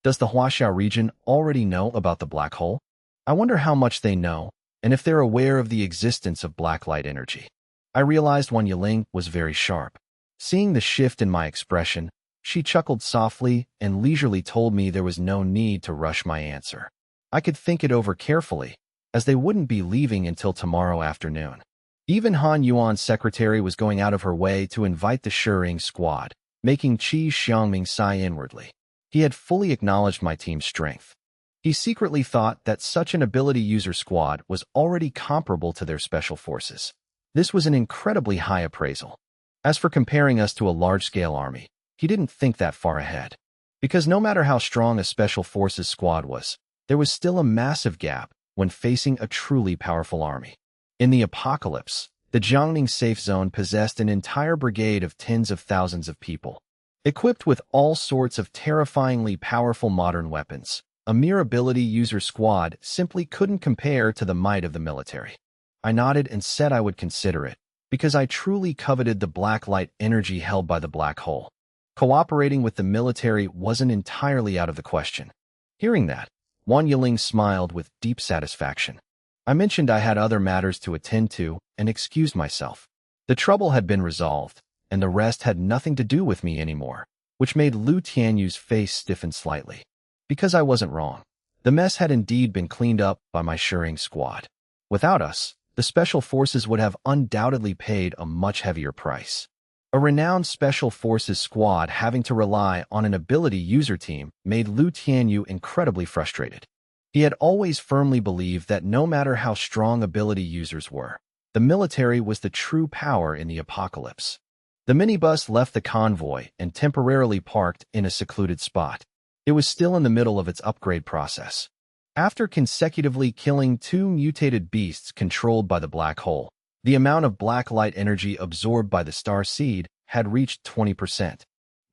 Does the Huaxia region already know about the black hole? I wonder how much they know, and if they're aware of the existence of black light energy. I realized Wan Yiling was very sharp. Seeing the shift in my expression, she chuckled softly and leisurely told me there was no need to rush my answer. I could think it over carefully, as they wouldn't be leaving until tomorrow afternoon. Even Han Yuan's secretary was going out of her way to invite the Shering squad, making Qi Xiangming sigh inwardly. He had fully acknowledged my team's strength. He secretly thought that such an ability user squad was already comparable to their special forces. This was an incredibly high appraisal. As for comparing us to a large-scale army, he didn't think that far ahead. Because no matter how strong a special forces squad was, there was still a massive gap when facing a truly powerful army. In the apocalypse, the Jiangning safe zone possessed an entire brigade of tens of thousands of people, equipped with all sorts of terrifyingly powerful modern weapons. A mere ability user squad simply couldn't compare to the might of the military. I nodded and said I would consider it, because I truly coveted the black light energy held by the black hole. Cooperating with the military wasn't entirely out of the question. Hearing that, Wan Yiling smiled with deep satisfaction. I mentioned I had other matters to attend to and excused myself. The trouble had been resolved, and the rest had nothing to do with me anymore, which made Lu Tianyu's face stiffen slightly. Because I wasn't wrong. The mess had indeed been cleaned up by my Shering squad. Without us, the special forces would have undoubtedly paid a much heavier price. A renowned special forces squad having to rely on an ability user team made Lu Tianyu incredibly frustrated. He had always firmly believed that no matter how strong ability users were, the military was the true power in the apocalypse. The minibus left the convoy and temporarily parked in a secluded spot. It was still in the middle of its upgrade process. After consecutively killing 2 mutated beasts controlled by the black hole, the amount of black light energy absorbed by the star seed had reached 20%.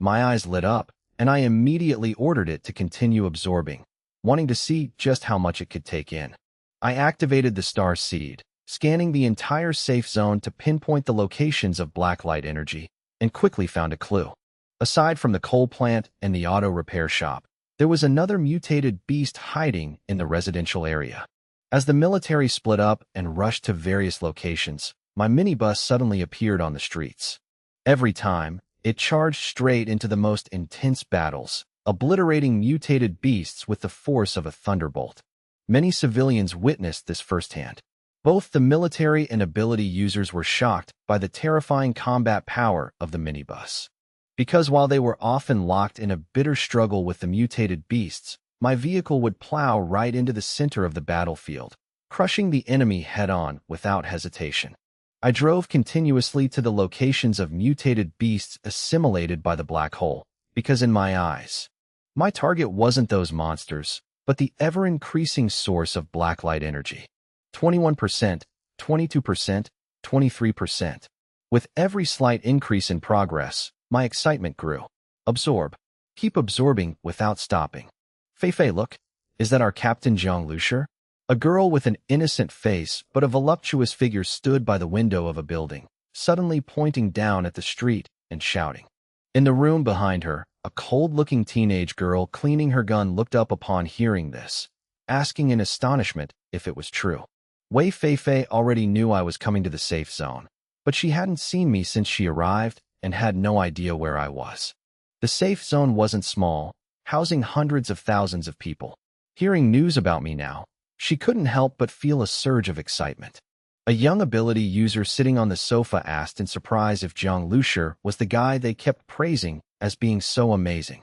My eyes lit up, and I immediately ordered it to continue absorbing, wanting to see just how much it could take in. I activated the star seed, scanning the entire safe zone to pinpoint the locations of black light energy, and quickly found a clue. Aside from the coal plant and the auto repair shop, there was another mutated beast hiding in the residential area. As the military split up and rushed to various locations, my minibus suddenly appeared on the streets. Every time, it charged straight into the most intense battles, obliterating mutated beasts with the force of a thunderbolt. Many civilians witnessed this firsthand. Both the military and ability users were shocked by the terrifying combat power of the minibus. Because while they were often locked in a bitter struggle with the mutated beasts, my vehicle would plow right into the center of the battlefield, crushing the enemy head-on without hesitation. I drove continuously to the locations of mutated beasts assimilated by the black hole, because in my eyes, my target wasn't those monsters, but the ever-increasing source of black light energy. 21%, 22%, 23%. With every slight increase in progress, my excitement grew. Absorb. Keep absorbing without stopping. Fei, look. Is that our Captain Zhang Lucier? A girl with an innocent face but a voluptuous figure stood by the window of a building, suddenly pointing down at the street and shouting. In the room behind her, a cold-looking teenage girl cleaning her gun looked up upon hearing this, asking in astonishment if it was true. Wei Fei already knew I was coming to the safe zone, but she hadn't seen me since she arrived and had no idea where I was. The safe zone wasn't small, housing hundreds of thousands of people. Hearing news about me now, she couldn't help but feel a surge of excitement. A young ability user sitting on the sofa asked in surprise if Zhang Lucier was the guy they kept praising as being so amazing.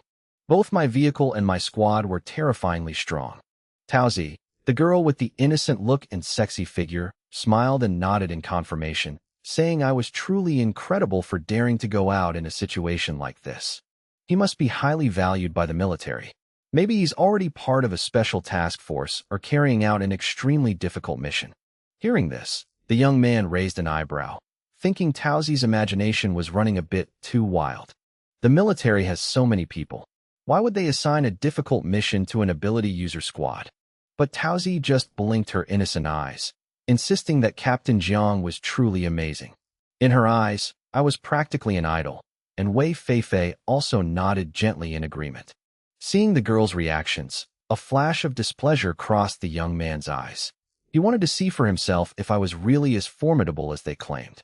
Both my vehicle and my squad were terrifyingly strong. Taozi, the girl with the innocent look and sexy figure, smiled and nodded in confirmation, saying I was truly incredible for daring to go out in a situation like this. He must be highly valued by the military. Maybe he's already part of a special task force or carrying out an extremely difficult mission. Hearing this, the young man raised an eyebrow, thinking Taozi's imagination was running a bit too wild. The military has so many people. Why would they assign a difficult mission to an ability user squad? But Taozi just blinked her innocent eyes, insisting that Captain Jiang was truly amazing. In her eyes, I was practically an idol, and Wei Fei also nodded gently in agreement. Seeing the girl's reactions, a flash of displeasure crossed the young man's eyes. He wanted to see for himself if I was really as formidable as they claimed,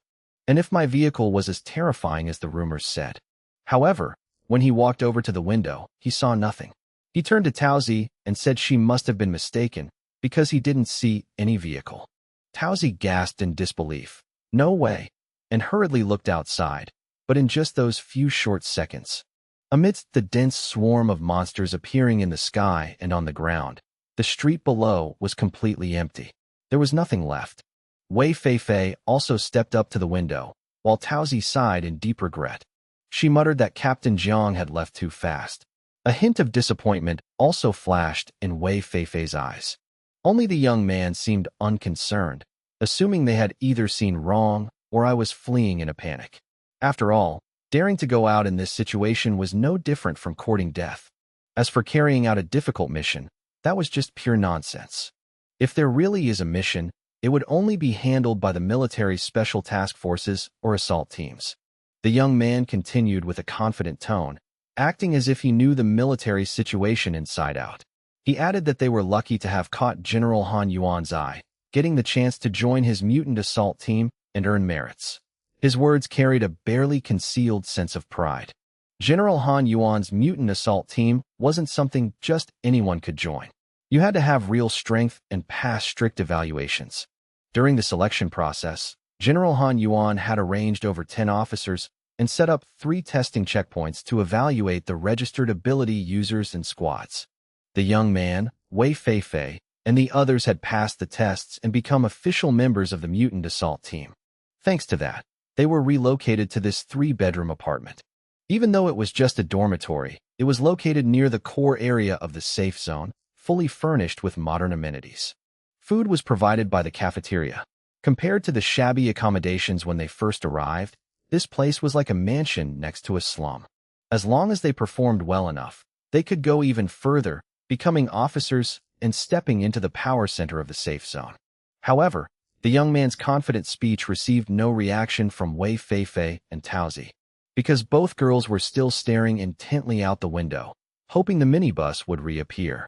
and if my vehicle was as terrifying as the rumors said. However, when he walked over to the window, he saw nothing. He turned to Tauzi and said she must have been mistaken because he didn't see any vehicle. Tauzi gasped in disbelief. No way, and hurriedly looked outside, but in just those few short seconds, amidst the dense swarm of monsters appearing in the sky and on the ground, the street below was completely empty. There was nothing left. Wei Feifei also stepped up to the window, while Tauzi sighed in deep regret. She muttered that Captain Jiang had left too fast. A hint of disappointment also flashed in Wei Feifei's eyes. Only the young man seemed unconcerned, assuming they had either seen wrong or I was fleeing in a panic. After all, daring to go out in this situation was no different from courting death. As for carrying out a difficult mission, that was just pure nonsense. If there really is a mission, it would only be handled by the military special task forces or assault teams. The young man continued with a confident tone, acting as if he knew the military situation inside out. He added that they were lucky to have caught General Han Yuan's eye, getting the chance to join his mutant assault team and earn merits. His words carried a barely concealed sense of pride. General Han Yuan's mutant assault team wasn't something just anyone could join. You had to have real strength and pass strict evaluations. During the selection process, General Han Yuan had arranged over 10 officers and set up 3 testing checkpoints to evaluate the registered ability users and squads. The young man, Wei Feifei, and the others had passed the tests and become official members of the mutant assault team. Thanks to that, they were relocated to this 3-bedroom apartment. Even though it was just a dormitory, it was located near the core area of the safe zone, fully furnished with modern amenities. Food was provided by the cafeteria. Compared to the shabby accommodations when they first arrived, this place was like a mansion next to a slum. As long as they performed well enough, they could go even further, becoming officers and stepping into the power center of the safe zone. However, the young man's confident speech received no reaction from Wei Feifei and Tauzi, because both girls were still staring intently out the window, hoping the minibus would reappear.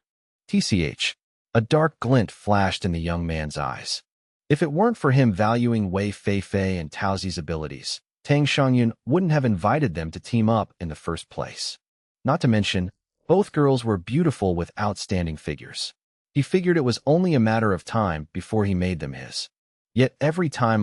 TCH. A dark glint flashed in the young man's eyes. If it weren't for him valuing Wei Feifei and Tauzi's abilities, Tang Xiangyun wouldn't have invited them to team up in the first place. Not to mention, both girls were beautiful with outstanding figures. He figured it was only a matter of time before he made them his. Yet every time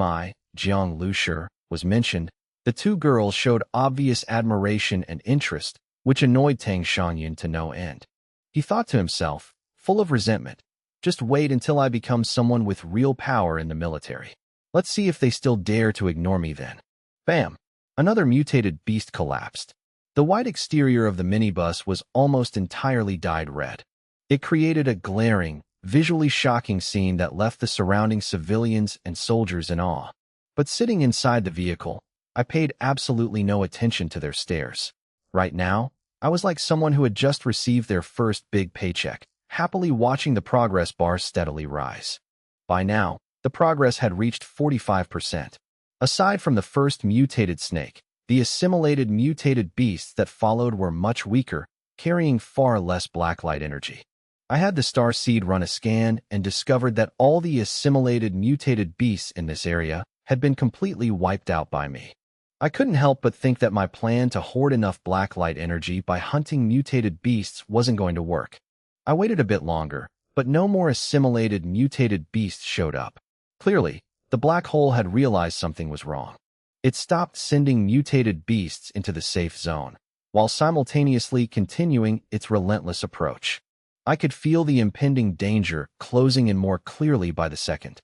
Jiang Lushi, was mentioned, the 2 girls showed obvious admiration and interest, which annoyed Tang Xiangyun to no end. He thought to himself, full of resentment, just wait until I become someone with real power in the military. Let's see if they still dare to ignore me then. Bam! Another mutated beast collapsed. The white exterior of the minibus was almost entirely dyed red. It created a glaring, visually shocking scene that left the surrounding civilians and soldiers in awe. But sitting inside the vehicle, I paid absolutely no attention to their stares. Right now, I was like someone who had just received their first big paycheck, happily watching the progress bar steadily rise. By now, the progress had reached 45%. Aside from the first mutated snake, the assimilated mutated beasts that followed were much weaker, carrying far less blacklight energy. I had the Star Seed run a scan and discovered that all the assimilated mutated beasts in this area had been completely wiped out by me. I couldn't help but think that my plan to hoard enough blacklight energy by hunting mutated beasts wasn't going to work. I waited a bit longer, but no more assimilated mutated beasts showed up. Clearly, the black hole had realized something was wrong. It stopped sending mutated beasts into the safe zone, while simultaneously continuing its relentless approach. I could feel the impending danger closing in more clearly by the second.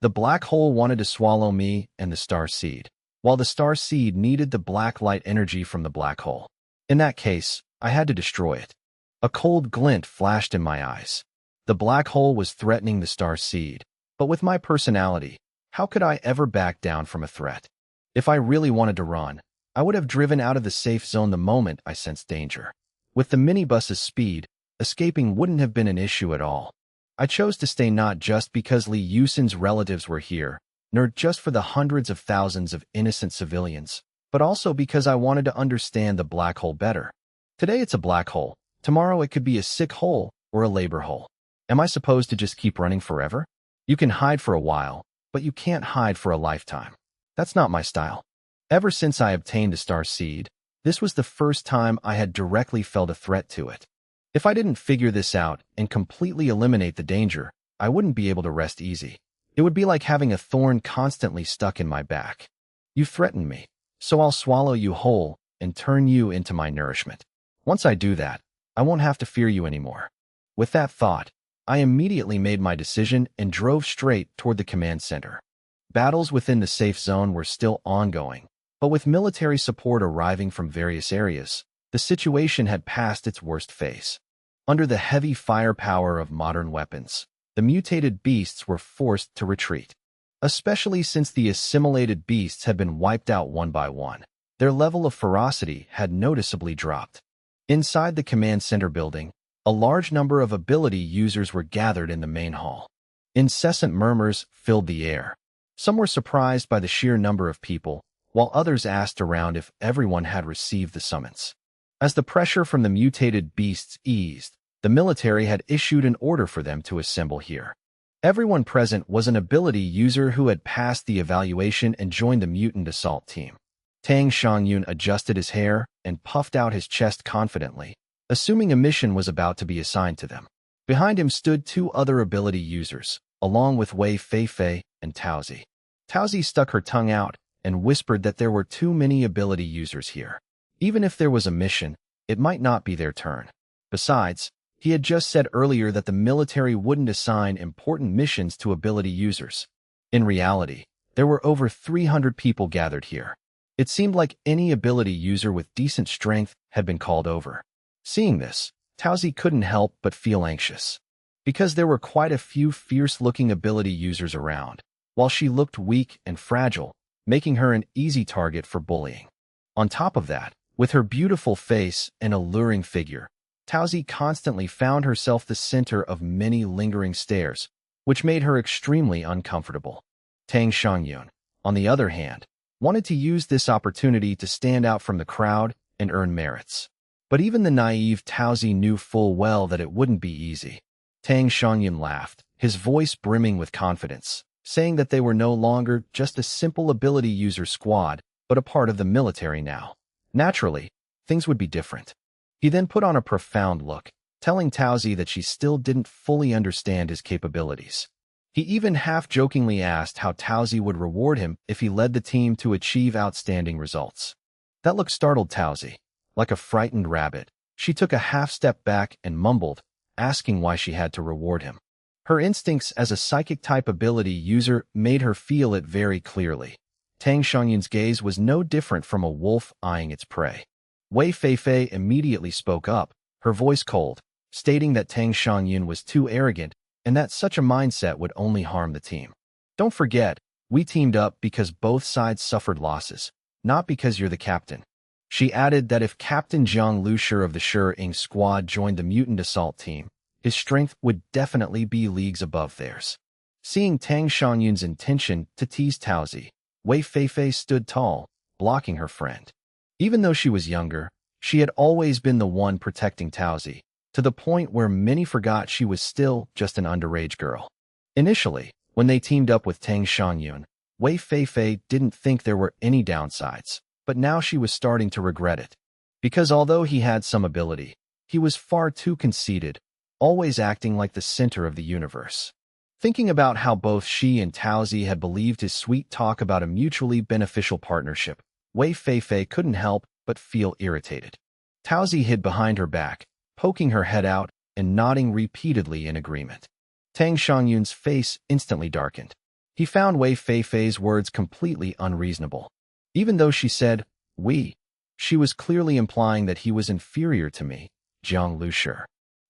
The black hole wanted to swallow me and the Star Seed, while the Star Seed needed the black light energy from the black hole. In that case, I had to destroy it. A cold glint flashed in my eyes. The black hole was threatening the Star Seed, but with my personality, how could I ever back down from a threat? If I really wanted to run, I would have driven out of the safe zone the moment I sensed danger. With the minibus's speed, escaping wouldn't have been an issue at all. I chose to stay not just because Li Yusin's relatives were here, nor just for the hundreds of thousands of innocent civilians, but also because I wanted to understand the black hole better. Today it's a black hole, Tomorrow it could be a sick hole or a labor hole. Am I supposed to just keep running forever? You can hide for a while, but you can't hide for a lifetime. That's not my style. Ever since I obtained a star seed, this was the first time I had directly felt a threat to it. If I didn't figure this out and completely eliminate the danger, I wouldn't be able to rest easy. It would be like having a thorn constantly stuck in my back. You threaten me, so I'll swallow you whole and turn you into my nourishment. Once I do that, I won't have to fear you anymore. With that thought, I immediately made my decision and drove straight toward the command center. Battles within the safe zone were still ongoing, but with military support arriving from various areas, the situation had passed its worst phase. Under the heavy firepower of modern weapons, the mutated beasts were forced to retreat. Especially since the assimilated beasts had been wiped out one by one, their level of ferocity had noticeably dropped. Inside the command center building, a large number of ability users were gathered in the main hall. Incessant murmurs filled the air. Some were surprised by the sheer number of people, while others asked around if everyone had received the summons. As the pressure from the mutated beasts eased, the military had issued an order for them to assemble here. Everyone present was an ability user who had passed the evaluation and joined the mutant assault team. Tang Xiangyun adjusted his hair and puffed out his chest confidently, assuming a mission was about to be assigned to them. Behind him stood two other ability users, along with Wei Feifei and Taozi. Taozi stuck her tongue out and whispered that there were too many ability users here. Even if there was a mission, it might not be their turn. Besides, he had just said earlier that the military wouldn't assign important missions to ability users. In reality, there were over 300 people gathered here. It seemed like any ability user with decent strength had been called over. Seeing this, Taozi couldn't help but feel anxious. Because there were quite a few fierce-looking ability users around, while she looked weak and fragile, making her an easy target for bullying. On top of that, with her beautiful face and alluring figure, Taozi constantly found herself the center of many lingering stares, which made her extremely uncomfortable. Tang Xiangyun, on the other hand, wanted to use this opportunity to stand out from the crowd and earn merits. But even the naive Taozi knew full well that it wouldn't be easy. Tang Xiangyun laughed, his voice brimming with confidence, saying that they were no longer just a simple ability user squad, but a part of the military now. Naturally, things would be different. He then put on a profound look, telling Taozi that she still didn't fully understand his capabilities. He even half-jokingly asked how Taozi would reward him if he led the team to achieve outstanding results. That look startled Taozi. Like a frightened rabbit, she took a half-step back and mumbled, asking why she had to reward him. Her instincts as a psychic-type ability user made her feel it very clearly. Tang Xiangyun's gaze was no different from a wolf eyeing its prey. Wei Feifei immediately spoke up, her voice cold, stating that Tang Xiangyun was too arrogant and that such a mindset would only harm the team. Don't forget, we teamed up because both sides suffered losses, not because you're the captain. She added that if Captain Jiang Lushi of the Shi squad joined the mutant assault team, his strength would definitely be leagues above theirs. Seeing Tang Xiangyun's intention to tease Taozi, Wei Feifei stood tall, blocking her friend. Even though she was younger, she had always been the one protecting Taozi, to the point where many forgot she was still just an underage girl. Initially, when they teamed up with Tang Xiangyun, Wei Feifei didn't think there were any downsides, but now she was starting to regret it. Because although he had some ability, he was far too conceited, always acting like the center of the universe. Thinking about how both she and Taozi had believed his sweet talk about a mutually beneficial partnership, Wei Feifei couldn't help but feel irritated. Taozi hid behind her back, poking her head out and nodding repeatedly in agreement. Tang Xiangyun's face instantly darkened. He found Wei Feifei's words completely unreasonable. Even though she said, "we," she was clearly implying that he was inferior to me, Jiang Lushi.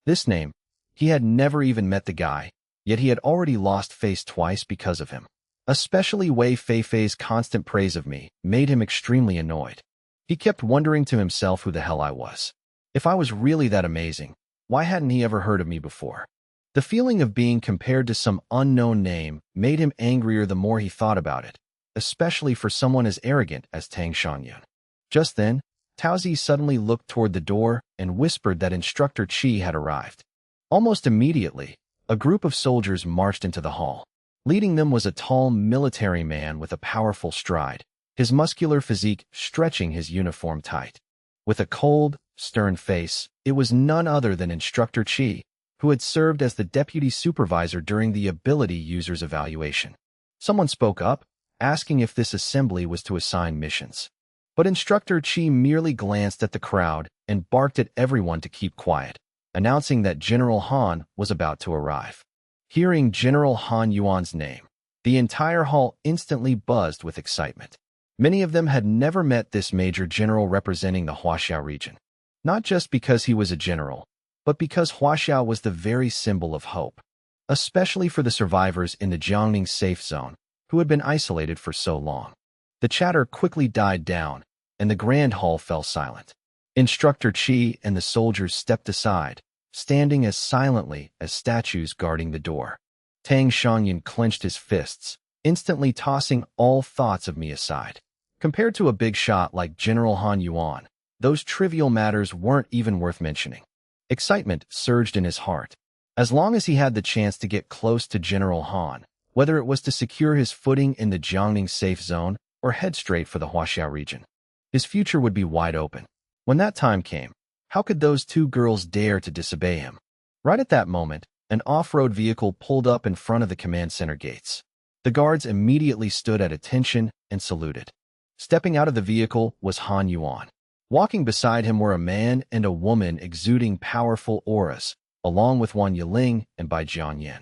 This name, he had never even met the guy, yet he had already lost face twice because of him. Especially Wei Feifei's constant praise of me made him extremely annoyed. He kept wondering to himself who the hell I was. If I was really that amazing, why hadn't he ever heard of me before? The feeling of being compared to some unknown name made him angrier the more he thought about it, especially for someone as arrogant as Tang Xiangyun. Just then, Taozi suddenly looked toward the door and whispered that Instructor Chi had arrived. Almost immediately, a group of soldiers marched into the hall. Leading them was a tall military man with a powerful stride, his muscular physique stretching his uniform tight. With a cold, stern face, it was none other than Instructor Chi, who had served as the deputy supervisor during the ability user's evaluation. Someone spoke up, asking if this assembly was to assign missions. But Instructor Chi merely glanced at the crowd and barked at everyone to keep quiet, announcing that General Han was about to arrive. Hearing General Han Yuan's name, the entire hall instantly buzzed with excitement. Many of them had never met this major general representing the Huaxiao region. Not just because he was a general, but because Huaxiao was the very symbol of hope, especially for the survivors in the Jiangning safe zone, who had been isolated for so long. The chatter quickly died down, and the grand hall fell silent. Instructor Chi and the soldiers stepped aside, standing as silently as statues guarding the door. Tang Shangyan clenched his fists, instantly tossing all thoughts of me aside. Compared to a big shot like General Han Yuan, those trivial matters weren't even worth mentioning. Excitement surged in his heart. As long as he had the chance to get close to General Han, whether it was to secure his footing in the Jiangning safe zone or head straight for the Huaxiao region, his future would be wide open. When that time came, how could those two girls dare to disobey him? Right at that moment, an off-road vehicle pulled up in front of the command center gates. The guards immediately stood at attention and saluted. Stepping out of the vehicle was Han Yuan. Walking beside him were a man and a woman exuding powerful auras, along with Wang Yiling and Bai Jianyan.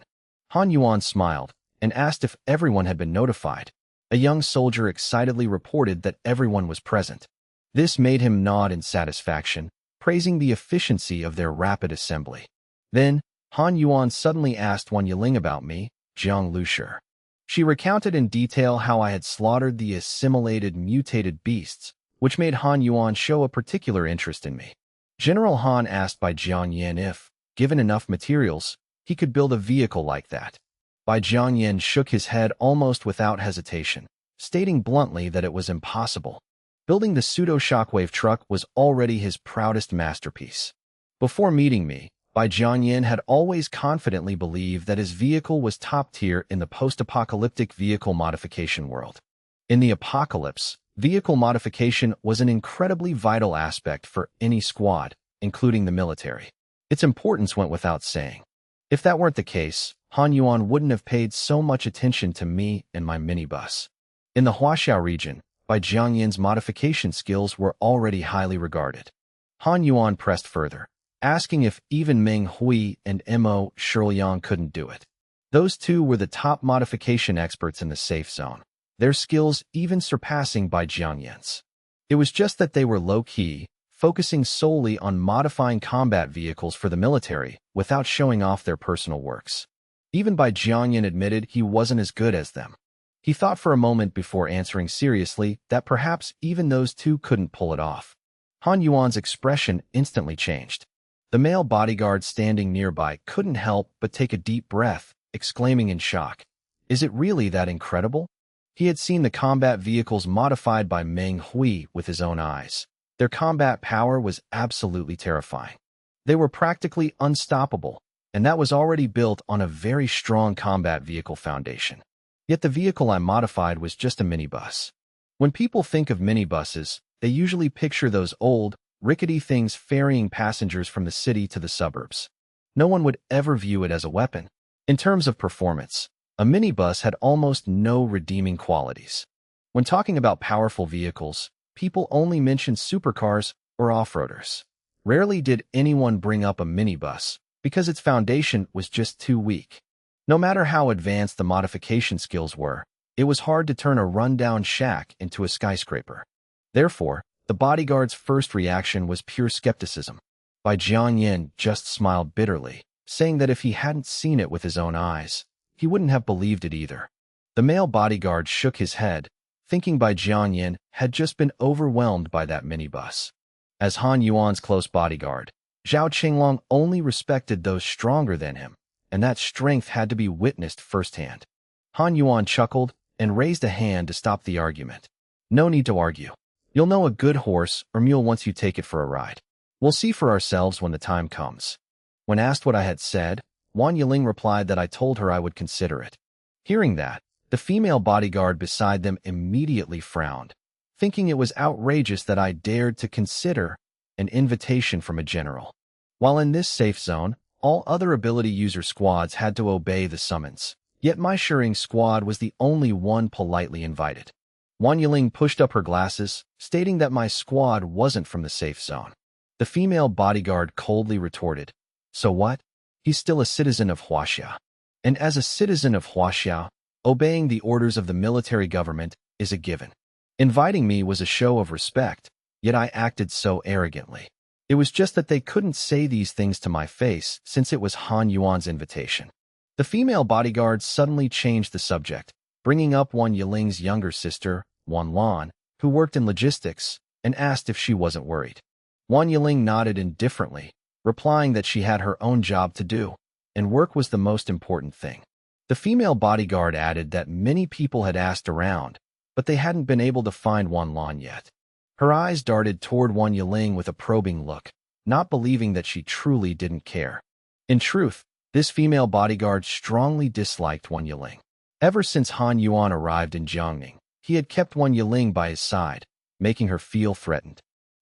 Han Yuan smiled and asked if everyone had been notified. A young soldier excitedly reported that everyone was present. This made him nod in satisfaction, praising the efficiency of their rapid assembly. Then, Han Yuan suddenly asked Wang Yiling about me, Jiang Lushi. She recounted in detail how I had slaughtered the assimilated mutated beasts, which made Han Yuan show a particular interest in me. General Han asked Bai Jianyan if, given enough materials, he could build a vehicle like that. Bai Jianyan shook his head almost without hesitation, stating bluntly that it was impossible. Building the pseudo-shockwave truck was already his proudest masterpiece. Before meeting me, Bai Jianyan had always confidently believed that his vehicle was top tier in the post-apocalyptic vehicle modification world. In the apocalypse, vehicle modification was an incredibly vital aspect for any squad, including the military. Its importance went without saying. If that weren't the case, Han Yuan wouldn't have paid so much attention to me and my minibus. In the Huaxiao region, Bai Jianyan's modification skills were already highly regarded. Han Yuan pressed further, asking if even Meng Hui and Mo Shiliang couldn't do it. Those two were the top modification experts in the safe zone, their skills even surpassing Bai Jianyan's. It was just that they were low-key, focusing solely on modifying combat vehicles for the military without showing off their personal works. Even Bai Jianyan admitted he wasn't as good as them. He thought for a moment before answering seriously that perhaps even those two couldn't pull it off. Han Yuan's expression instantly changed. The male bodyguard standing nearby couldn't help but take a deep breath, exclaiming in shock, "Is it really that incredible?" He had seen the combat vehicles modified by Meng Hui with his own eyes. Their combat power was absolutely terrifying. They were practically unstoppable, and that was already built on a very strong combat vehicle foundation. Yet the vehicle I modified was just a minibus. When people think of minibuses, they usually picture those old, rickety things ferrying passengers from the city to the suburbs. No one would ever view it as a weapon. In terms of performance, a minibus had almost no redeeming qualities. When talking about powerful vehicles, people only mentioned supercars or off-roaders. Rarely did anyone bring up a minibus, because its foundation was just too weak. No matter how advanced the modification skills were, it was hard to turn a run-down shack into a skyscraper. Therefore, the bodyguard's first reaction was pure skepticism. Bai Jianyan just smiled bitterly, saying that if he hadn't seen it with his own eyes, he wouldn't have believed it either. The male bodyguard shook his head, thinking Bai Jianyan had just been overwhelmed by that minibus. As Han Yuan's close bodyguard, Zhao Qinglong only respected those stronger than him, and that strength had to be witnessed firsthand. Han Yuan chuckled and raised a hand to stop the argument. No need to argue. You'll know a good horse or mule once you take it for a ride. We'll see for ourselves when the time comes. When asked what I had said, Wan Yiling replied that I told her I would consider it. Hearing that, the female bodyguard beside them immediately frowned, thinking it was outrageous that I dared to consider an invitation from a general. While in this safe zone, all other ability user squads had to obey the summons. Yet my Shering squad was the only one politely invited. Wan Yiling pushed up her glasses, stating that my squad wasn't from the safe zone. The female bodyguard coldly retorted, "So what? He's still a citizen of Huaxia. And as a citizen of Huaxia, obeying the orders of the military government is a given." Inviting me was a show of respect, yet I acted so arrogantly. It was just that they couldn't say these things to my face since it was Han Yuan's invitation. The female bodyguard suddenly changed the subject, bringing up Wan Yiling's younger sister, Wan Lan, who worked in logistics, and asked if she wasn't worried. Wan Yiling nodded indifferently, replying that she had her own job to do, and work was the most important thing. The female bodyguard added that many people had asked around, but they hadn't been able to find Wan Lan yet. Her eyes darted toward Wan Yiling with a probing look, not believing that she truly didn't care. In truth, this female bodyguard strongly disliked Wan Yiling. Ever since Han Yuan arrived in Jiangning, he had kept Wan Yiling by his side, making her feel threatened.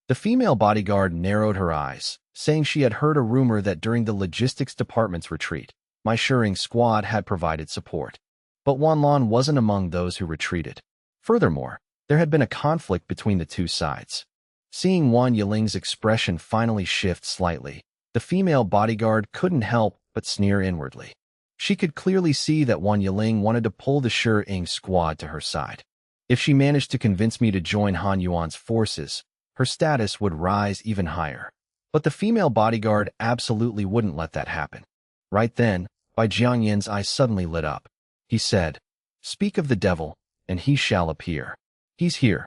The female bodyguard narrowed her eyes, saying she had heard a rumor that during the logistics department's retreat, my Shering squad had provided support. But Wan Lan wasn't among those who retreated. Furthermore, there had been a conflict between the two sides. Seeing Wan Yiling's expression finally shift slightly, the female bodyguard couldn't help but sneer inwardly. She could clearly see that Wan Yiling wanted to pull the Shering squad to her side. If she managed to convince me to join Han Yuan's forces, her status would rise even higher. But the female bodyguard absolutely wouldn't let that happen. Right then, Bai Jiangyin's eyes suddenly lit up. He said, "Speak of the devil, and he shall appear. He's here."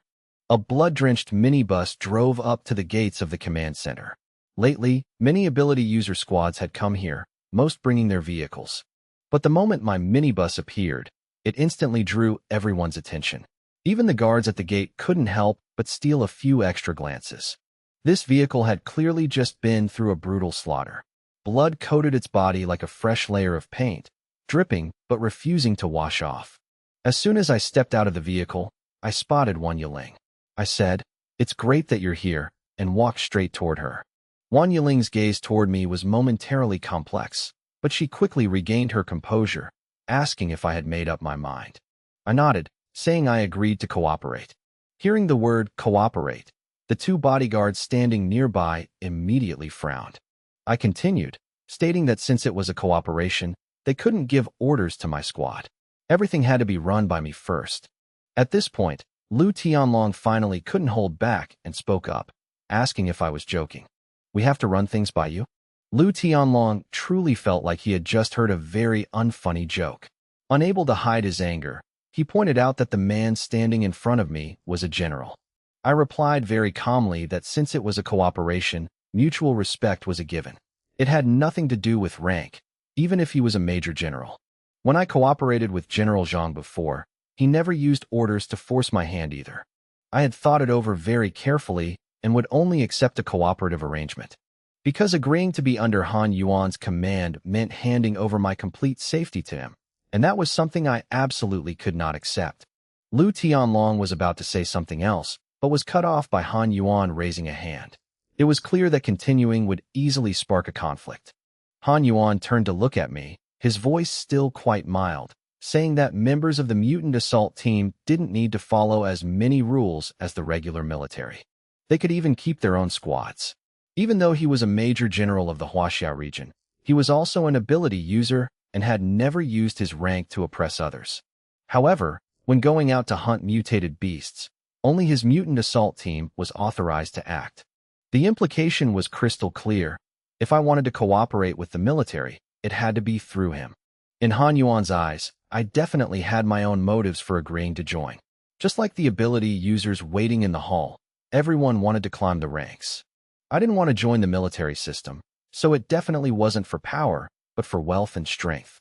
A blood-drenched minibus drove up to the gates of the command center. Lately, many ability user squads had come here, most bringing their vehicles. But the moment my minibus appeared, it instantly drew everyone's attention. Even the guards at the gate couldn't help but steal a few extra glances. This vehicle had clearly just been through a brutal slaughter. Blood coated its body like a fresh layer of paint, dripping but refusing to wash off. As soon as I stepped out of the vehicle, I spotted Wan Yiling. I said, "It's great that you're here," and walked straight toward her. Wan Yiling's gaze toward me was momentarily complex, but she quickly regained her composure, asking if I had made up my mind. I nodded, saying I agreed to cooperate. Hearing the word cooperate, the two bodyguards standing nearby immediately frowned. I continued, stating that since it was a cooperation, they couldn't give orders to my squad. Everything had to be run by me first. At this point, Lu Tianlong finally couldn't hold back and spoke up, asking if I was joking. "We have to run things by you?" Lu Tianlong truly felt like he had just heard a very unfunny joke. Unable to hide his anger, he pointed out that the man standing in front of me was a general. I replied very calmly that since it was a cooperation, mutual respect was a given. It had nothing to do with rank, even if he was a major general. When I cooperated with General Zhang before, he never used orders to force my hand either. I had thought it over very carefully and would only accept a cooperative arrangement. Because agreeing to be under Han Yuan's command meant handing over my complete safety to him, and that was something I absolutely could not accept. Lu Tianlong was about to say something else, but was cut off by Han Yuan raising a hand. It was clear that continuing would easily spark a conflict. Han Yuan turned to look at me, his voice still quite mild, saying that members of the mutant assault team didn't need to follow as many rules as the regular military. They could even keep their own squads. Even though he was a major general of the Huaxia region, he was also an ability user and had never used his rank to oppress others. However, when going out to hunt mutated beasts, only his mutant assault team was authorized to act. The implication was crystal clear. If I wanted to cooperate with the military, it had to be through him. In Han Yuan's eyes, I definitely had my own motives for agreeing to join. Just like the ability users waiting in the hall, everyone wanted to climb the ranks. I didn't want to join the military system, so it definitely wasn't for power, but for wealth and strength.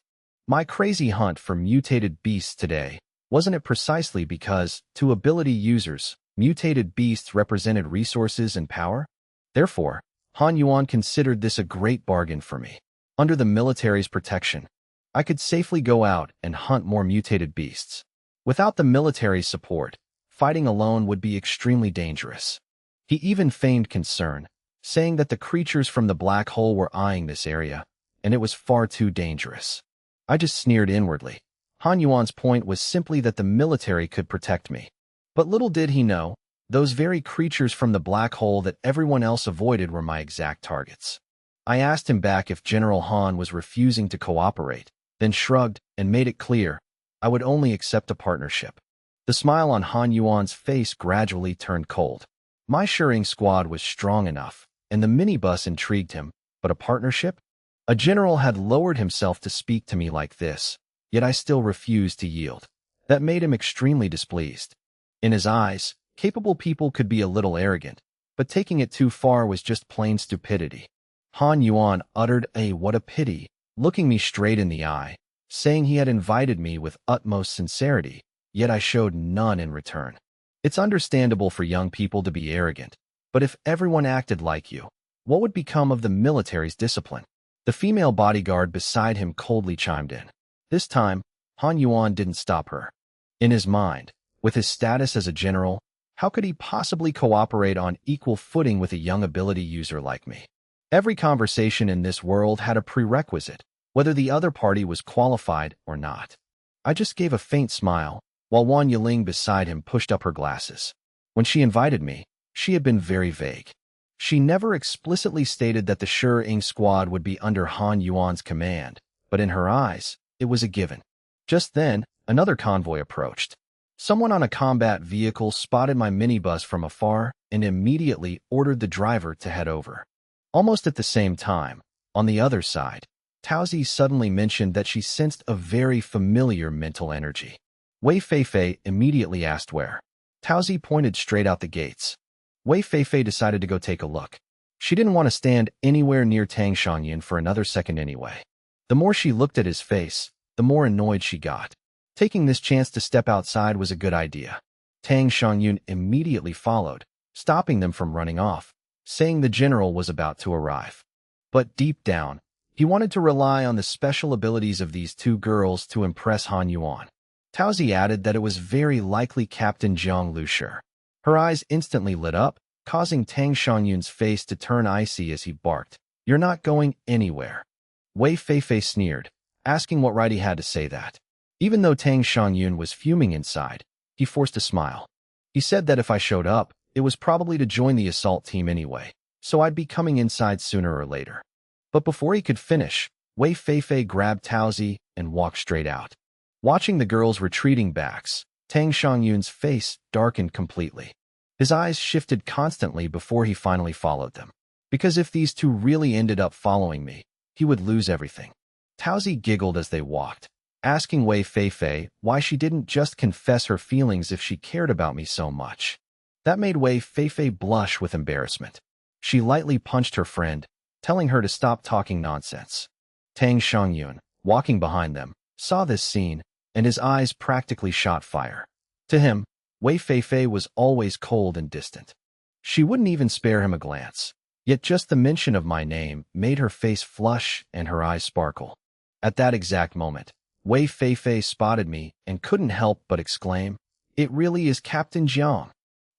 My crazy hunt for mutated beasts today, wasn't it precisely because, to ability users, Mutated beasts represented resources and power. Therefore, Han Yuan considered this a great bargain for me. Under the military's protection, I could safely go out and hunt more mutated beasts. Without the military's support, fighting alone would be extremely dangerous. He even feigned concern, saying that the creatures from the black hole were eyeing this area, and it was far too dangerous. I just sneered inwardly. Han Yuan's point was simply that the military could protect me. But little did he know, those very creatures from the black hole that everyone else avoided were my exact targets. I asked him back if General Han was refusing to cooperate, then shrugged and made it clear I would only accept a partnership. The smile on Han Yuan's face gradually turned cold. My shearing squad was strong enough, and the minibus intrigued him, but a partnership? A general had lowered himself to speak to me like this, yet I still refused to yield. That made him extremely displeased. In his eyes, capable people could be a little arrogant, but taking it too far was just plain stupidity. Han Yuan uttered a "what a pity," looking me straight in the eye, saying he had invited me with utmost sincerity, yet I showed none in return. It's understandable for young people to be arrogant, but if everyone acted like you, what would become of the military's discipline? The female bodyguard beside him coldly chimed in. This time, Han Yuan didn't stop her. In his mind, with his status as a general, how could he possibly cooperate on equal footing with a young ability user like me? Every conversation in this world had a prerequisite, whether the other party was qualified or not. I just gave a faint smile, while Wan Yiling beside him pushed up her glasses. When she invited me, she had been very vague. She never explicitly stated that the Shi-Ing squad would be under Han Yuan's command, but in her eyes, it was a given. Just then, another convoy approached. Someone on a combat vehicle spotted my minibus from afar and immediately ordered the driver to head over. Almost at the same time, on the other side, Taozi suddenly mentioned that she sensed a very familiar mental energy. Wei Feifei immediately asked where. Taozi pointed straight out the gates. Wei Feifei decided to go take a look. She didn't want to stand anywhere near Tang Xiangyan for another second anyway. The more she looked at his face, the more annoyed she got. Taking this chance to step outside was a good idea. Tang Xiangyan immediately followed, stopping them from running off, saying the general was about to arrive. But deep down, he wanted to rely on the special abilities of these two girls to impress Han Yuan. Taozi added that it was very likely Captain Jiang Lushi. Her eyes instantly lit up, causing Tang Xiangyan's face to turn icy as he barked, "You're not going anywhere." Wei Feifei sneered, asking what right he had to say that. Even though Tang Xiangyan was fuming inside, he forced a smile. He said that if I showed up, it was probably to join the assault team anyway, so I'd be coming inside sooner or later. But before he could finish, Wei Feifei grabbed Taozi and walked straight out. Watching the girls' retreating backs, Tang Xiangyan's face darkened completely. His eyes shifted constantly before he finally followed them. Because if these two really ended up following me, he would lose everything. Taozi giggled as they walked, asking Wei Feifei why she didn't just confess her feelings if she cared about me so much. That made Wei Feifei blush with embarrassment. She lightly punched her friend, telling her to stop talking nonsense. Tang Xiangyan, walking behind them, saw this scene, and his eyes practically shot fire. To him, Wei Feifei was always cold and distant. She wouldn't even spare him a glance, yet just the mention of my name made her face flush and her eyes sparkle. At that exact moment, Wei Feifei spotted me and couldn't help but exclaim, "It really is Captain Jiang."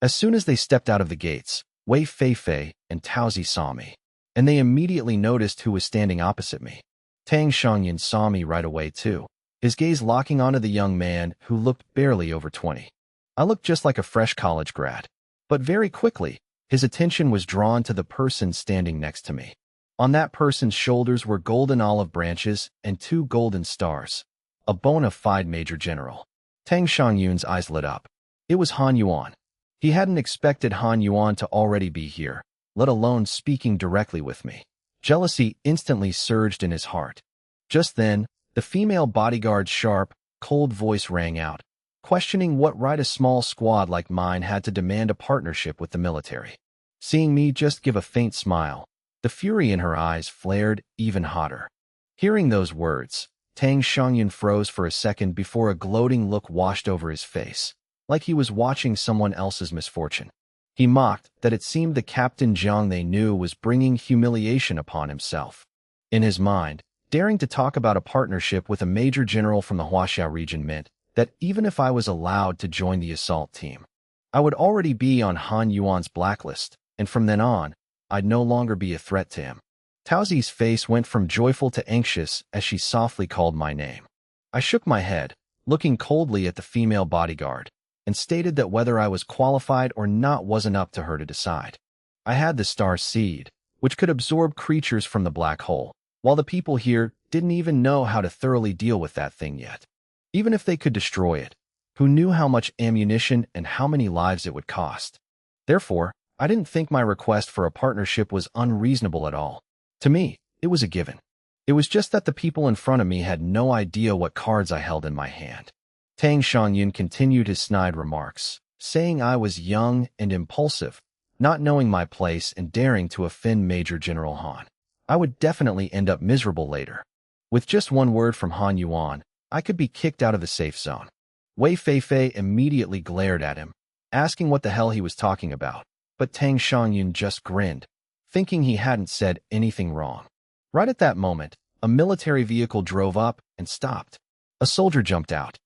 As soon as they stepped out of the gates, Wei Feifei and Taozi saw me, and they immediately noticed who was standing opposite me. Tang Xiangyan saw me right away too, his gaze locking onto the young man who looked barely over 20. I looked just like a fresh college grad, but very quickly, his attention was drawn to the person standing next to me. On that person's shoulders were golden olive branches and 2 golden stars, a bona fide major general. Tang Xiangyan's eyes lit up. It was Han Yuan. He hadn't expected Han Yuan to already be here, let alone speaking directly with me. Jealousy instantly surged in his heart. Just then, the female bodyguard's sharp, cold voice rang out, questioning what right a small squad like mine had to demand a partnership with the military. Seeing me just give a faint smile, the fury in her eyes flared even hotter. Hearing those words, Tang Xiangyan froze for a second before a gloating look washed over his face. like he was watching someone else's misfortune. He mocked that it seemed the Captain Jiang they knew was bringing humiliation upon himself. In his mind, daring to talk about a partnership with a major general from the Huaxia region meant that even if I was allowed to join the assault team, I would already be on Han Yuan's blacklist, and from then on, I'd no longer be a threat to him. Taozi's face went from joyful to anxious as she softly called my name. I shook my head, looking coldly at the female bodyguard, and stated that whether I was qualified or not wasn't up to her to decide. I had the star seed, which could absorb creatures from the black hole, while the people here didn't even know how to thoroughly deal with that thing yet. Even if they could destroy it, who knew how much ammunition and how many lives it would cost? Therefore, I didn't think my request for a partnership was unreasonable at all. To me, it was a given. It was just that the people in front of me had no idea what cards I held in my hand. Tang Xiangyun continued his snide remarks, saying I was young and impulsive, not knowing my place and daring to offend Major General Han. I would definitely end up miserable later. With just one word from Han Yuan, I could be kicked out of the safe zone. Wei Feifei immediately glared at him, asking what the hell he was talking about, but Tang Xiangyun just grinned, thinking he hadn't said anything wrong. Right at that moment, a military vehicle drove up and stopped. A soldier jumped out.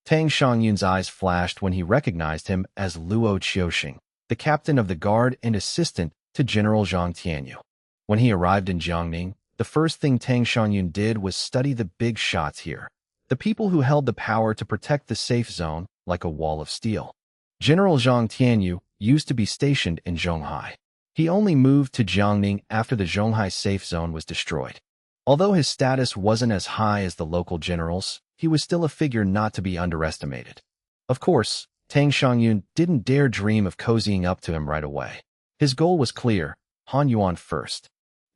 Tang Xiangyun's eyes flashed when he recognized him as Luo Qiuxing, the captain of the guard and assistant to General Zhang Tianyu. When he arrived in Jiangning, the first thing Tang Xiangyun did was study the big shots here, the people who held the power to protect the safe zone like a wall of steel. General Zhang Tianyu used to be stationed in Zhonghai. He only moved to Jiangning after the Zhonghai safe zone was destroyed. Although his status wasn't as high as the local generals, he was still a figure not to be underestimated. Of course, Tang Xiangyun didn't dare dream of cozying up to him right away. His goal was clear: Han Yuan first.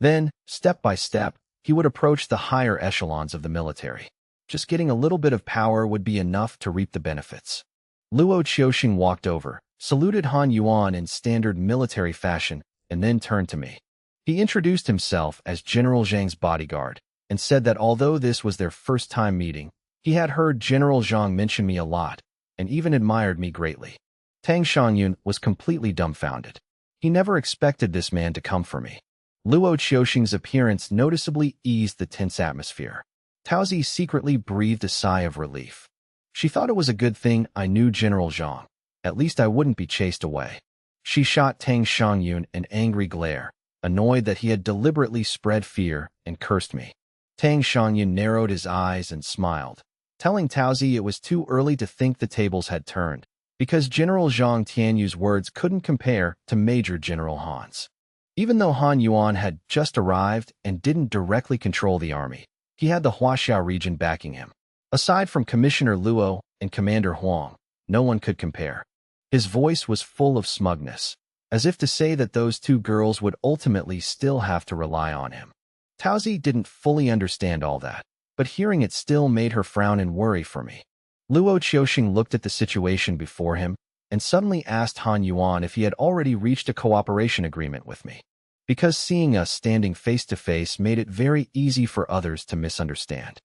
Then, step by step, he would approach the higher echelons of the military. Just getting a little bit of power would be enough to reap the benefits. Luo Qiuxing walked over, saluted Han Yuan in standard military fashion, and then turned to me. He introduced himself as General Zhang's bodyguard and said that although this was their first time meeting, he had heard General Zhang mention me a lot and even admired me greatly. Tang Xiangyun was completely dumbfounded. He never expected this man to come for me. Luo Qiuxing's appearance noticeably eased the tense atmosphere. Taozi secretly breathed a sigh of relief. She thought it was a good thing I knew General Zhang. At least I wouldn't be chased away. She shot Tang Xiangyun an angry glare, annoyed that he had deliberately spread fear, and cursed me. Tang Xiangyun narrowed his eyes and smiled, telling Taozi it was too early to think the tables had turned, because General Zhang Tianyu's words couldn't compare to Major General Han's. Even though Han Yuan had just arrived and didn't directly control the army, he had the Huaxia region backing him. Aside from Commissioner Luo and Commander Huang, no one could compare. His voice was full of smugness, as if to say that those two girls would ultimately still have to rely on him. Taozi didn't fully understand all that, but hearing it still made her frown and worry for me. Luo Qiuxing looked at the situation before him and suddenly asked Han Yuan if he had already reached a cooperation agreement with me, because seeing us standing face to face made it very easy for others to misunderstand.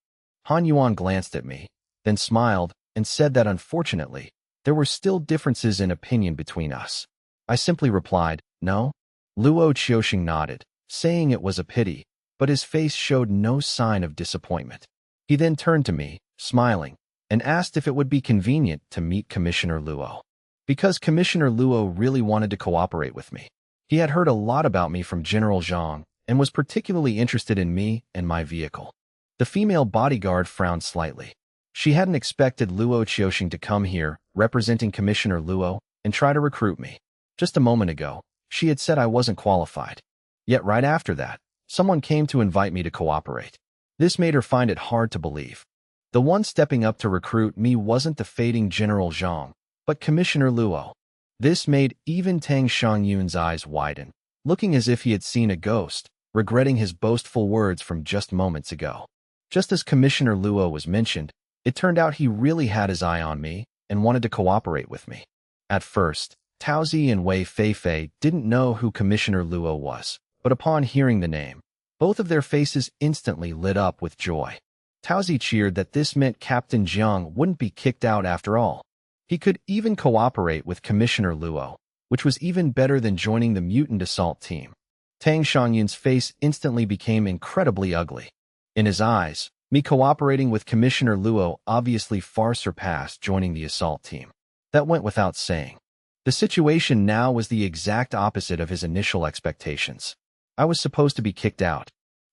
Han Yuan glanced at me, then smiled and said that unfortunately, there were still differences in opinion between us. I simply replied, no. Luo Qiuxing nodded, saying it was a pity, but his face showed no sign of disappointment. He then turned to me, smiling, and asked if it would be convenient to meet Commissioner Luo. Because Commissioner Luo really wanted to cooperate with me. He had heard a lot about me from General Zhang and was particularly interested in me and my vehicle. The female bodyguard frowned slightly. She hadn't expected Luo Qiuxing to come here, representing Commissioner Luo, and try to recruit me. Just a moment ago, she had said I wasn't qualified. Yet right after that, someone came to invite me to cooperate. This made her find it hard to believe. The one stepping up to recruit me wasn't the fading General Zhang, but Commissioner Luo. This made even Tang Xiangyun's eyes widen, looking as if he had seen a ghost, regretting his boastful words from just moments ago. Just as Commissioner Luo was mentioned, it turned out he really had his eye on me and wanted to cooperate with me. At first, Taozi and Wei Feifei didn't know who Commissioner Luo was, but upon hearing the name, both of their faces instantly lit up with joy. Taozi cheered that this meant Captain Jiang wouldn't be kicked out after all. He could even cooperate with Commissioner Luo, which was even better than joining the mutant assault team. Tang Xiangyun's face instantly became incredibly ugly. In his eyes, me cooperating with Commissioner Luo obviously far surpassed joining the assault team. That went without saying. The situation now was the exact opposite of his initial expectations. I was supposed to be kicked out.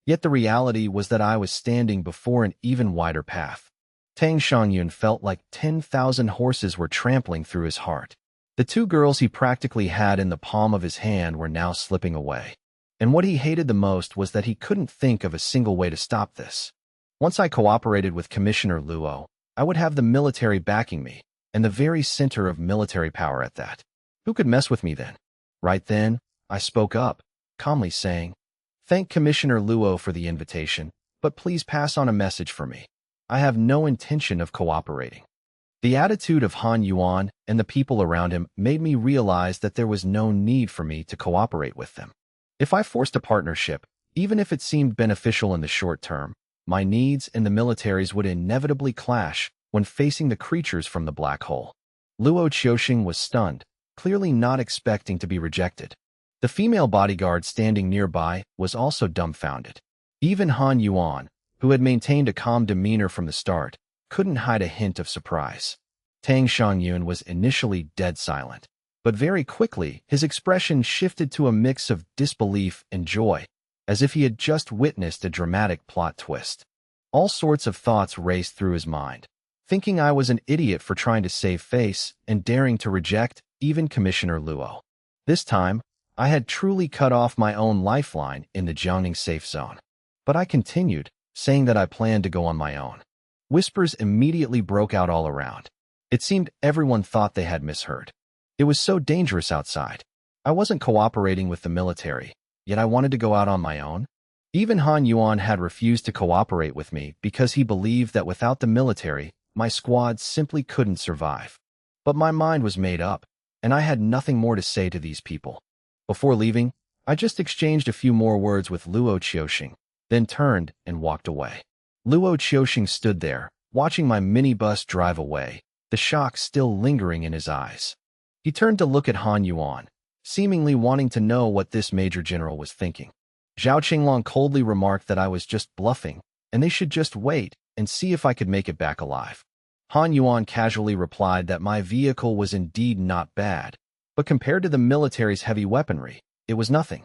Yet the reality was that I was standing before an even wider path. Tang Xiangyun felt like 10,000 horses were trampling through his heart. The two girls he practically had in the palm of his hand were now slipping away. And what he hated the most was that he couldn't think of a single way to stop this. Once I cooperated with Commissioner Luo, I would have the military backing me, and the very center of military power at that. Who could mess with me then? Right then, I spoke up, calmly saying, "Thank Commissioner Luo for the invitation, but please pass on a message for me. I have no intention of cooperating." The attitude of Han Yuan and the people around him made me realize that there was no need for me to cooperate with them. If I forced a partnership, even if it seemed beneficial in the short term, my needs and the military's would inevitably clash when facing the creatures from the black hole. Luo Qiuxing was stunned, clearly not expecting to be rejected. The female bodyguard standing nearby was also dumbfounded. Even Han Yuan, who had maintained a calm demeanor from the start, couldn't hide a hint of surprise. Tang Xiangyun was initially dead silent, but very quickly his expression shifted to a mix of disbelief and joy, as if he had just witnessed a dramatic plot twist. All sorts of thoughts raced through his mind, thinking I was an idiot for trying to save face and daring to reject even Commissioner Luo. This time, I had truly cut off my own lifeline in the Jiangning safe zone. But I continued, saying that I planned to go on my own. Whispers immediately broke out all around. It seemed everyone thought they had misheard. It was so dangerous outside. I wasn't cooperating with the military, yet I wanted to go out on my own. Even Han Yuan had refused to cooperate with me because he believed that without the military, my squad simply couldn't survive. But my mind was made up, and I had nothing more to say to these people. Before leaving, I just exchanged a few more words with Luo Qiuxing, then turned and walked away. Luo Qiuxing stood there, watching my minibus drive away, the shock still lingering in his eyes. He turned to look at Han Yuan, seemingly wanting to know what this major general was thinking. Zhao Qinglong coldly remarked that I was just bluffing, and they should just wait and see if I could make it back alive. Han Yuan casually replied that my vehicle was indeed not bad, but compared to the military's heavy weaponry, it was nothing.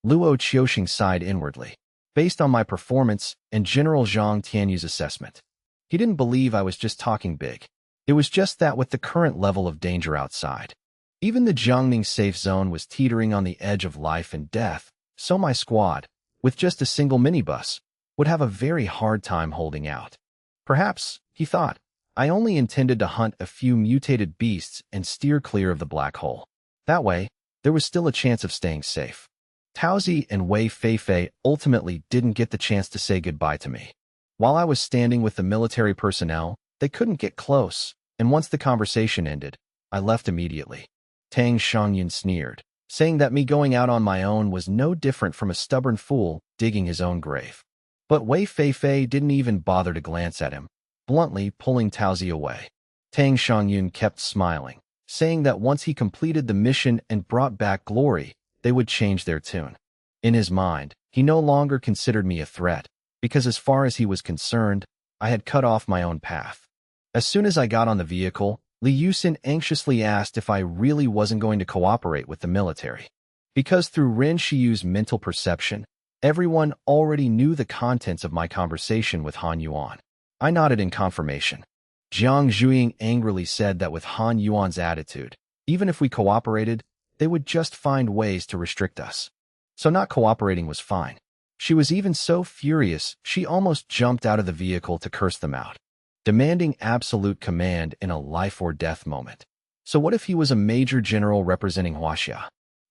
Luo Qiuxing sighed inwardly, based on my performance and General Zhang Tianyu's assessment. He didn't believe I was just talking big. It was just that with the current level of danger outside, even the Jiangning safe zone was teetering on the edge of life and death, so my squad, with just a single minibus, would have a very hard time holding out. Perhaps, he thought, I only intended to hunt a few mutated beasts and steer clear of the black hole. That way, there was still a chance of staying safe. Taozi and Wei Feifei ultimately didn't get the chance to say goodbye to me. While I was standing with the military personnel, they couldn't get close, and once the conversation ended, I left immediately. Tang Xiangyun sneered, saying that me going out on my own was no different from a stubborn fool digging his own grave. But Wei Feifei didn't even bother to glance at him, bluntly pulling Taozi away. Tang Xiangyun kept smiling, saying that once he completed the mission and brought back glory, they would change their tune. In his mind, he no longer considered me a threat, because as far as he was concerned, I had cut off my own path. As soon as I got on the vehicle, Li Yusin anxiously asked if I really wasn't going to cooperate with the military. Because through Ren Shiyu's mental perception, everyone already knew the contents of my conversation with Han Yuan. I nodded in confirmation. Jiang Zhuiying angrily said that with Han Yuan's attitude, even if we cooperated, they would just find ways to restrict us. So not cooperating was fine. She was even so furious, she almost jumped out of the vehicle to curse them out, demanding absolute command in a life-or-death moment. So what if he was a major general representing Huaxia?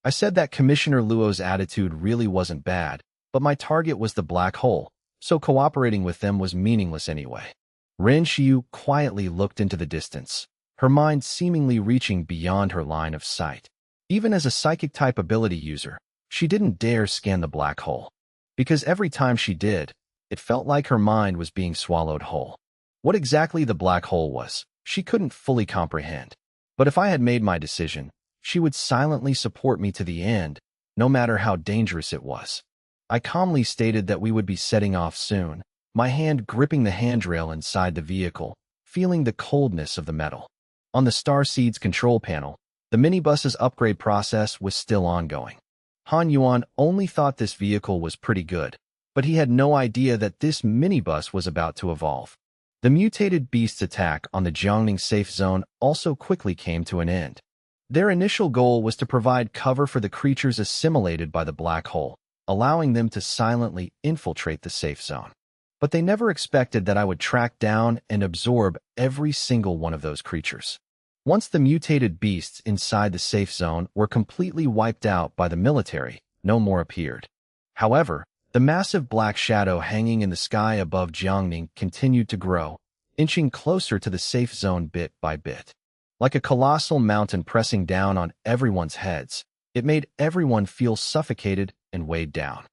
I said that Commissioner Luo's attitude really wasn't bad, but my target was the black hole, so cooperating with them was meaningless anyway. Ren Xiu quietly looked into the distance, her mind seemingly reaching beyond her line of sight. Even as a psychic-type ability user, she didn't dare scan the black hole, because every time she did, it felt like her mind was being swallowed whole. What exactly the black hole was, she couldn't fully comprehend. But if I had made my decision, she would silently support me to the end, no matter how dangerous it was. I calmly stated that we would be setting off soon, my hand gripping the handrail inside the vehicle, feeling the coldness of the metal. On the Starseed's control panel, the minibus's upgrade process was still ongoing. Han Yuan only thought this vehicle was pretty good, but he had no idea that this minibus was about to evolve. The mutated beast's attack on the Jiangning safe zone also quickly came to an end. Their initial goal was to provide cover for the creatures assimilated by the black hole, allowing them to silently infiltrate the safe zone. But they never expected that I would track down and absorb every single one of those creatures. Once the mutated beasts inside the safe zone were completely wiped out by the military, no more appeared. However, the massive black shadow hanging in the sky above Jiangning continued to grow, inching closer to the safe zone bit by bit. Like a colossal mountain pressing down on everyone's heads, it made everyone feel suffocated and weighed down.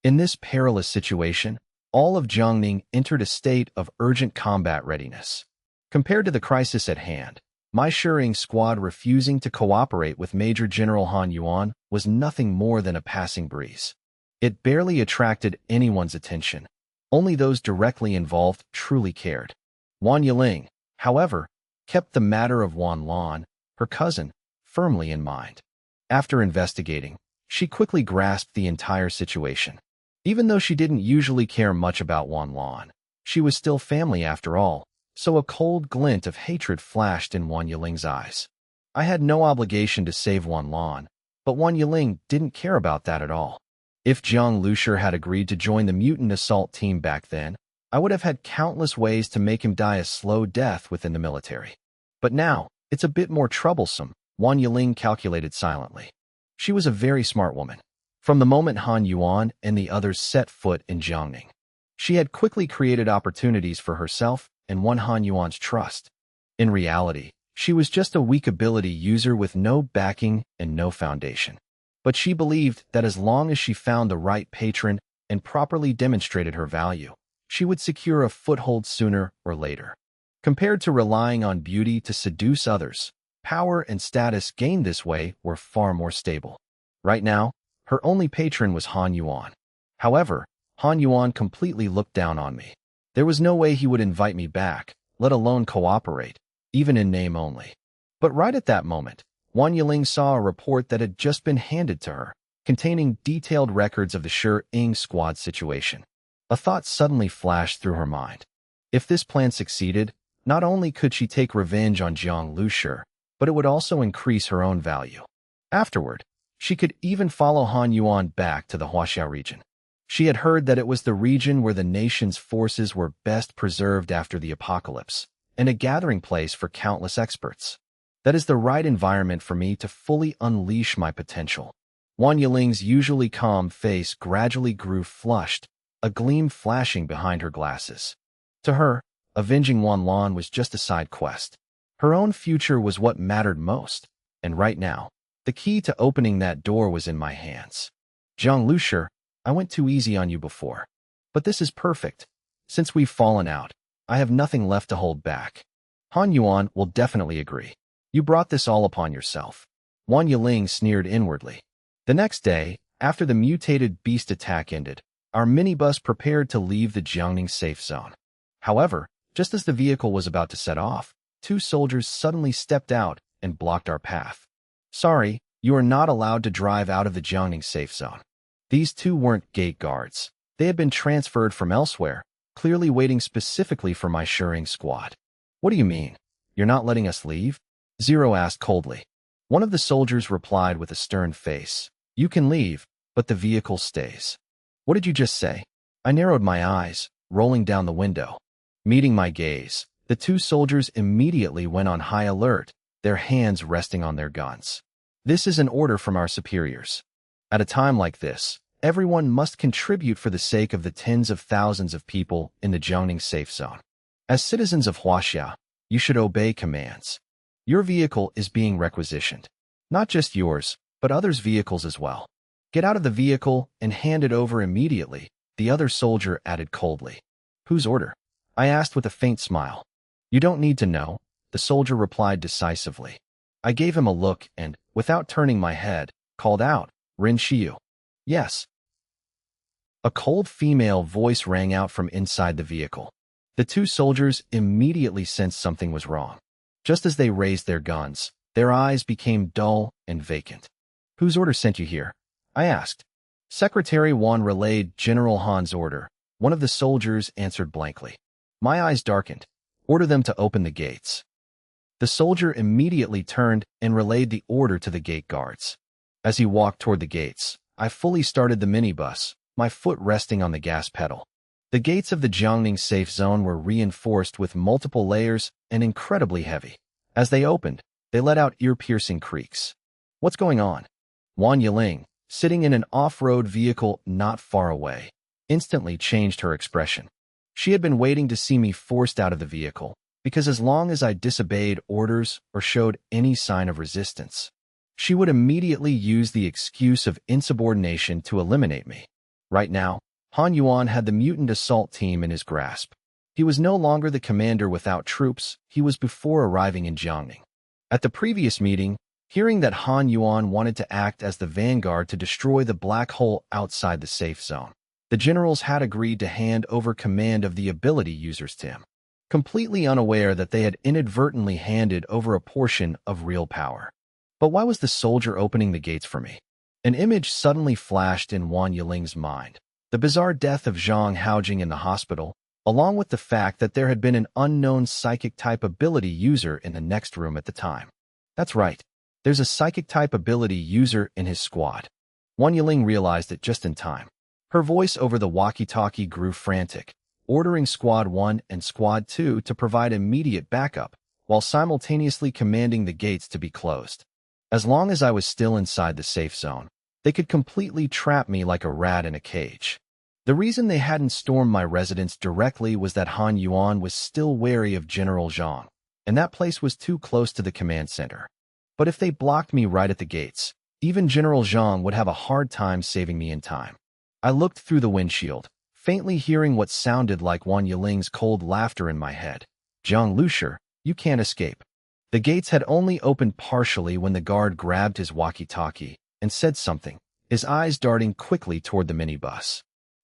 In this perilous situation, all of Jiangning entered a state of urgent combat readiness. Compared to the crisis at hand, my Shering squad refusing to cooperate with Major General Han Yuan was nothing more than a passing breeze. It barely attracted anyone's attention. Only those directly involved truly cared. Wang Yiling, however, kept the matter of Wan Lan, her cousin, firmly in mind. After investigating, she quickly grasped the entire situation. Even though she didn't usually care much about Wan Lan, she was still family after all, so a cold glint of hatred flashed in Wang Yiling's eyes. I had no obligation to save Wan Lan, but Wang Yiling didn't care about that at all. If Jiang Lushir had agreed to join the mutant assault team back then, I would have had countless ways to make him die a slow death within the military. But now, it's a bit more troublesome, Wang Yiling calculated silently. She was a very smart woman. From the moment Han Yuan and the others set foot in Jiangning, she had quickly created opportunities for herself and won Han Yuan's trust. In reality, she was just a weak ability user with no backing and no foundation. But she believed that as long as she found the right patron and properly demonstrated her value, she would secure a foothold sooner or later. Compared to relying on beauty to seduce others, power and status gained this way were far more stable. Right now, her only patron was Han Yuan. However, Han Yuan completely looked down on me. There was no way he would invite me back, let alone cooperate, even in name only. But right at that moment, Wang Yiling saw a report that had just been handed to her, containing detailed records of the Shering squad situation. A thought suddenly flashed through her mind. If this plan succeeded, not only could she take revenge on Jiang Lushir, but it would also increase her own value. Afterward, she could even follow Han Yuan back to the Huaxia region. She had heard that it was the region where the nation's forces were best preserved after the apocalypse, and a gathering place for countless experts. That is the right environment for me to fully unleash my potential. Wang Yiling's usually calm face gradually grew flushed, a gleam flashing behind her glasses. To her, avenging Wan Lan was just a side quest. Her own future was what mattered most, and right now, the key to opening that door was in my hands. Jiang Lushir, I went too easy on you before. But this is perfect. Since we've fallen out, I have nothing left to hold back. Han Yuan will definitely agree. You brought this all upon yourself. Wang Yiling sneered inwardly. The next day, after the mutated beast attack ended, our minibus prepared to leave the Jiangning safe zone. However, just as the vehicle was about to set off, two soldiers suddenly stepped out and blocked our path. Sorry, you are not allowed to drive out of the Jiangning safe zone. These two weren't gate guards. They had been transferred from elsewhere, clearly waiting specifically for my Shering squad. What do you mean? You're not letting us leave? Zero asked coldly. One of the soldiers replied with a stern face. You can leave, but the vehicle stays. What did you just say? I narrowed my eyes, rolling down the window. Meeting my gaze, the two soldiers immediately went on high alert, their hands resting on their guns. This is an order from our superiors. At a time like this, everyone must contribute for the sake of the tens of thousands of people in the Jiangning safe zone. As citizens of Huaxia, you should obey commands. Your vehicle is being requisitioned. Not just yours, but others' vehicles as well. Get out of the vehicle and hand it over immediately, the other soldier added coldly. Whose order? I asked with a faint smile. You don't need to know, the soldier replied decisively. I gave him a look and, without turning my head, called out, Rin Shiyu. Yes. A cold female voice rang out from inside the vehicle. The two soldiers immediately sensed something was wrong. Just as they raised their guns, their eyes became dull and vacant. Whose order sent you here? I asked. Secretary Wan relayed General Han's order. One of the soldiers answered blankly. My eyes darkened. Order them to open the gates. The soldier immediately turned and relayed the order to the gate guards. As he walked toward the gates, I fully started the minibus, my foot resting on the gas pedal. The gates of the Jiangning safe zone were reinforced with multiple layers and incredibly heavy. As they opened, they let out ear-piercing creaks. What's going on? Wang Yiling, sitting in an off-road vehicle not far away, instantly changed her expression. She had been waiting to see me forced out of the vehicle, because as long as I disobeyed orders or showed any sign of resistance, she would immediately use the excuse of insubordination to eliminate me. Right now, Han Yuan had the mutant assault team in his grasp. He was no longer the commander without troops he was before arriving in Jiangning. At the previous meeting, hearing that Han Yuan wanted to act as the vanguard to destroy the black hole outside the safe zone, the generals had agreed to hand over command of the ability users to him, completely unaware that they had inadvertently handed over a portion of real power. But why was the soldier opening the gates for me? An image suddenly flashed in Wang Yiling's mind. The bizarre death of Zhang Haojing in the hospital, along with the fact that there had been an unknown psychic-type ability user in the next room at the time. That's right. There's a psychic-type ability user in his squad. Wang Yiling realized it just in time. Her voice over the walkie-talkie grew frantic, ordering Squad 1 and Squad 2 to provide immediate backup, while simultaneously commanding the gates to be closed. As long as I was still inside the safe zone, they could completely trap me like a rat in a cage. The reason they hadn't stormed my residence directly was that Han Yuan was still wary of General Zhang, and that place was too close to the command center. But if they blocked me right at the gates, even General Zhang would have a hard time saving me in time. I looked through the windshield, faintly hearing what sounded like Wang Yiling's cold laughter in my head. Zhang Lushi, you can't escape. The gates had only opened partially when the guard grabbed his walkie-talkie and said something, his eyes darting quickly toward the minibus.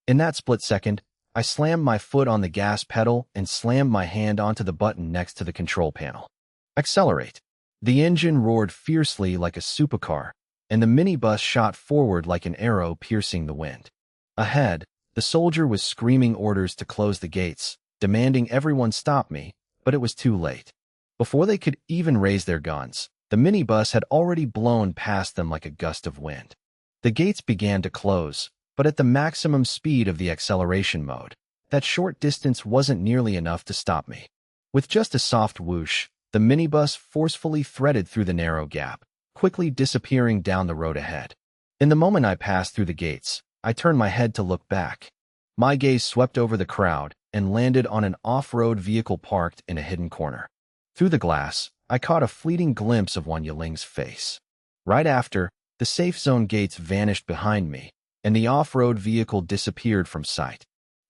In that split second, I slammed my foot on the gas pedal and slammed my hand onto the button next to the control panel. Accelerate. The engine roared fiercely like a supercar, and the minibus shot forward like an arrow piercing the wind. Ahead, the soldier was screaming orders to close the gates, demanding everyone stop me, but it was too late. Before they could even raise their guns, the minibus had already blown past them like a gust of wind. The gates began to close, but at the maximum speed of the acceleration mode. That short distance wasn't nearly enough to stop me. With just a soft whoosh, the minibus forcefully threaded through the narrow gap, quickly disappearing down the road ahead. In the moment I passed through the gates, I turned my head to look back. My gaze swept over the crowd and landed on an off-road vehicle parked in a hidden corner. Through the glass, I caught a fleeting glimpse of Wang Yiling's face. Right after, the safe zone gates vanished behind me, and the off-road vehicle disappeared from sight.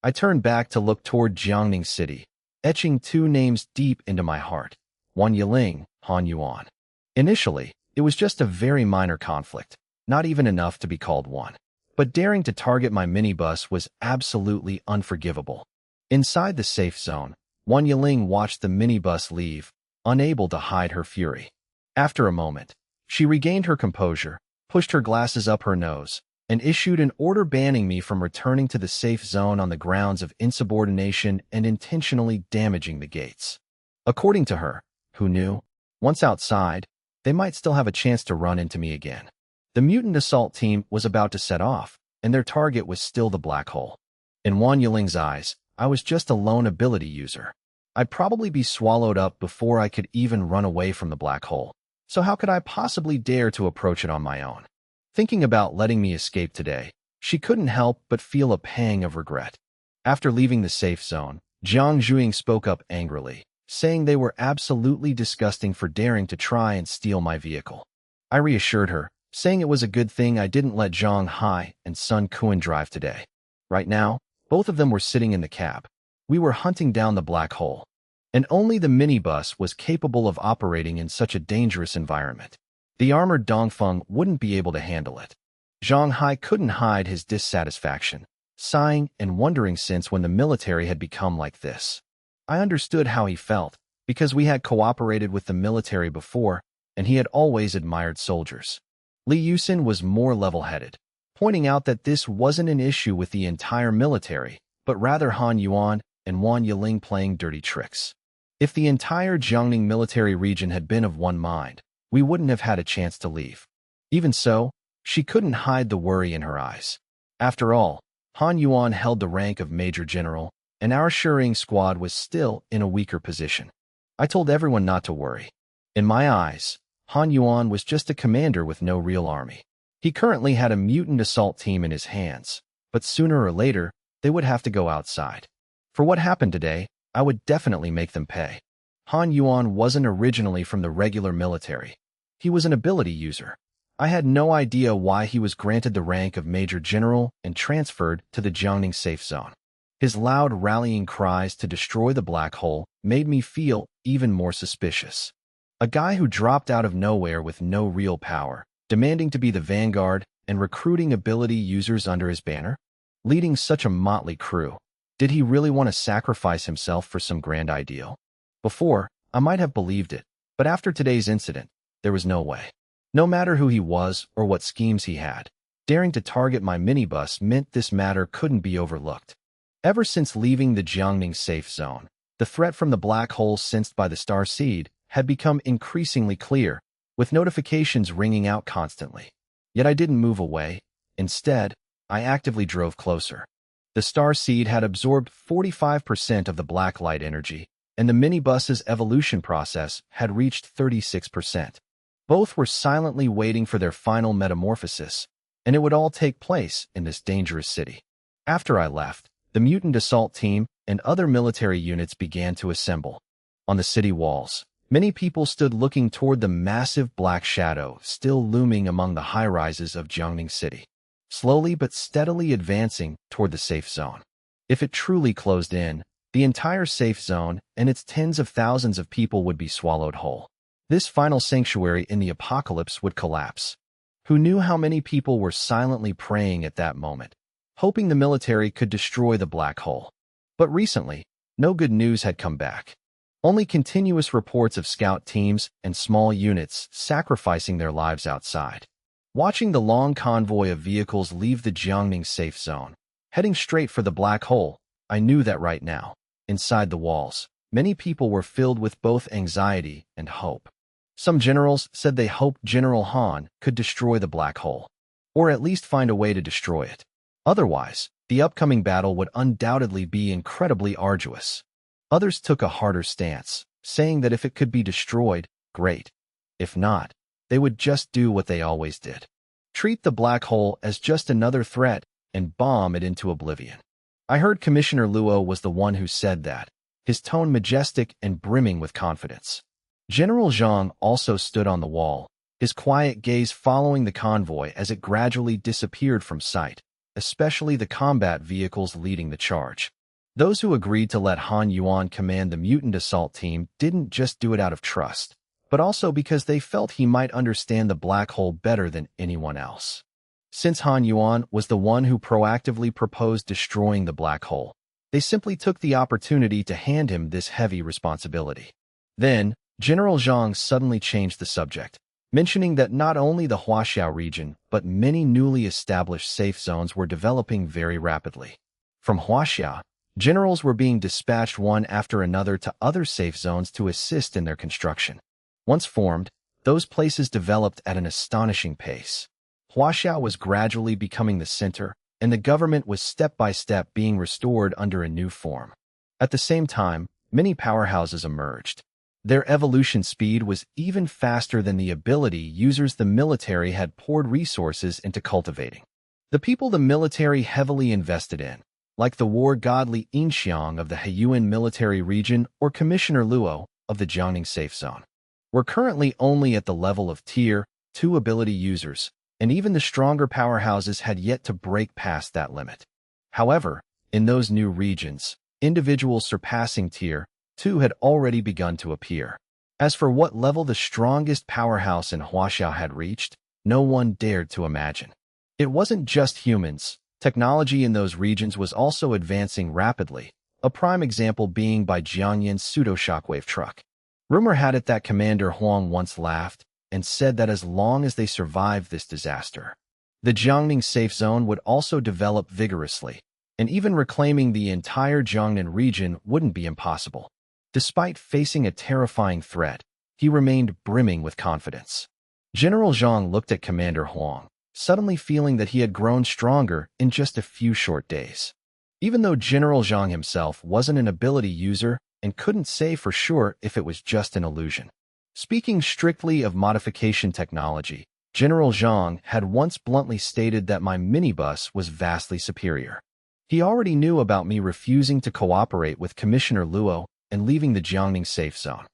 I turned back to look toward Jiangning City, etching two names deep into my heart: Wang Yiling, Han Yuan. Initially, it was just a very minor conflict, not even enough to be called one. But daring to target my minibus was absolutely unforgivable. Inside the safe zone, Wang Yiling watched the minibus leave, unable to hide her fury. After a moment, she regained her composure, pushed her glasses up her nose, and issued an order banning me from returning to the safe zone on the grounds of insubordination and intentionally damaging the gates. According to her, who knew, once outside, they might still have a chance to run into me again. The mutant assault team was about to set off, and their target was still the black hole. In Wang Yiling's eyes, I was just a lone ability user. I'd probably be swallowed up before I could even run away from the black hole, so how could I possibly dare to approach it on my own? Thinking about letting me escape today, she couldn't help but feel a pang of regret. After leaving the safe zone, Jiang Zhuing spoke up angrily, saying they were absolutely disgusting for daring to try and steal my vehicle. I reassured her, saying it was a good thing I didn't let Zhang Hai and Sun Kuan drive today. Right now, both of them were sitting in the cab. We were hunting down the black hole. and only the minibus was capable of operating in such a dangerous environment. The armored Dongfeng wouldn't be able to handle it. Zhang Hai couldn't hide his dissatisfaction, sighing and wondering since when the military had become like this. I understood how he felt, because we had cooperated with the military before, and he had always admired soldiers. Li Yusin was more level-headed, pointing out that this wasn't an issue with the entire military, but rather Han Yuan and Wan Yiling playing dirty tricks. If the entire Jiangning military region had been of one mind, we wouldn't have had a chance to leave. Even so, she couldn't hide the worry in her eyes. After all, Han Yuan held the rank of Major General, and our Shering squad was still in a weaker position. I told everyone not to worry. In my eyes, Han Yuan was just a commander with no real army. He currently had a mutant assault team in his hands, but sooner or later, they would have to go outside. For what happened today, I would definitely make them pay. Han Yuan wasn't originally from the regular military. He was an ability user. I had no idea why he was granted the rank of Major General and transferred to the Jiangning safe zone. His loud rallying cries to destroy the black hole made me feel even more suspicious. A guy who dropped out of nowhere with no real power, demanding to be the vanguard and recruiting ability users under his banner? Leading such a motley crew, did he really want to sacrifice himself for some grand ideal? Before, I might have believed it, but after today's incident, there was no way. No matter who he was or what schemes he had, daring to target my minibus meant this matter couldn't be overlooked. Ever since leaving the Jiangning safe zone, the threat from the black hole sensed by the star seed had become increasingly clear, with notifications ringing out constantly. Yet I didn't move away. Instead, I actively drove closer. The star seed had absorbed 45% of the black light energy, and the minibus's evolution process had reached 36%. Both were silently waiting for their final metamorphosis, and it would all take place in this dangerous city. After I left, the mutant assault team and other military units began to assemble. On the city walls, many people stood looking toward the massive black shadow still looming among the high-rises of Jiangning City, slowly but steadily advancing toward the safe zone. If it truly closed in, the entire safe zone and its tens of thousands of people would be swallowed whole. This final sanctuary in the apocalypse would collapse. Who knew how many people were silently praying at that moment, hoping the military could destroy the black hole? But recently, no good news had come back. Only continuous reports of scout teams and small units sacrificing their lives outside. Watching the long convoy of vehicles leave the Jiangning safe zone, heading straight for the black hole, I knew that right now, inside the walls, many people were filled with both anxiety and hope. Some generals said they hoped General Han could destroy the black hole, or at least find a way to destroy it. Otherwise, the upcoming battle would undoubtedly be incredibly arduous. Others took a harder stance, saying that if it could be destroyed, great. If not, they would just do what they always did. Treat the black hole as just another threat and bomb it into oblivion. I heard Commissioner Luo was the one who said that, his tone majestic and brimming with confidence. General Zhang also stood on the wall, his quiet gaze following the convoy as it gradually disappeared from sight, especially the combat vehicles leading the charge. Those who agreed to let Han Yuan command the mutant assault team didn't just do it out of trust, but also because they felt he might understand the black hole better than anyone else. Since Han Yuan was the one who proactively proposed destroying the black hole, they simply took the opportunity to hand him this heavy responsibility. Then, General Zhang suddenly changed the subject, mentioning that not only the Huaxiao region, but many newly established safe zones were developing very rapidly. From Huaxia, generals were being dispatched one after another to other safe zones to assist in their construction. Once formed, those places developed at an astonishing pace. Huaxiao was gradually becoming the center, and the government was step by step being restored under a new form. At the same time, many powerhouses emerged. Their evolution speed was even faster than the ability users the military had poured resources into cultivating. The people the military heavily invested in, like the war godly Inxiang of the Heiyuan military region or Commissioner Luo of the Jiangning safe zone, were currently only at the level of Tier 2 ability users, and even the stronger powerhouses had yet to break past that limit. However, in those new regions, individuals surpassing Tier two had already begun to appear. As for what level the strongest powerhouse in Huaxiao had reached, no one dared to imagine. It wasn't just humans. Technology in those regions was also advancing rapidly, a prime example being by Jiangyan's pseudo-shockwave truck. Rumor had it that Commander Huang once laughed and said that as long as they survived this disaster, the Jiangning safe zone would also develop vigorously, and even reclaiming the entire Jiangnan region wouldn't be impossible. Despite facing a terrifying threat, he remained brimming with confidence. General Zhang looked at Commander Huang, suddenly feeling that he had grown stronger in just a few short days. Even though General Zhang himself wasn't an ability user and couldn't say for sure if it was just an illusion. Speaking strictly of modification technology, General Zhang had once bluntly stated that my minibus was vastly superior. He already knew about me refusing to cooperate with Commissioner Luo and leaving the Jiangning safe zone.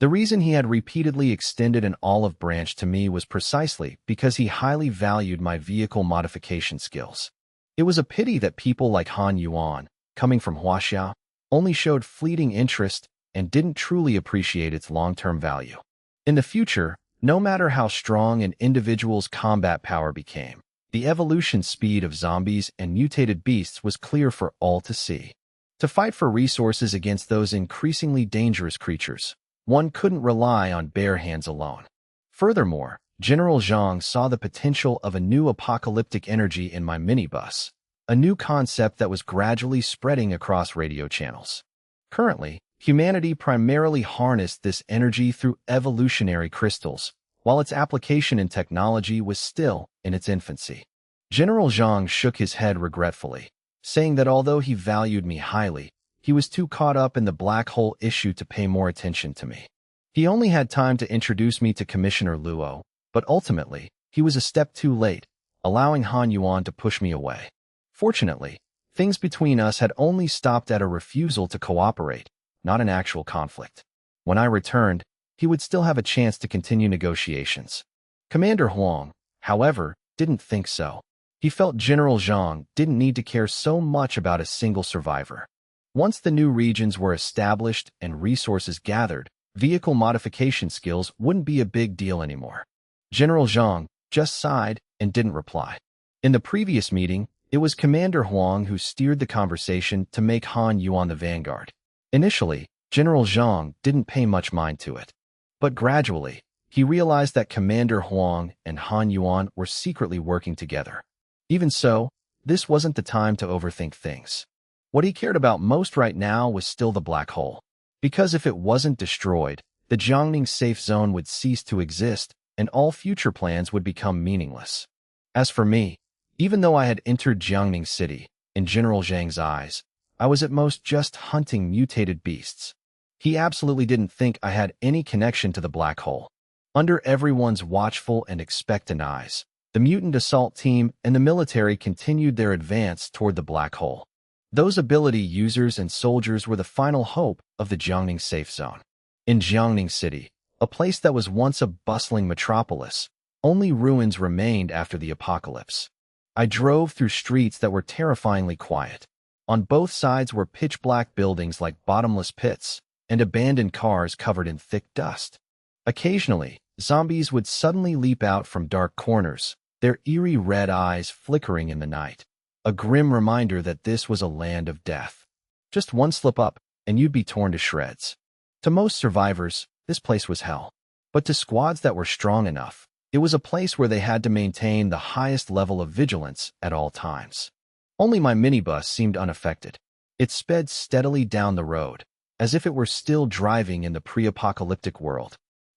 The reason he had repeatedly extended an olive branch to me was precisely because he highly valued my vehicle modification skills. It was a pity that people like Han Yuan, coming from Huaxia, only showed fleeting interest and didn't truly appreciate its long-term value. In the future, no matter how strong an individual's combat power became, the evolution speed of zombies and mutated beasts was clear for all to see. To fight for resources against those increasingly dangerous creatures, one couldn't rely on bare hands alone. Furthermore, General Zhang saw the potential of a new apocalyptic energy in my minibus, a new concept that was gradually spreading across radio channels. Currently, humanity primarily harnessed this energy through evolutionary crystals, while its application in technology was still in its infancy. General Zhang shook his head regretfully, saying that although he valued me highly, he was too caught up in the black hole issue to pay more attention to me. He only had time to introduce me to Commissioner Luo, but ultimately, he was a step too late, allowing Han Yuan to push me away. Fortunately, things between us had only stopped at a refusal to cooperate, not an actual conflict. When I returned, he would still have a chance to continue negotiations. Commander Huang, however, didn't think so. He felt General Zhang didn't need to care so much about a single survivor. Once the new regions were established and resources gathered, vehicle modification skills wouldn't be a big deal anymore. General Zhang just sighed and didn't reply. In the previous meeting, it was Commander Huang who steered the conversation to make Han Yuan the vanguard. Initially, General Zhang didn't pay much mind to it. But gradually, he realized that Commander Huang and Han Yuan were secretly working together. Even so, this wasn't the time to overthink things. What he cared about most right now was still the black hole. Because if it wasn't destroyed, the Jiangning safe zone would cease to exist, and all future plans would become meaningless. As for me, even though I had entered Jiangning City, in General Zhang's eyes, I was at most just hunting mutated beasts. He absolutely didn't think I had any connection to the black hole. Under everyone's watchful and expectant eyes, the mutant assault team and the military continued their advance toward the black hole. Those ability users and soldiers were the final hope of the Jiangning safe zone. In Jiangning City, a place that was once a bustling metropolis, only ruins remained after the apocalypse. I drove through streets that were terrifyingly quiet. On both sides were pitch-black buildings like bottomless pits, and abandoned cars covered in thick dust. Occasionally, zombies would suddenly leap out from dark corners, their eerie red eyes flickering in the night. A grim reminder that this was a land of death. Just one slip up, and you'd be torn to shreds. To most survivors, this place was hell. But to squads that were strong enough, it was a place where they had to maintain the highest level of vigilance at all times. Only my minibus seemed unaffected. It sped steadily down the road, as if it were still driving in the pre-apocalyptic world.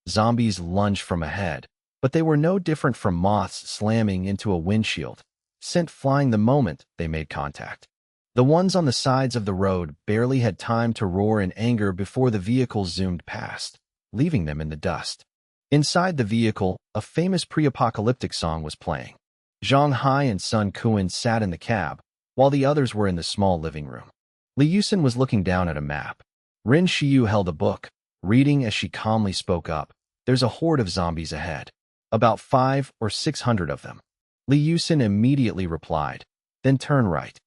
Zombies lunged from ahead, but they were no different from moths slamming into a windshield, sent flying the moment they made contact. The ones on the sides of the road barely had time to roar in anger before the vehicle zoomed past, leaving them in the dust. Inside the vehicle, a famous pre-apocalyptic song was playing. Zhang Hai and Sun Kuan sat in the cab, while the others were in the small living room. Li Yusin was looking down at a map. Rin Xiyu held a book, reading as she calmly spoke up. There's a horde of zombies ahead. About 500 or 600 of them. Li Yusin immediately replied, then turn right.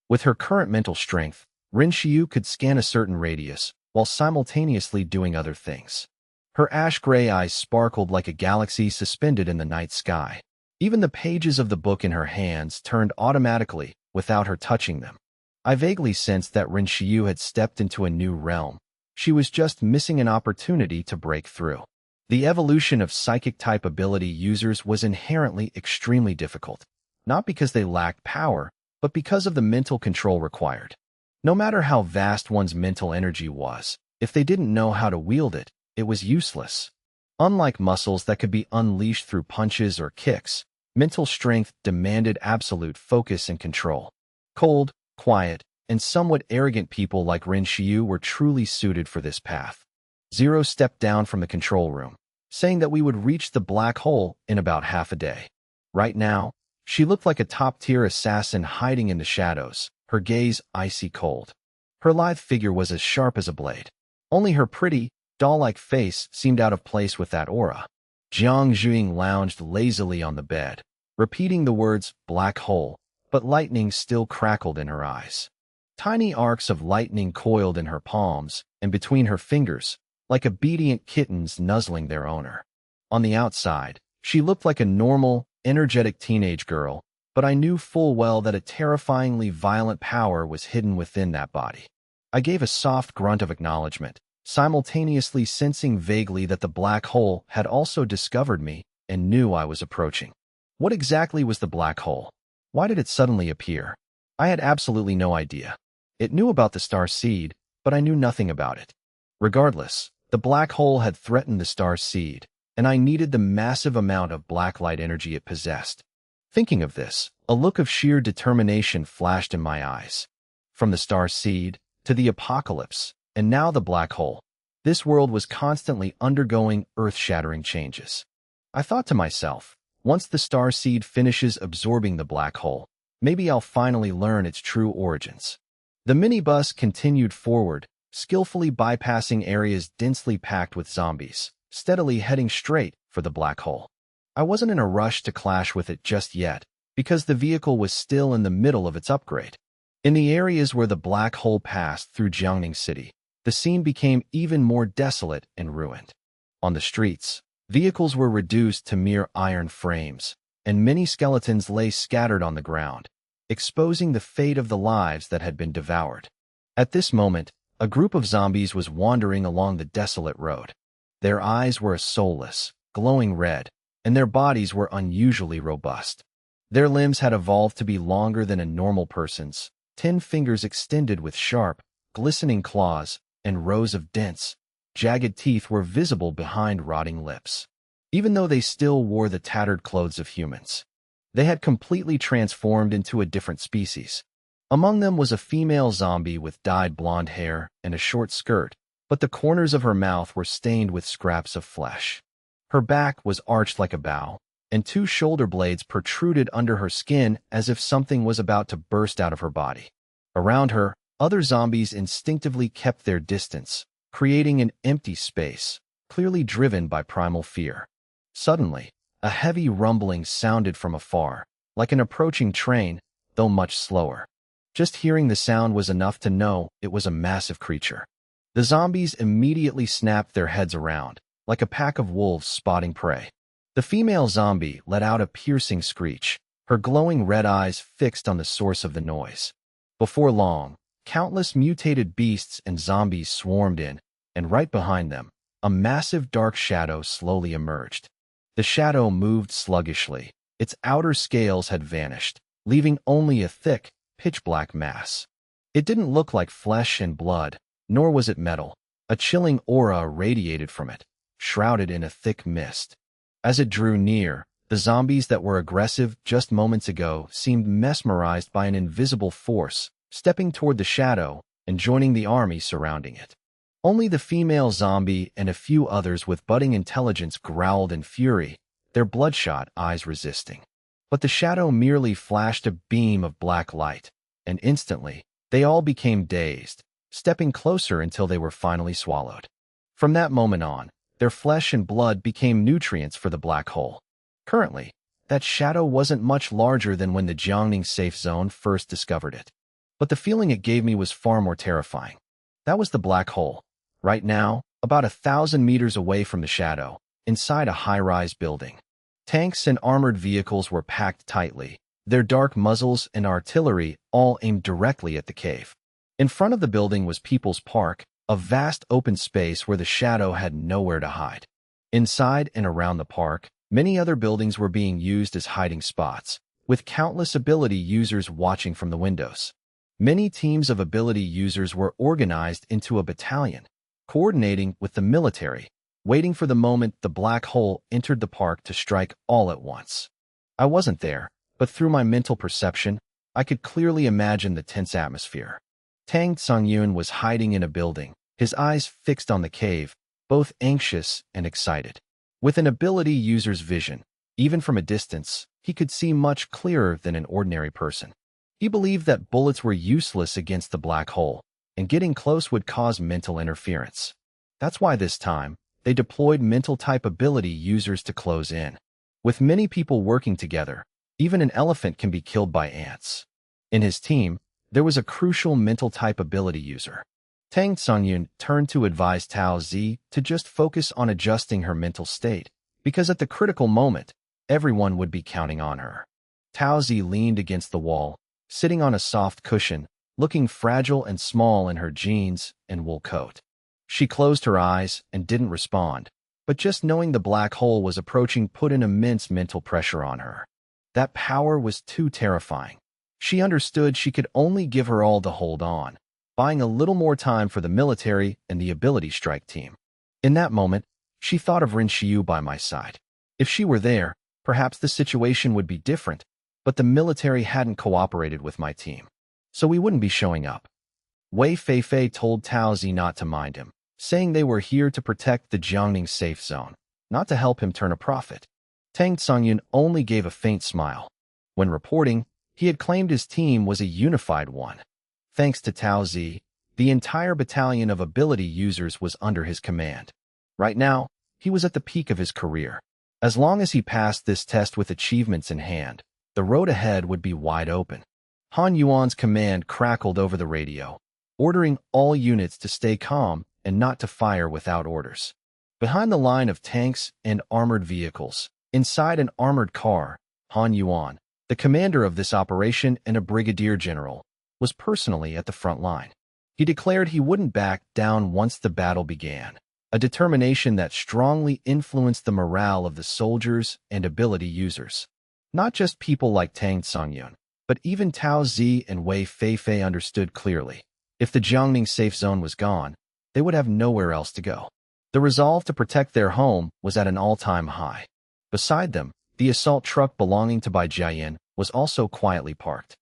With her current mental strength, Rin Xiyu could scan a certain radius, while simultaneously doing other things. Her ash-gray eyes sparkled like a galaxy suspended in the night sky. Even the pages of the book in her hands turned automatically without her touching them. I vaguely sensed that Rin Xiu had stepped into a new realm. She was just missing an opportunity to break through. The evolution of psychic-type ability users was inherently extremely difficult, not because they lacked power, but because of the mental control required. No matter how vast one's mental energy was, if they didn't know how to wield it, it was useless. Unlike muscles that could be unleashed through punches or kicks, mental strength demanded absolute focus and control. Cold, quiet, and somewhat arrogant people like Rin Xiu were truly suited for this path. Zero stepped down from the control room, saying that we would reach the black hole in about half a day. Right now, she looked like a top-tier assassin hiding in the shadows, her gaze icy cold. Her lithe figure was as sharp as a blade. Only her pretty, doll-like face seemed out of place with that aura. Jiang Zhuing lounged lazily on the bed, repeating the words black hole, but lightning still crackled in her eyes. Tiny arcs of lightning coiled in her palms and between her fingers, like obedient kittens nuzzling their owner. On the outside, she looked like a normal, energetic teenage girl, but I knew full well that a terrifyingly violent power was hidden within that body. I gave a soft grunt of acknowledgement, simultaneously sensing vaguely that the black hole had also discovered me and knew I was approaching. What exactly was the black hole? Why did it suddenly appear? I had absolutely no idea. It knew about the star seed, but I knew nothing about it. Regardless, the black hole had threatened the star seed, and I needed the massive amount of black light energy it possessed. Thinking of this, a look of sheer determination flashed in my eyes. From the star seed, to the apocalypse, and now the black hole, this world was constantly undergoing earth-shattering changes. I thought to myself, once the star seed finishes absorbing the black hole, maybe I'll finally learn its true origins. The minibus continued forward, skillfully bypassing areas densely packed with zombies, steadily heading straight for the black hole. I wasn't in a rush to clash with it just yet, because the vehicle was still in the middle of its upgrade. In the areas where the black hole passed through Jiangning City, the scene became even more desolate and ruined. On the streets, vehicles were reduced to mere iron frames, and many skeletons lay scattered on the ground, exposing the fate of the lives that had been devoured. At this moment, a group of zombies was wandering along the desolate road. Their eyes were a soulless, glowing red, and their bodies were unusually robust. Their limbs had evolved to be longer than a normal person's, 10 fingers extended with sharp, glistening claws, and rows of dense, jagged teeth were visible behind rotting lips. Even though they still wore the tattered clothes of humans, they had completely transformed into a different species. Among them was a female zombie with dyed blonde hair and a short skirt, but the corners of her mouth were stained with scraps of flesh. Her back was arched like a bow, and 2 shoulder blades protruded under her skin as if something was about to burst out of her body. Around her, other zombies instinctively kept their distance, creating an empty space, clearly driven by primal fear. Suddenly, a heavy rumbling sounded from afar, like an approaching train, though much slower. Just hearing the sound was enough to know it was a massive creature. The zombies immediately snapped their heads around, like a pack of wolves spotting prey. The female zombie let out a piercing screech, her glowing red eyes fixed on the source of the noise. Before long, countless mutated beasts and zombies swarmed in, and right behind them, a massive dark shadow slowly emerged. The shadow moved sluggishly. Its outer scales had vanished, leaving only a thick, pitch-black mass. It didn't look like flesh and blood, nor was it metal. A chilling aura radiated from it, shrouded in a thick mist. As it drew near, the zombies that were aggressive just moments ago seemed mesmerized by an invisible force, stepping toward the shadow and joining the army surrounding it. Only the female zombie and a few others with budding intelligence growled in fury, their bloodshot eyes resisting. But the shadow merely flashed a beam of black light, and instantly, they all became dazed, stepping closer until they were finally swallowed. From that moment on, their flesh and blood became nutrients for the black hole. Currently, that shadow wasn't much larger than when the Jiangning safe zone first discovered it. But the feeling it gave me was far more terrifying. That was the black hole, Right now, about 1,000 meters away from the shadow, inside a high-rise building. Tanks and armored vehicles were packed tightly, their dark muzzles and artillery all aimed directly at the cave. In front of the building was People's Park, a vast open space where the shadow had nowhere to hide. Inside and around the park, many other buildings were being used as hiding spots, with countless ability users watching from the windows. Many teams of ability users were organized into a battalion, coordinating with the military, waiting for the moment the black hole entered the park to strike all at once. I wasn't there, but through my mental perception, I could clearly imagine the tense atmosphere. Tang Songyun was hiding in a building, his eyes fixed on the cave, both anxious and excited. With an ability user's vision, even from a distance, he could see much clearer than an ordinary person. He believed that bullets were useless against the black hole, and getting close would cause mental interference. That's why this time, they deployed mental-type ability users to close in. With many people working together, even an elephant can be killed by ants. In his team, there was a crucial mental-type ability user. Tang Songyun turned to advise Tao Zi to just focus on adjusting her mental state, because at the critical moment, everyone would be counting on her. Tao Zi leaned against the wall, sitting on a soft cushion, looking fragile and small in her jeans and wool coat. She closed her eyes and didn't respond, but just knowing the black hole was approaching put an immense mental pressure on her. That power was too terrifying. She understood she could only give her all to hold on, buying a little more time for the military and the ability strike team. In that moment, she thought of Rin Xiu by my side. If she were there, perhaps the situation would be different, but the military hadn't cooperated with my team, so we wouldn't be showing up. Wei Feifei told Tao Zi not to mind him, saying they were here to protect the Jiangning safe zone, not to help him turn a profit. Tang Songyun only gave a faint smile. When reporting, he had claimed his team was a unified one. Thanks to Tao Zi, the entire battalion of ability users was under his command. Right now, he was at the peak of his career. As long as he passed this test with achievements in hand, the road ahead would be wide open. Han Yuan's command crackled over the radio, ordering all units to stay calm and not to fire without orders. Behind the line of tanks and armored vehicles, inside an armored car, Han Yuan, the commander of this operation and a brigadier general, was personally at the front line. He declared he wouldn't back down once the battle began, a determination that strongly influenced the morale of the soldiers and ability users. Not just people like Tang Songyun, but even Tao Zi and Wei Feifei understood clearly. If the Jiangning safe zone was gone, they would have nowhere else to go. The resolve to protect their home was at an all-time high. Beside them, the assault truck belonging to Bai Jiayan was also quietly parked.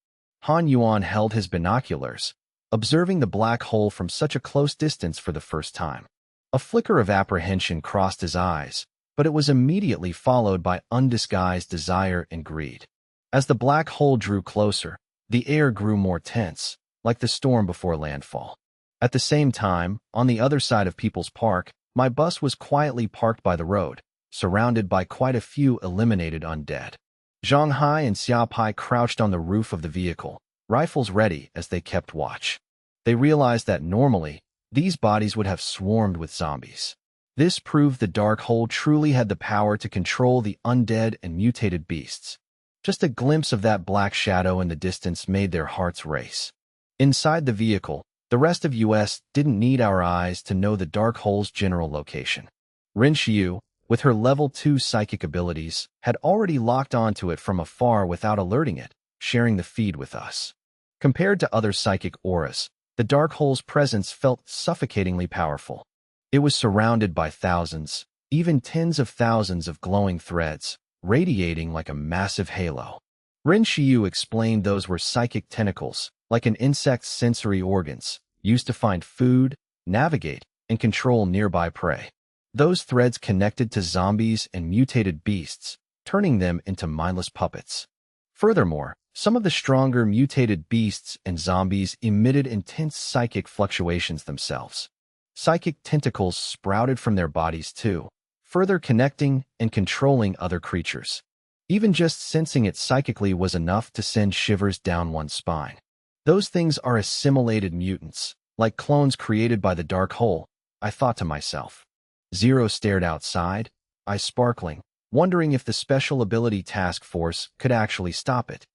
Han Yuan held his binoculars, observing the black hole from such a close distance for the first time. A flicker of apprehension crossed his eyes, but it was immediately followed by undisguised desire and greed. As the black hole drew closer, the air grew more tense, like the storm before landfall. At the same time, on the other side of People's Park, my bus was quietly parked by the road, surrounded by quite a few eliminated undead. Zhang Hai and Xia Pai crouched on the roof of the vehicle, rifles ready as they kept watch. They realized that normally, these bodies would have swarmed with zombies. This proved the dark hole truly had the power to control the undead and mutated beasts. Just a glimpse of that black shadow in the distance made their hearts race. Inside the vehicle, the rest of US didn't need our eyes to know the dark hole's general location. Rin Xiu, with her level 2 psychic abilities, had already locked onto it from afar without alerting it, sharing the feed with us. Compared to other psychic auras, the dark hole's presence felt suffocatingly powerful. It was surrounded by thousands, even tens of thousands of glowing threads, radiating like a massive halo. Rin Xiu explained those were psychic tentacles, like an insect's sensory organs, used to find food, navigate, and control nearby prey. Those threads connected to zombies and mutated beasts, turning them into mindless puppets. Furthermore, some of the stronger mutated beasts and zombies emitted intense psychic fluctuations themselves. Psychic tentacles sprouted from their bodies too, further connecting and controlling other creatures. Even just sensing it psychically was enough to send shivers down one's spine. Those things are assimilated mutants, like clones created by the dark hole, I thought to myself. Zero stared outside, eyes sparkling, wondering if the Special Ability Task Force could actually stop it.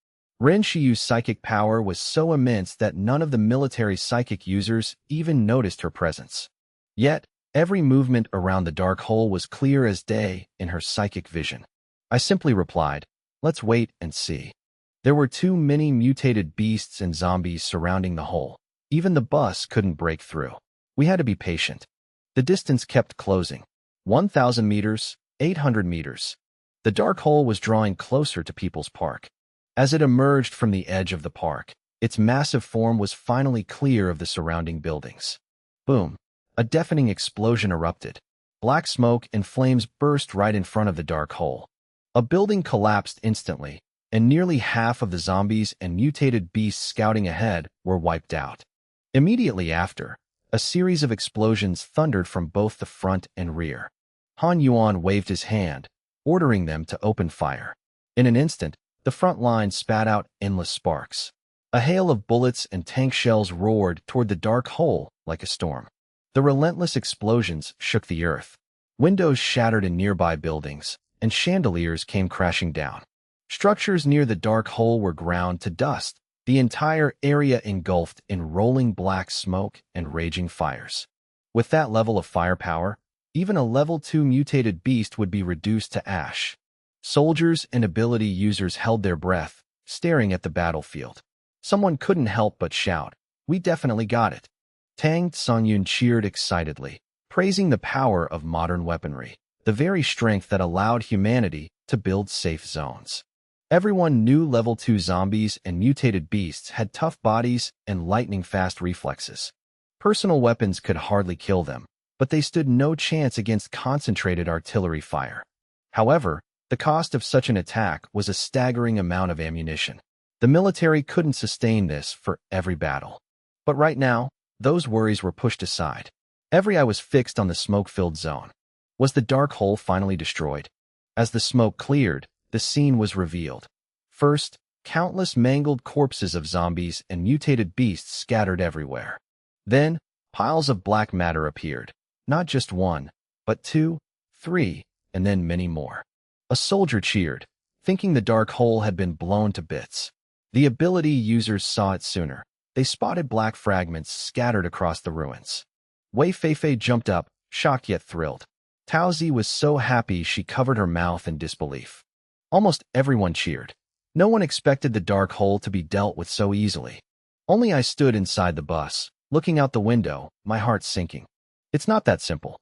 Ren Shiyu's psychic power was so immense that none of the military psychic users even noticed her presence. Yet, every movement around the dark hole was clear as day in her psychic vision. I simply replied, "Let's wait and see." There were too many mutated beasts and zombies surrounding the hole. Even the bus couldn't break through. We had to be patient. The distance kept closing. 1,000 meters, 800 meters. The dark hole was drawing closer to People's Park. As it emerged from the edge of the park, its massive form was finally clear of the surrounding buildings. Boom! A deafening explosion erupted. Black smoke and flames burst right in front of the dark hole. A building collapsed instantly, and nearly half of the zombies and mutated beasts scouting ahead were wiped out. Immediately after, a series of explosions thundered from both the front and rear. Han Yuan waved his hand, ordering them to open fire. In an instant, the front line spat out endless sparks. A hail of bullets and tank shells roared toward the dark hole like a storm. The relentless explosions shook the earth. Windows shattered in nearby buildings, and chandeliers came crashing down. Structures near the dark hole were ground to dust, the entire area engulfed in rolling black smoke and raging fires. With that level of firepower, even a level 2 mutated beast would be reduced to ash. Soldiers and ability users held their breath, staring at the battlefield. Someone couldn't help but shout, "We definitely got it." Tang Songyun cheered excitedly, praising the power of modern weaponry, the very strength that allowed humanity to build safe zones. Everyone knew level 2 zombies and mutated beasts had tough bodies and lightning-fast reflexes. Personal weapons could hardly kill them, but they stood no chance against concentrated artillery fire. However, the cost of such an attack was a staggering amount of ammunition. The military couldn't sustain this for every battle. But right now, those worries were pushed aside. Every eye was fixed on the smoke-filled zone. Was the dark hole finally destroyed? As the smoke cleared, the scene was revealed. First, countless mangled corpses of zombies and mutated beasts scattered everywhere. Then, piles of black matter appeared. Not just one, but 2, 3, and then many more. A soldier cheered, thinking the dark hole had been blown to bits. The ability users saw it sooner. They spotted black fragments scattered across the ruins. Wei Feifei jumped up, shocked yet thrilled. Tao Zi was so happy she covered her mouth in disbelief. Almost everyone cheered. No one expected the dark hole to be dealt with so easily. Only I stood inside the bus, looking out the window, my heart sinking. It's not that simple.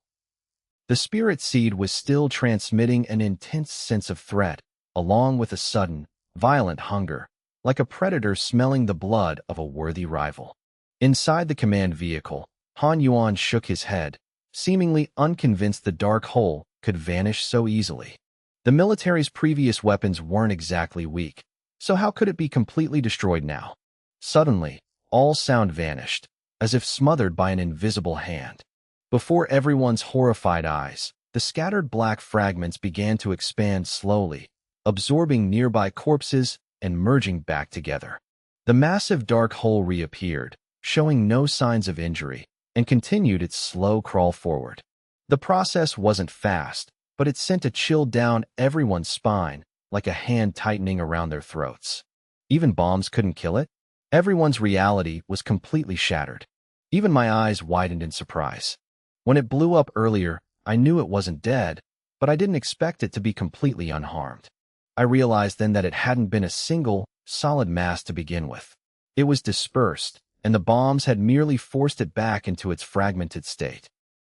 The spirit seed was still transmitting an intense sense of threat, along with a sudden, violent hunger, like a predator smelling the blood of a worthy rival. Inside the command vehicle, Han Yuan shook his head, seemingly unconvinced the dark hole could vanish so easily. The military's previous weapons weren't exactly weak, so how could it be completely destroyed now? Suddenly, all sound vanished, as if smothered by an invisible hand. Before everyone's horrified eyes, the scattered black fragments began to expand slowly, absorbing nearby corpses and merging back together. The massive dark hole reappeared, showing no signs of injury, and continued its slow crawl forward. The process wasn't fast, but it sent a chill down everyone's spine, like a hand tightening around their throats. Even bombs couldn't kill it? Everyone's reality was completely shattered. Even my eyes widened in surprise. When it blew up earlier, I knew it wasn't dead, but I didn't expect it to be completely unharmed. I realized then that it hadn't been a single, solid mass to begin with. It was dispersed, and the bombs had merely forced it back into its fragmented state.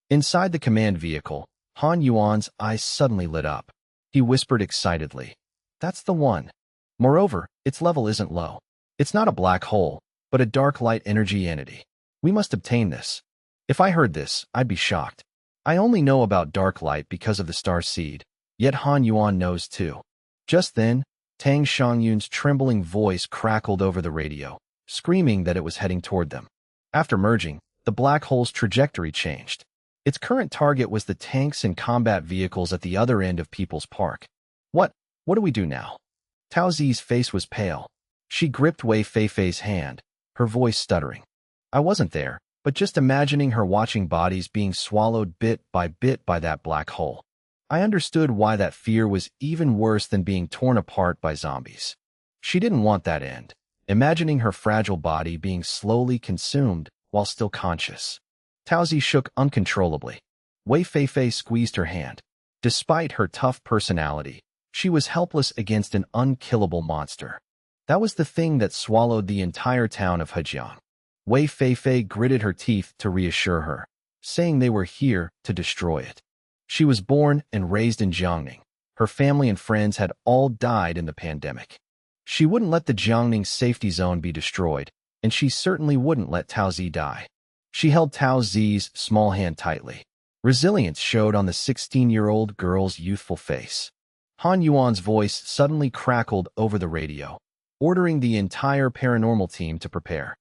Inside the command vehicle, Han Yuan's eyes suddenly lit up. He whispered excitedly, "That's the one." Moreover, its level isn't low. It's not a black hole, but a dark light energy entity. We must obtain this. If I heard this, I'd be shocked. I only know about dark light because of the star seed, yet Han Yuan knows too. Just then, Tang Shangyun's trembling voice crackled over the radio, screaming that it was heading toward them. After merging, the black hole's trajectory changed. Its current target was the tanks and combat vehicles at the other end of People's Park. What do we do now? Tao Zi's face was pale. She gripped Wei Feifei's hand, her voice stuttering. I wasn't there, but just imagining her watching bodies being swallowed bit by that black hole. I understood why that fear was even worse than being torn apart by zombies. She didn't want that end, imagining her fragile body being slowly consumed while still conscious. Taozi shook uncontrollably. Wei Feifei squeezed her hand. Despite her tough personality, she was helpless against an unkillable monster. That was the thing that swallowed the entire town of Hejiang. Wei Feifei gritted her teeth to reassure her, saying they were here to destroy it. She was born and raised in Jiangning. Her family and friends had all died in the pandemic. She wouldn't let the Jiangning safety zone be destroyed, and she certainly wouldn't let Tao Zi die. She held Tao Zi's small hand tightly. Resilience showed on the 16-year-old girl's youthful face. Han Yuan's voice suddenly crackled over the radio, ordering the entire paranormal team to prepare.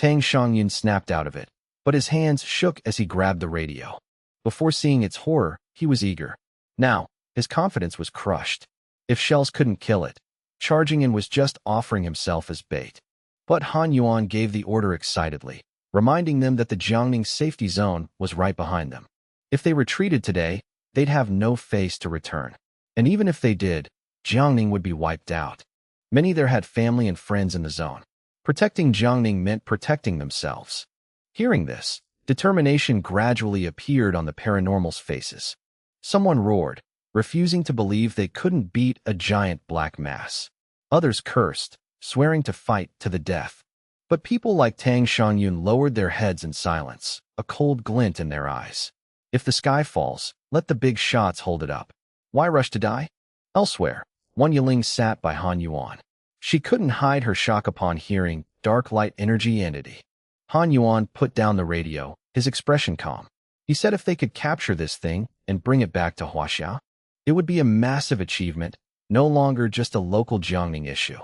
Tang Xiangyun snapped out of it, but his hands shook as he grabbed the radio. Before seeing its horror, he was eager. Now, his confidence was crushed. If shells couldn't kill it, charging in was just offering himself as bait. But Han Yuan gave the order excitedly, reminding them that the Jiangning safety zone was right behind them. If they retreated today, they'd have no face to return. And even if they did, Jiangning would be wiped out. Many there had family and friends in the zone. Protecting Jiangning meant protecting themselves. Hearing this, determination gradually appeared on the paranormal's faces. Someone roared, refusing to believe they couldn't beat a giant black mass. Others cursed, swearing to fight to the death. But people like Tang Xiangyun lowered their heads in silence, a cold glint in their eyes. If the sky falls, let the big shots hold it up. Why rush to die? Elsewhere, Wan Yiling sat by Han Yuan. She couldn't hide her shock upon hearing dark light energy entity. Han Yuan put down the radio, his expression calm. He said if they could capture this thing and bring it back to Huaxia, it would be a massive achievement, no longer just a local Jiangning issue.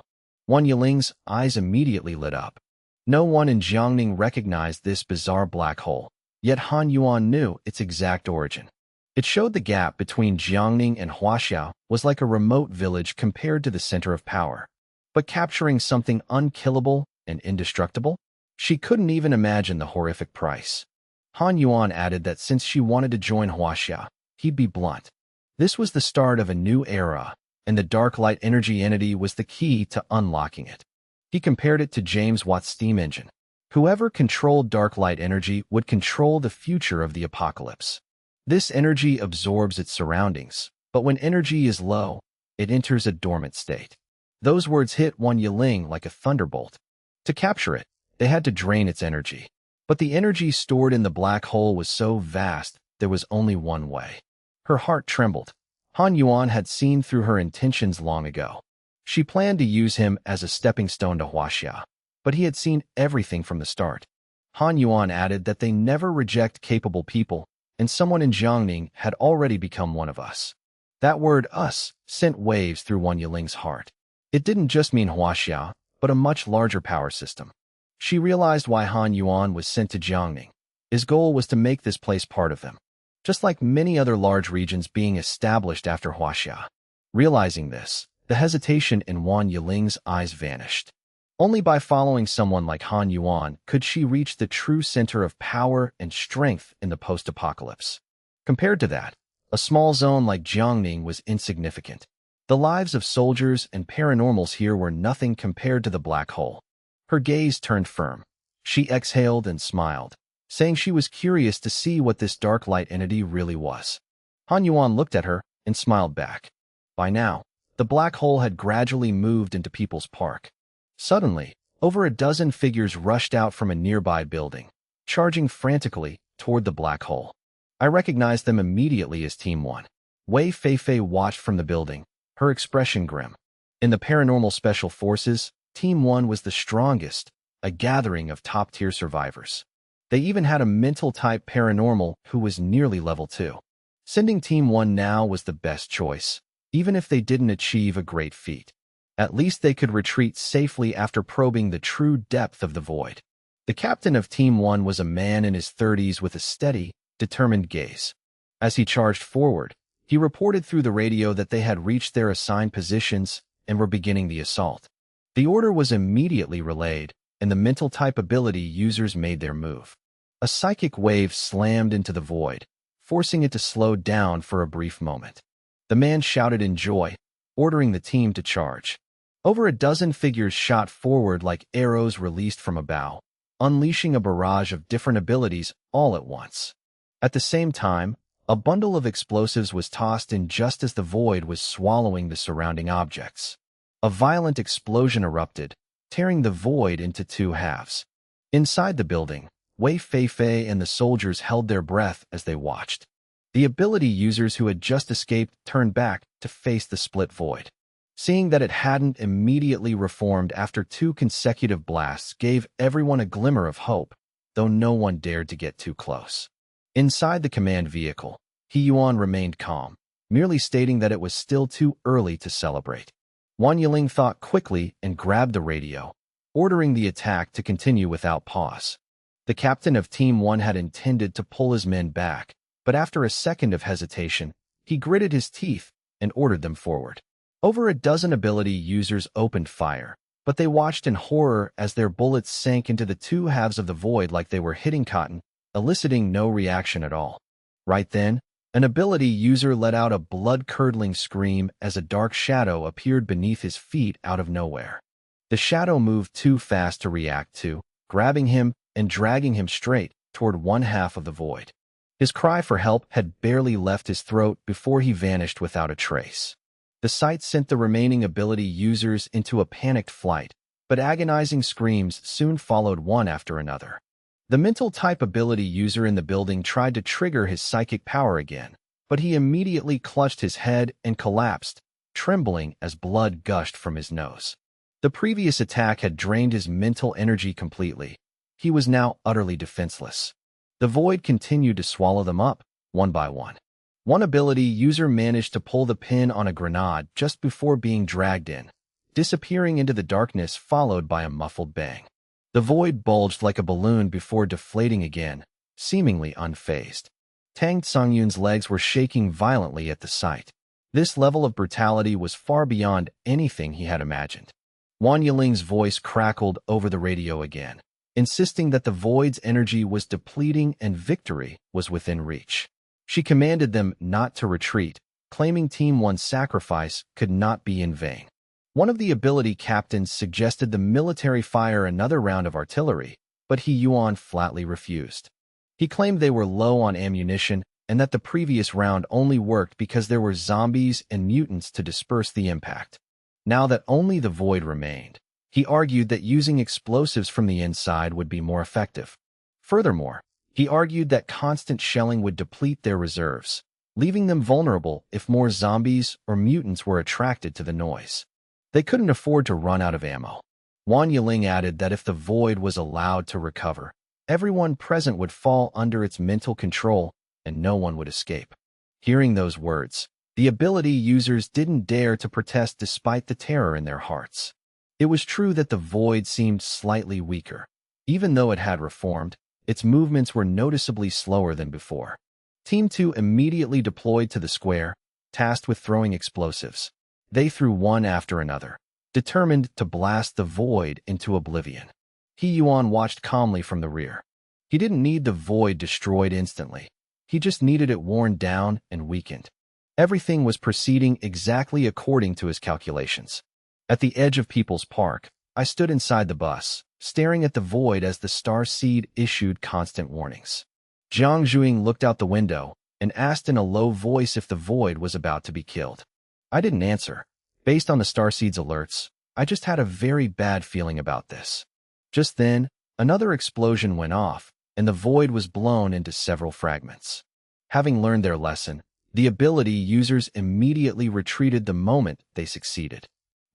Wan Yiling's eyes immediately lit up. No one in Jiangning recognized this bizarre black hole, yet Han Yuan knew its exact origin. It showed the gap between Jiangning and Huaxia was like a remote village compared to the center of power. But capturing something unkillable and indestructible? She couldn't even imagine the horrific price. Han Yuan added that since she wanted to join Huaxia, he'd be blunt. This was the start of a new era, and the dark light energy entity was the key to unlocking it. He compared it to James Watt's steam engine. Whoever controlled dark light energy would control the future of the apocalypse. This energy absorbs its surroundings, but when energy is low, it enters a dormant state. Those words hit Wan Yiling like a thunderbolt. To capture it, they had to drain its energy. But the energy stored in the black hole was so vast, there was only one way. Her heart trembled. Han Yuan had seen through her intentions long ago. She planned to use him as a stepping stone to Huaxia, but he had seen everything from the start. Han Yuan added that they never reject capable people, and someone in Jiangning had already become one of us. That word us sent waves through Wan Yiling's heart. It didn't just mean Huaxia, but a much larger power system. She realized why Han Yuan was sent to Jiangning. His goal was to make this place part of them, just like many other large regions being established after Huaxia. Realizing this, the hesitation in Wan Yiling's eyes vanished. Only by following someone like Han Yuan could she reach the true center of power and strength in the post-apocalypse. Compared to that, a small zone like Jiangning was insignificant. The lives of soldiers and paranormals here were nothing compared to the black hole. Her gaze turned firm. She exhaled and smiled, saying she was curious to see what this dark light entity really was. Han Yuan looked at her and smiled back. By now, the black hole had gradually moved into People's Park. Suddenly, over a dozen figures rushed out from a nearby building, charging frantically toward the black hole. I recognized them immediately as Team 1. Wei Feifei watched from the building, her expression grim. In the Paranormal Special Forces, Team 1 was the strongest, a gathering of top-tier survivors. They even had a mental-type paranormal who was nearly level 2. Sending Team 1 now was the best choice, even if they didn't achieve a great feat. At least they could retreat safely after probing the true depth of the void. The captain of Team 1 was a man in his 30s with a steady, determined gaze. As he charged forward, he reported through the radio that they had reached their assigned positions and were beginning the assault. The order was immediately relayed, and the mental type ability users made their move. A psychic wave slammed into the void, forcing it to slow down for a brief moment. The man shouted in joy, ordering the team to charge. Over a dozen figures shot forward like arrows released from a bow, unleashing a barrage of different abilities all at once. At the same time, a bundle of explosives was tossed in just as the void was swallowing the surrounding objects. A violent explosion erupted, tearing the void into two halves. Inside the building, Wei Feifei and the soldiers held their breath as they watched. The ability users who had just escaped turned back to face the split void. Seeing that it hadn't immediately reformed after two consecutive blasts gave everyone a glimmer of hope, though no one dared to get too close. Inside the command vehicle, He Yuan remained calm, merely stating that it was still too early to celebrate. Wang Yiling thought quickly and grabbed the radio, ordering the attack to continue without pause. The captain of Team 1 had intended to pull his men back, but after a second of hesitation, he gritted his teeth and ordered them forward. Over a dozen ability users opened fire, but they watched in horror as their bullets sank into the two halves of the void like they were hitting cotton, eliciting no reaction at all. Right then, an ability user let out a blood-curdling scream as a dark shadow appeared beneath his feet out of nowhere. The shadow moved too fast to react to, grabbing him and dragging him straight toward one half of the void. His cry for help had barely left his throat before he vanished without a trace. The sight sent the remaining ability users into a panicked flight, but agonizing screams soon followed one after another. The mental-type ability user in the building tried to trigger his psychic power again, but he immediately clutched his head and collapsed, trembling as blood gushed from his nose. The previous attack had drained his mental energy completely. He was now utterly defenseless. The void continued to swallow them up, one by one. One ability user managed to pull the pin on a grenade just before being dragged in, disappearing into the darkness followed by a muffled bang. The void bulged like a balloon before deflating again, seemingly unfazed. Tang Songyun's legs were shaking violently at the sight. This level of brutality was far beyond anything he had imagined. Wang Yiling's voice crackled over the radio again, insisting that the void's energy was depleting and victory was within reach. She commanded them not to retreat, claiming Team 1's sacrifice could not be in vain. One of the ability captains suggested the military fire another round of artillery, but He Yuan flatly refused. He claimed they were low on ammunition and that the previous round only worked because there were zombies and mutants to disperse the impact. Now that only the void remained, he argued that using explosives from the inside would be more effective. Furthermore, he argued that constant shelling would deplete their reserves, leaving them vulnerable if more zombies or mutants were attracted to the noise. They couldn't afford to run out of ammo. Wang Yiling added that if the void was allowed to recover, everyone present would fall under its mental control and no one would escape. Hearing those words, the ability users didn't dare to protest despite the terror in their hearts. It was true that the void seemed slightly weaker. Even though it had reformed, its movements were noticeably slower than before. Team 2 immediately deployed to the square, tasked with throwing explosives. They threw one after another, determined to blast the void into oblivion. He Yuan watched calmly from the rear. He didn't need the void destroyed instantly. He just needed it worn down and weakened. Everything was proceeding exactly according to his calculations. At the edge of People's Park, I stood inside the bus, staring at the void as the star seed issued constant warnings. Jiang Zhuing looked out the window and asked in a low voice if the void was about to be killed. I didn't answer. Based on the starseed's alerts, I just had a very bad feeling about this. Just then, another explosion went off, and the void was blown into several fragments. Having learned their lesson, the ability users immediately retreated the moment they succeeded.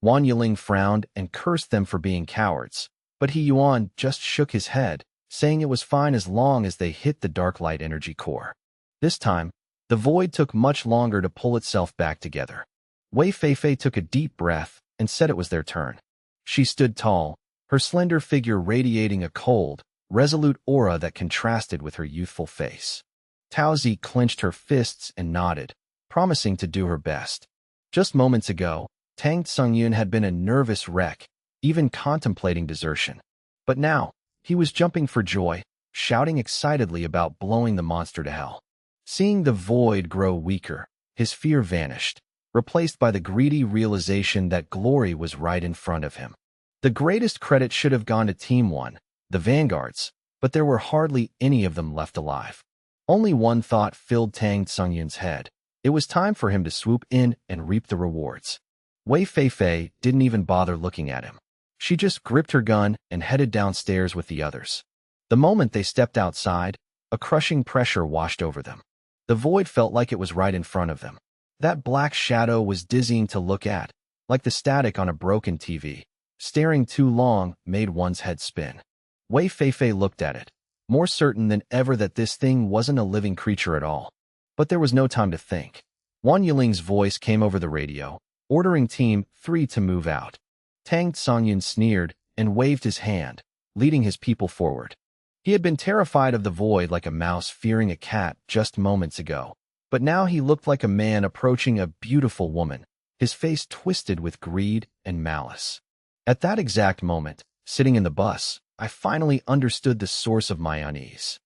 Wang Yiling frowned and cursed them for being cowards, but He Yuan just shook his head, saying it was fine as long as they hit the dark light energy core. This time, the void took much longer to pull itself back together. Wei Feifei took a deep breath and said it was their turn. She stood tall, her slender figure radiating a cold, resolute aura that contrasted with her youthful face. Taozi clenched her fists and nodded, promising to do her best. Just moments ago, Tang Songyun had been a nervous wreck, even contemplating desertion. But now, he was jumping for joy, shouting excitedly about blowing the monster to hell. Seeing the void grow weaker, his fear vanished, replaced by the greedy realization that glory was right in front of him. The greatest credit should have gone to Team 1, the vanguards, but there were hardly any of them left alive. Only one thought filled Tang Tsungyun's head. It was time for him to swoop in and reap the rewards. Wei Feifei didn't even bother looking at him. She just gripped her gun and headed downstairs with the others. The moment they stepped outside, a crushing pressure washed over them. The void felt like it was right in front of them. That black shadow was dizzying to look at, like the static on a broken TV. Staring too long made one's head spin. Wei Feifei looked at it, more certain than ever that this thing wasn't a living creature at all. But there was no time to think. Wang Yiling's voice came over the radio, ordering Team 3 to move out. Tang Tsungyun sneered and waved his hand, leading his people forward. He had been terrified of the void like a mouse fearing a cat just moments ago, but now he looked like a man approaching a beautiful woman, his face twisted with greed and malice. At that exact moment, sitting in the bus, I finally understood the source of my unease.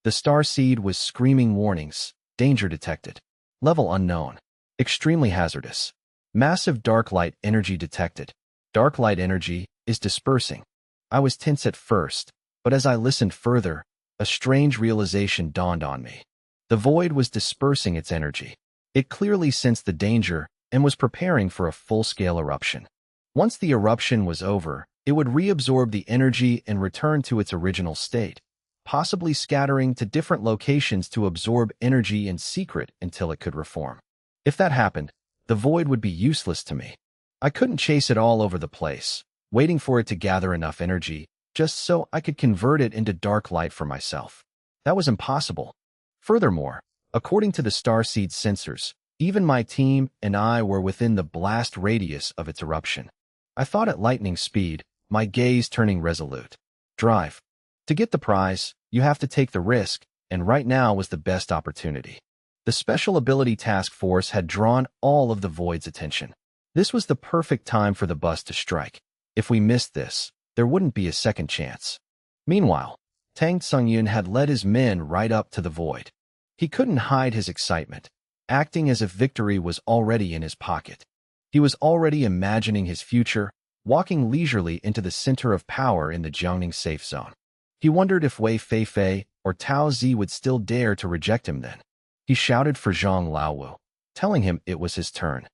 The starseed was screaming warnings, danger detected, level unknown, extremely hazardous, massive dark light energy detected. Dark light energy is dispersing. I was tense at first, but as I listened further, a strange realization dawned on me. The void was dispersing its energy. It clearly sensed the danger and was preparing for a full-scale eruption. Once the eruption was over, it would reabsorb the energy and return to its original state, possibly scattering to different locations to absorb energy in secret until it could reform. If that happened, the void would be useless to me. I couldn't chase it all over the place, waiting for it to gather enough energy, just so I could convert it into dark light for myself. That was impossible. Furthermore, according to the starseed sensors, even my team and I were within the blast radius of its eruption. I thought at lightning speed, my gaze turning resolute. Drive. To get the prize, you have to take the risk, and right now was the best opportunity. The Special Ability Task Force had drawn all of the void's attention. This was the perfect time for the bus to strike. If we missed this, there wouldn't be a second chance. Meanwhile, Tang Tsungyun had led his men right up to the void. He couldn't hide his excitement, acting as if victory was already in his pocket. He was already imagining his future, walking leisurely into the center of power in the Jiangning safe zone. He wondered if Wei Feifei or Tao Zi would still dare to reject him then. He shouted for Zhang Laowu, telling him it was his turn.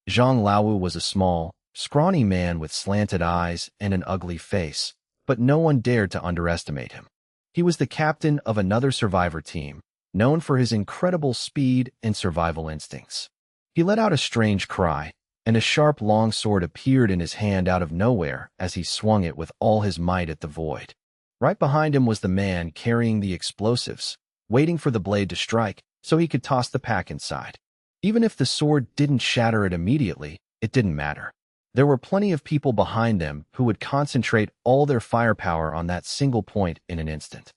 Zhang Laowu was a small, scrawny man with slanted eyes and an ugly face, but no one dared to underestimate him. He was the captain of another survivor team, known for his incredible speed and survival instincts. He let out a strange cry, and a sharp long sword appeared in his hand out of nowhere as he swung it with all his might at the void. Right behind him was the man carrying the explosives, waiting for the blade to strike so he could toss the pack inside. Even if the sword didn't shatter it immediately, it didn't matter. There were plenty of people behind them who would concentrate all their firepower on that single point in an instant.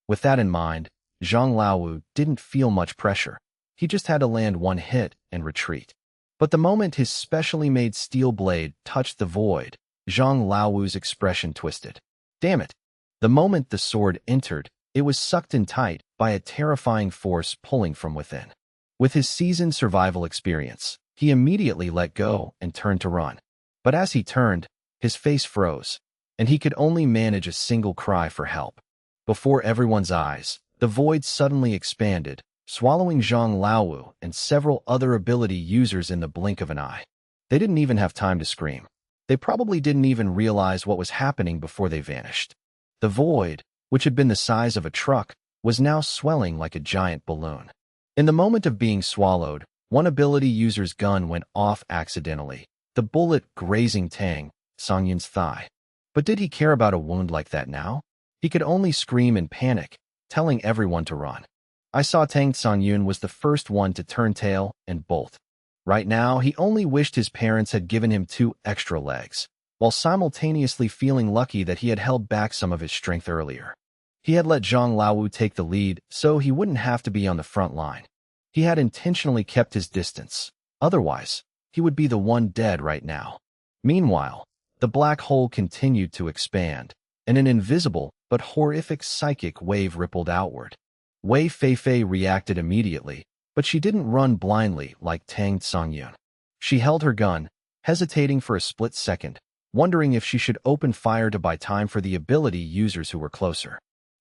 With that in mind, Zhang Laowu didn't feel much pressure. He just had to land one hit and retreat. But the moment his specially made steel blade touched the void, Zhang Laowu's expression twisted. Damn it! The moment the sword entered, it was sucked in tight by a terrifying force pulling from within. With his seasoned survival experience, he immediately let go and turned to run. But as he turned, his face froze, and he could only manage a single cry for help. Before everyone's eyes, the void suddenly expanded, swallowing Zhang Laowu and several other ability users in the blink of an eye. They didn't even have time to scream. They probably didn't even realize what was happening before they vanished. The void, which had been the size of a truck, was now swelling like a giant balloon. In the moment of being swallowed, one ability user's gun went off accidentally, the bullet grazing Tang Tsungyun's thigh. But did he care about a wound like that now? He could only scream in panic, telling everyone to run. I saw Tang Tsungyun was the first one to turn tail and bolt. Right now, he only wished his parents had given him 2 extra legs, while simultaneously feeling lucky that he had held back some of his strength earlier. He had let Zhang Laowu take the lead so he wouldn't have to be on the front line. He had intentionally kept his distance. Otherwise, he would be the one dead right now. Meanwhile, the black hole continued to expand, and an invisible, but horrific psychic wave rippled outward. Wei Feifei reacted immediately, but she didn't run blindly like Tang Songyun. She held her gun, hesitating for a split second, wondering if she should open fire to buy time for the ability users who were closer.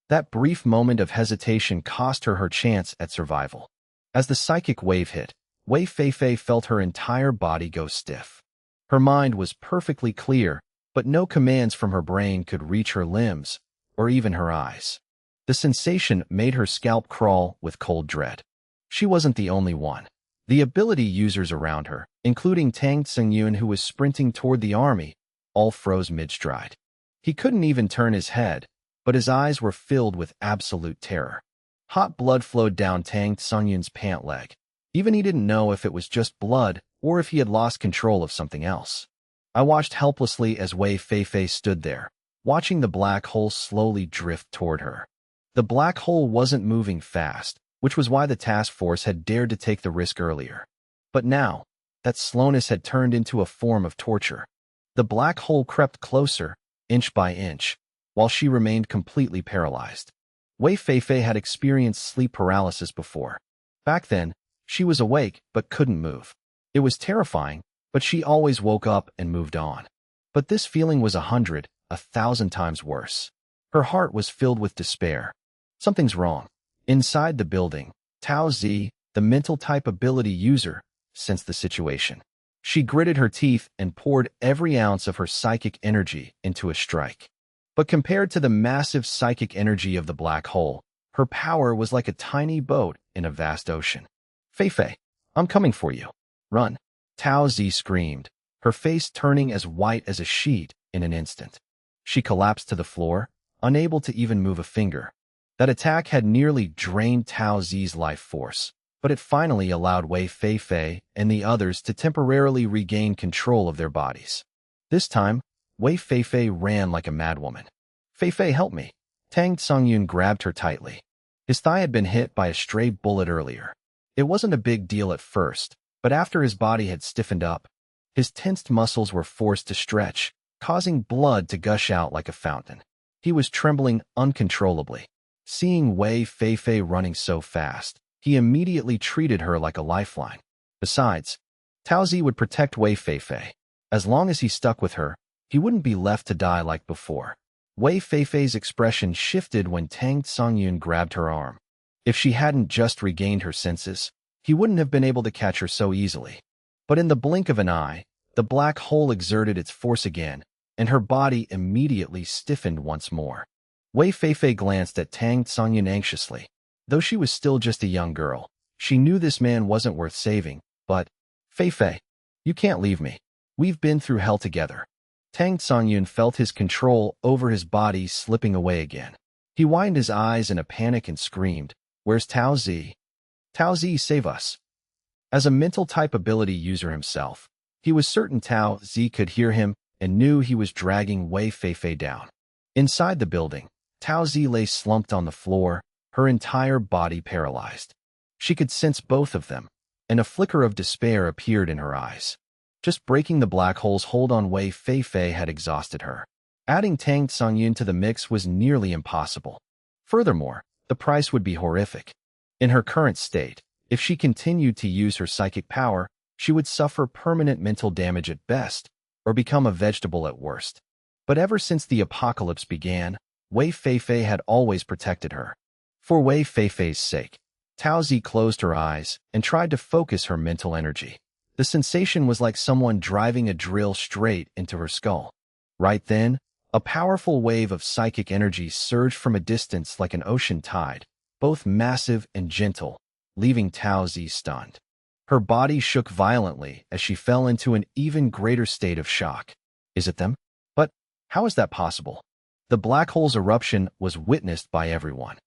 That brief moment of hesitation cost her her chance at survival. As the psychic wave hit, Wei Feifei felt her entire body go stiff. Her mind was perfectly clear, but no commands from her brain could reach her limbs, or even her eyes. The sensation made her scalp crawl with cold dread. She wasn't the only one. The ability users around her, including Tang Tsengyun who was sprinting toward the army, all froze mid-stride. He couldn't even turn his head, but his eyes were filled with absolute terror. Hot blood flowed down Tang Tsengyun's pant leg. Even he didn't know if it was just blood or if he had lost control of something else. I watched helplessly as Wei Feifei stood there, watching the black hole slowly drift toward her. The black hole wasn't moving fast, which was why the task force had dared to take the risk earlier. But now, that slowness had turned into a form of torture. The black hole crept closer, inch by inch, while she remained completely paralyzed. Wei Feifei had experienced sleep paralysis before. Back then, she was awake but couldn't move. It was terrifying, but she always woke up and moved on. But this feeling was 1,000 times worse. Her heart was filled with despair. Something's wrong. Inside the building, Tao Zi, the mental type ability user, sensed the situation. She gritted her teeth and poured every ounce of her psychic energy into a strike. But compared to the massive psychic energy of the black hole, her power was like a tiny boat in a vast ocean. Feifei, I'm coming for you. Run. Tao Zi screamed, her face turning as white as a sheet in an instant. She collapsed to the floor, unable to even move a finger. That attack had nearly drained Tao Zi's life force, but it finally allowed Wei Feifei and the others to temporarily regain control of their bodies. This time, Wei Feifei ran like a madwoman. Feifei, help me. Tang Tsengyun grabbed her tightly. His thigh had been hit by a stray bullet earlier. It wasn't a big deal at first, but after his body had stiffened up, his tensed muscles were forced to stretch, causing blood to gush out like a fountain. He was trembling uncontrollably. Seeing Wei Feifei running so fast, he immediately treated her like a lifeline. Besides, Tao Zi would protect Wei Feifei. As long as he stuck with her, he wouldn't be left to die like before. Wei Feifei's expression shifted when Tang Tsengyun grabbed her arm. If she hadn't just regained her senses, he wouldn't have been able to catch her so easily. But in the blink of an eye, the black hole exerted its force again, and her body immediately stiffened once more. Wei Feifei glanced at Tang Tsengyun anxiously. Though she was still just a young girl, she knew this man wasn't worth saving, but, Feifei, you can't leave me. We've been through hell together. Tang Tsengyun felt his control over his body slipping away again. He widened his eyes in a panic and screamed, "Where's Tao Zi? Tao Zi, save us." As a mental type ability user himself, he was certain Tao Zi could hear him and knew he was dragging Wei Feifei down. Inside the building, Tao Zi lay slumped on the floor, her entire body paralyzed. She could sense both of them, and a flicker of despair appeared in her eyes. Just breaking the black hole's hold on Wei Feifei had exhausted her. Adding Tang Tsengyun to the mix was nearly impossible. Furthermore, the price would be horrific. In her current state, if she continued to use her psychic power, she would suffer permanent mental damage at best, or become a vegetable at worst. But ever since the apocalypse began, Wei Feifei had always protected her. For Wei Feifei's sake, Tao Zi closed her eyes and tried to focus her mental energy. The sensation was like someone driving a drill straight into her skull. Right then, a powerful wave of psychic energy surged from a distance like an ocean tide, both massive and gentle, leaving Tao Zi stunned. Her body shook violently as she fell into an even greater state of shock. Is it them? But how is that possible? The black hole's eruption was witnessed by everyone.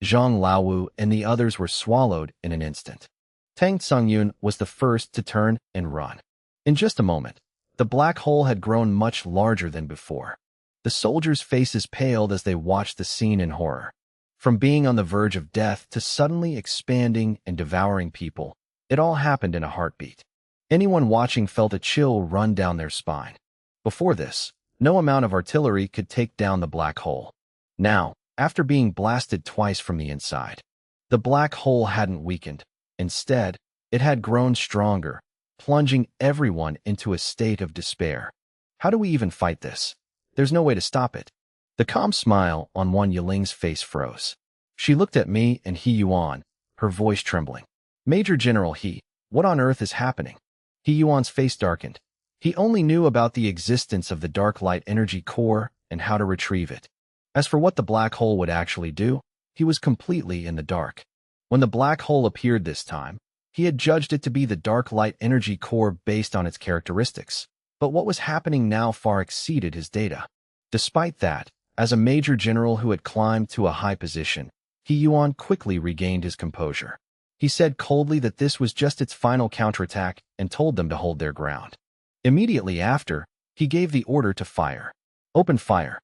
Zhang Laowu and the others were swallowed in an instant. Tang Tsengyun was the first to turn and run. In just a moment, the black hole had grown much larger than before. The soldiers' faces paled as they watched the scene in horror. From being on the verge of death to suddenly expanding and devouring people, it all happened in a heartbeat. Anyone watching felt a chill run down their spine. Before this, no amount of artillery could take down the black hole. Now, after being blasted twice from the inside, the black hole hadn't weakened. Instead, it had grown stronger, plunging everyone into a state of despair. How do we even fight this? There's no way to stop it. The calm smile on Wan Yiling's face froze. She looked at me and He Yuan, her voice trembling. Major General He, what on earth is happening? He Yuan's face darkened. He only knew about the existence of the dark light energy core and how to retrieve it. As for what the black hole would actually do, he was completely in the dark. When the black hole appeared this time, he had judged it to be the dark light energy core based on its characteristics. But what was happening now far exceeded his data. Despite that, as a major general who had climbed to a high position, He Yuan quickly regained his composure. He said coldly that this was just its final counterattack and told them to hold their ground. Immediately after, he gave the order to fire. Open fire.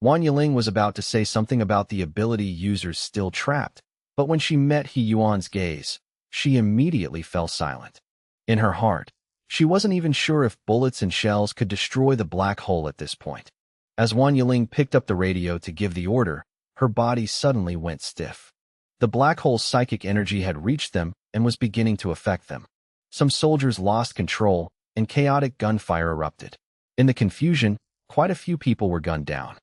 Wan Yiling was about to say something about the ability users still trapped, but when she met He Yuan's gaze, she immediately fell silent. In her heart, she wasn't even sure if bullets and shells could destroy the black hole at this point. As Wan Yiling picked up the radio to give the order, her body suddenly went stiff. The black hole's psychic energy had reached them and was beginning to affect them. Some soldiers lost control, and chaotic gunfire erupted. In the confusion, quite a few people were gunned down.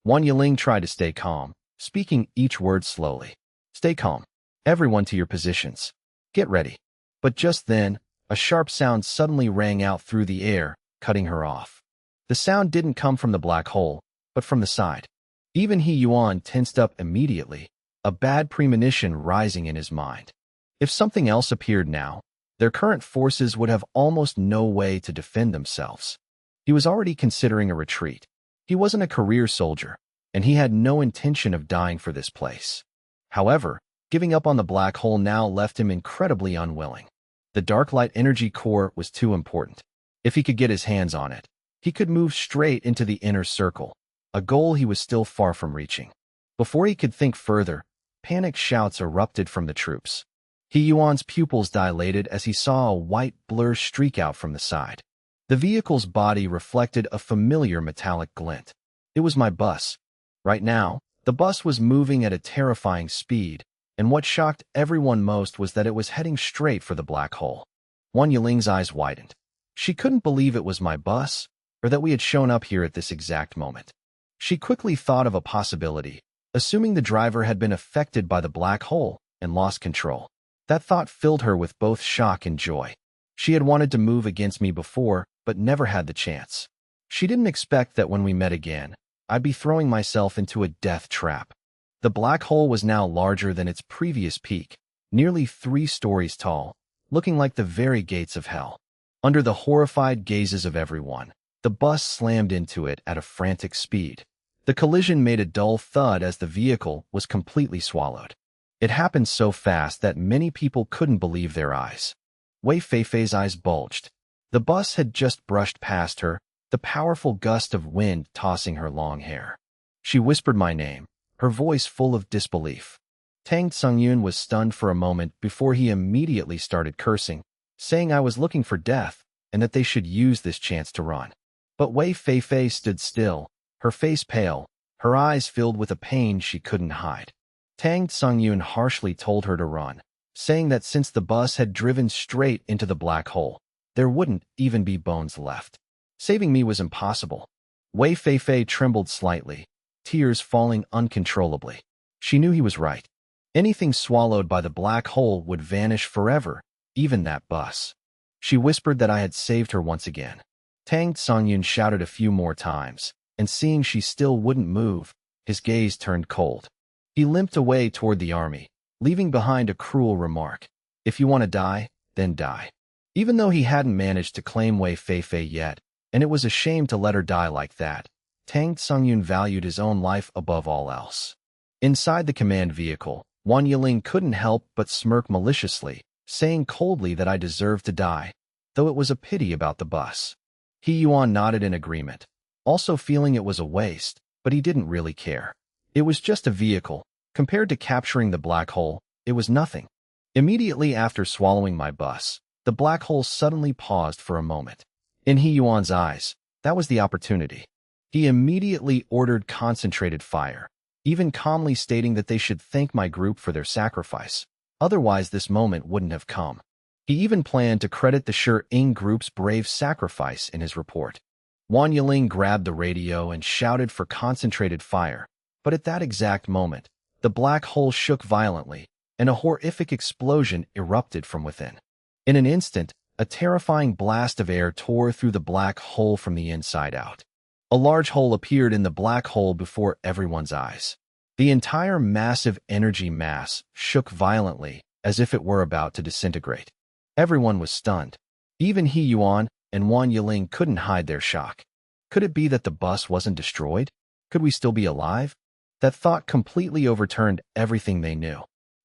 Wan Yiling tried to stay calm, speaking each word slowly. Stay calm. Everyone to your positions. Get ready. But just then, a sharp sound suddenly rang out through the air, cutting her off. The sound didn't come from the black hole, but from the side. Even He Yuan tensed up immediately, a bad premonition rising in his mind. If something else appeared now, their current forces would have almost no way to defend themselves. He was already considering a retreat. He wasn't a career soldier, and he had no intention of dying for this place. However, giving up on the black hole now left him incredibly unwilling. The dark light energy core was too important. If he could get his hands on it, he could move straight into the inner circle, a goal he was still far from reaching. Before he could think further, panic shouts erupted from the troops. He Yuan's pupils dilated as he saw a white blur streak out from the side. The vehicle's body reflected a familiar metallic glint. It was my bus. Right now, the bus was moving at a terrifying speed, and what shocked everyone most was that it was heading straight for the black hole. Wan Yiling's eyes widened. She couldn't believe it was my bus, or that we had shown up here at this exact moment. She quickly thought of a possibility, assuming the driver had been affected by the black hole and lost control. That thought filled her with both shock and joy. She had wanted to move against me before, but never had the chance. She didn't expect that when we met again, I'd be throwing myself into a death trap. The black hole was now larger than its previous peak, nearly 3 stories tall, looking like the very gates of hell. Under the horrified gazes of everyone, the bus slammed into it at a frantic speed. The collision made a dull thud as the vehicle was completely swallowed. It happened so fast that many people couldn't believe their eyes. Wei Feifei's eyes bulged. The bus had just brushed past her, the powerful gust of wind tossing her long hair. She whispered my name, her voice full of disbelief. Tang Tsungyun was stunned for a moment before he immediately started cursing, saying I was looking for death and that they should use this chance to run. But Wei Feifei stood still, her face pale, her eyes filled with a pain she couldn't hide. Tang Tsungyun harshly told her to run, saying that since the bus had driven straight into the black hole, there wouldn't even be bones left. Saving me was impossible. Wei Feifei trembled slightly, tears falling uncontrollably. She knew he was right. Anything swallowed by the black hole would vanish forever, even that bus. She whispered that I had saved her once again. Tang Tsungyun shouted a few more times, and seeing she still wouldn't move, his gaze turned cold. He limped away toward the army, leaving behind a cruel remark. If you want to die, then die. Even though he hadn't managed to claim Wei Feifei yet, and it was a shame to let her die like that, Tang Tsungyun valued his own life above all else. Inside the command vehicle, Wan Yiling couldn't help but smirk maliciously, saying coldly that I deserved to die, though it was a pity about the bus. He Yuan nodded in agreement, also feeling it was a waste, but he didn't really care. It was just a vehicle. Compared to capturing the black hole, it was nothing. Immediately after swallowing my bus, the black hole suddenly paused for a moment. In He Yuan's eyes, that was the opportunity. He immediately ordered concentrated fire. even calmly stating that they should thank my group for their sacrifice. Otherwise, this moment wouldn't have come. He even planned to credit the Shi-Ing group's brave sacrifice in his report. Wang Yiling grabbed the radio and shouted for concentrated fire, but at that exact moment, the black hole shook violently, and a horrific explosion erupted from within. In an instant, a terrifying blast of air tore through the black hole from the inside out. A large hole appeared in the black hole before everyone's eyes. The entire massive energy mass shook violently, as if it were about to disintegrate. Everyone was stunned. Even He Yuan and Wang Yiling couldn't hide their shock. Could it be that the bus wasn't destroyed? Could we still be alive? That thought completely overturned everything they knew.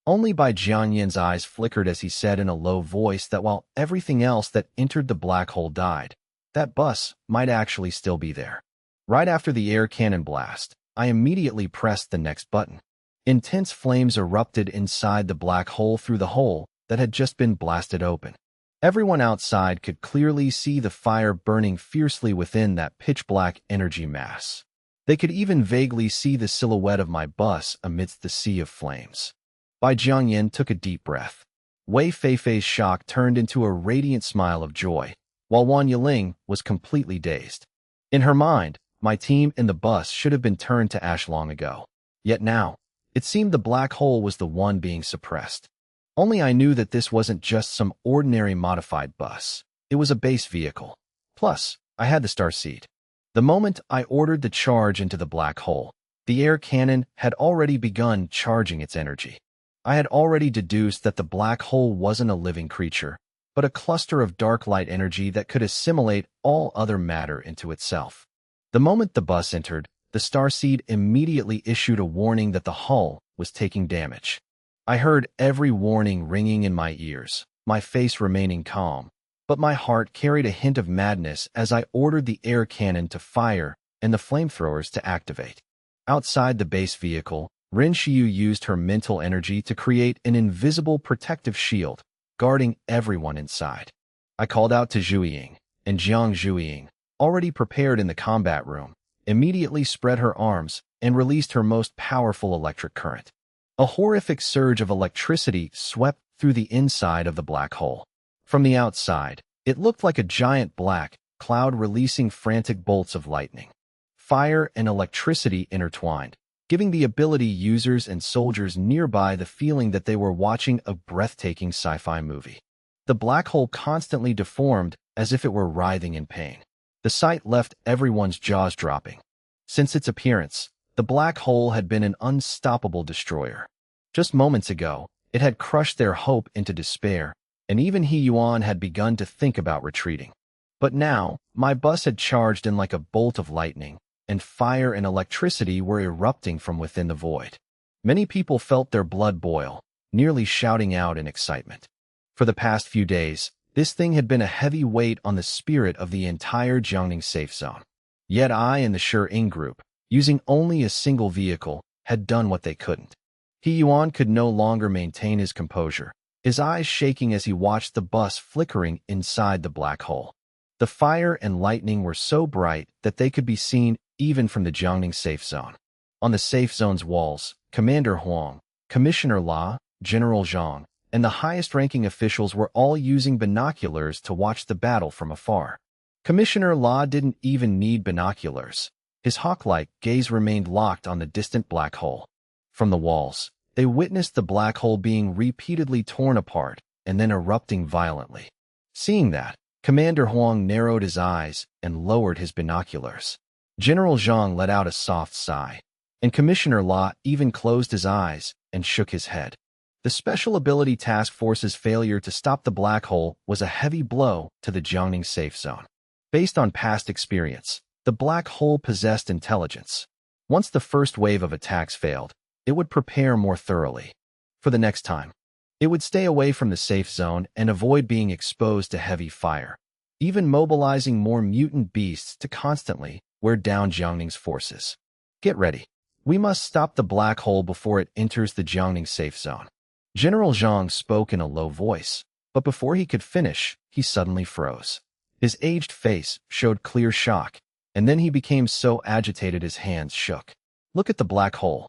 Only by Jiang Yin's eyes flickered as he said in a low voice that while everything else that entered the black hole died, that bus might actually still be there. Right after the air cannon blast, I immediately pressed the next button. Intense flames erupted inside the black hole through the hole that had just been blasted open. Everyone outside could clearly see the fire burning fiercely within that pitch-black energy mass. They could even vaguely see the silhouette of my bus amidst the sea of flames. Bai Jiangyin took a deep breath. Wei Feifei's shock turned into a radiant smile of joy, while Wang Yiling was completely dazed. In her mind, my team and the bus should have been turned to ash long ago. Yet now, it seemed the black hole was the one being suppressed. Only I knew that this wasn't just some ordinary modified bus. It was a base vehicle. Plus, I had the star seed. The moment I ordered the charge into the black hole, the air cannon had already begun charging its energy. I had already deduced that the black hole wasn't a living creature, but a cluster of dark light energy that could assimilate all other matter into itself. The moment the bus entered, the starseed immediately issued a warning that the hull was taking damage. I heard every warning ringing in my ears, my face remaining calm, but my heart carried a hint of madness as I ordered the air cannon to fire and the flamethrowers to activate. Outside the base vehicle, Ren Xiu used her mental energy to create an invisible protective shield, guarding everyone inside. I called out to Zhu Ying, and Jiang Zhuiying, already prepared in the combat room, immediately spread her arms and released her most powerful electric current. A horrific surge of electricity swept through the inside of the black hole. From the outside, it looked like a giant black cloud releasing frantic bolts of lightning. Fire and electricity intertwined, giving the ability users and soldiers nearby the feeling that they were watching a breathtaking sci-fi movie. The black hole constantly deformed as if it were writhing in pain. The sight left everyone's jaws dropping. Since its appearance, the black hole had been an unstoppable destroyer. Just moments ago, it had crushed their hope into despair, and even He Yuan had begun to think about retreating. But now, my bus had charged in like a bolt of lightning, and fire and electricity were erupting from within the void. Many people felt their blood boil, nearly shouting out in excitement. For the past few days, this thing had been a heavy weight on the spirit of the entire Jiangning safe zone. Yet I and the Shi-Ing group, using only a single vehicle, had done what they couldn't. He Yuan could no longer maintain his composure, his eyes shaking as he watched the bus flickering inside the black hole. The fire and lightning were so bright that they could be seen even from the Jiangning safe zone. On the safe zone's walls, Commander Huang, Commissioner La, General Zhang, and the highest-ranking officials were all using binoculars to watch the battle from afar. Commissioner La didn't even need binoculars. His hawk-like gaze remained locked on the distant black hole. From the walls, they witnessed the black hole being repeatedly torn apart and then erupting violently. Seeing that, Commander Huang narrowed his eyes and lowered his binoculars. General Zhang let out a soft sigh, and Commissioner La even closed his eyes and shook his head. The Special Ability Task Force's failure to stop the black hole was a heavy blow to the Jiangning safe zone. Based on past experience, the black hole possessed intelligence. Once the first wave of attacks failed, it would prepare more thoroughly. For the next time, it would stay away from the safe zone and avoid being exposed to heavy fire, even mobilizing more mutant beasts to constantly wear down Jiangning's forces. Get ready. We must stop the black hole before it enters the Jiangning safe zone. General Zhang spoke in a low voice, but before he could finish, he suddenly froze. His aged face showed clear shock, and then he became so agitated his hands shook. Look at the black hole.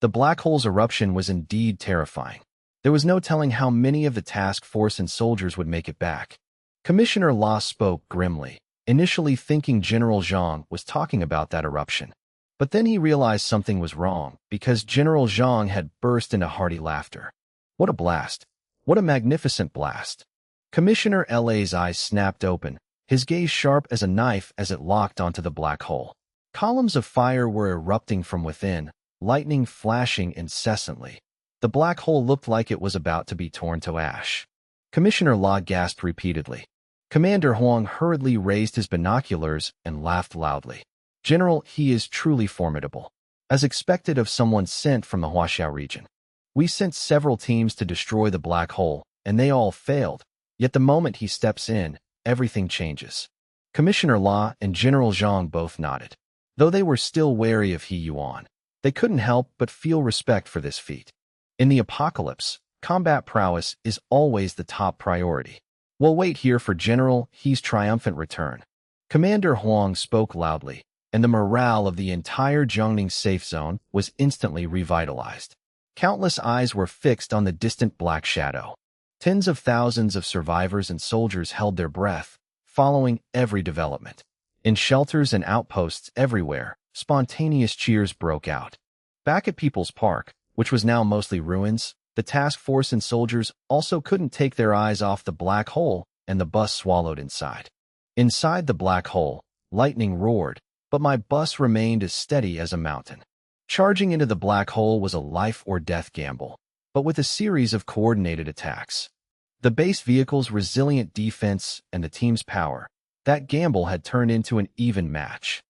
The black hole's eruption was indeed terrifying. There was no telling how many of the task force and soldiers would make it back. Commissioner Law spoke grimly, initially thinking General Zhang was talking about that eruption. But then he realized something was wrong, because General Zhang had burst into hearty laughter. What a blast! What a magnificent blast! Commissioner LA's eyes snapped open, his gaze sharp as a knife as it locked onto the black hole. Columns of fire were erupting from within, lightning flashing incessantly. The black hole looked like it was about to be torn to ash. Commissioner Law gasped repeatedly. Commander Huang hurriedly raised his binoculars and laughed loudly. General, he is truly formidable. As expected of someone sent from the Huaxiao region. We sent several teams to destroy the black hole, and they all failed. Yet the moment he steps in, everything changes. Commissioner Law and General Zhang both nodded. Though they were still wary of He Yuan, they couldn't help but feel respect for this feat. In the apocalypse, combat prowess is always the top priority. We'll wait here for General He's triumphant return. Commander Huang spoke loudly, and the morale of the entire Zhongning safe zone was instantly revitalized. Countless eyes were fixed on the distant black shadow. Tens of thousands of survivors and soldiers held their breath, following every development. In shelters and outposts everywhere, spontaneous cheers broke out. Back at People's Park, which was now mostly ruins, the task force and soldiers also couldn't take their eyes off the black hole, and the bus swallowed inside. Inside the black hole, lightning roared, but my bus remained as steady as a mountain. Charging into the black hole was a life-or-death gamble, but with a series of coordinated attacks. The base vehicle's resilient defense and the team's power, that gamble had turned into an even match.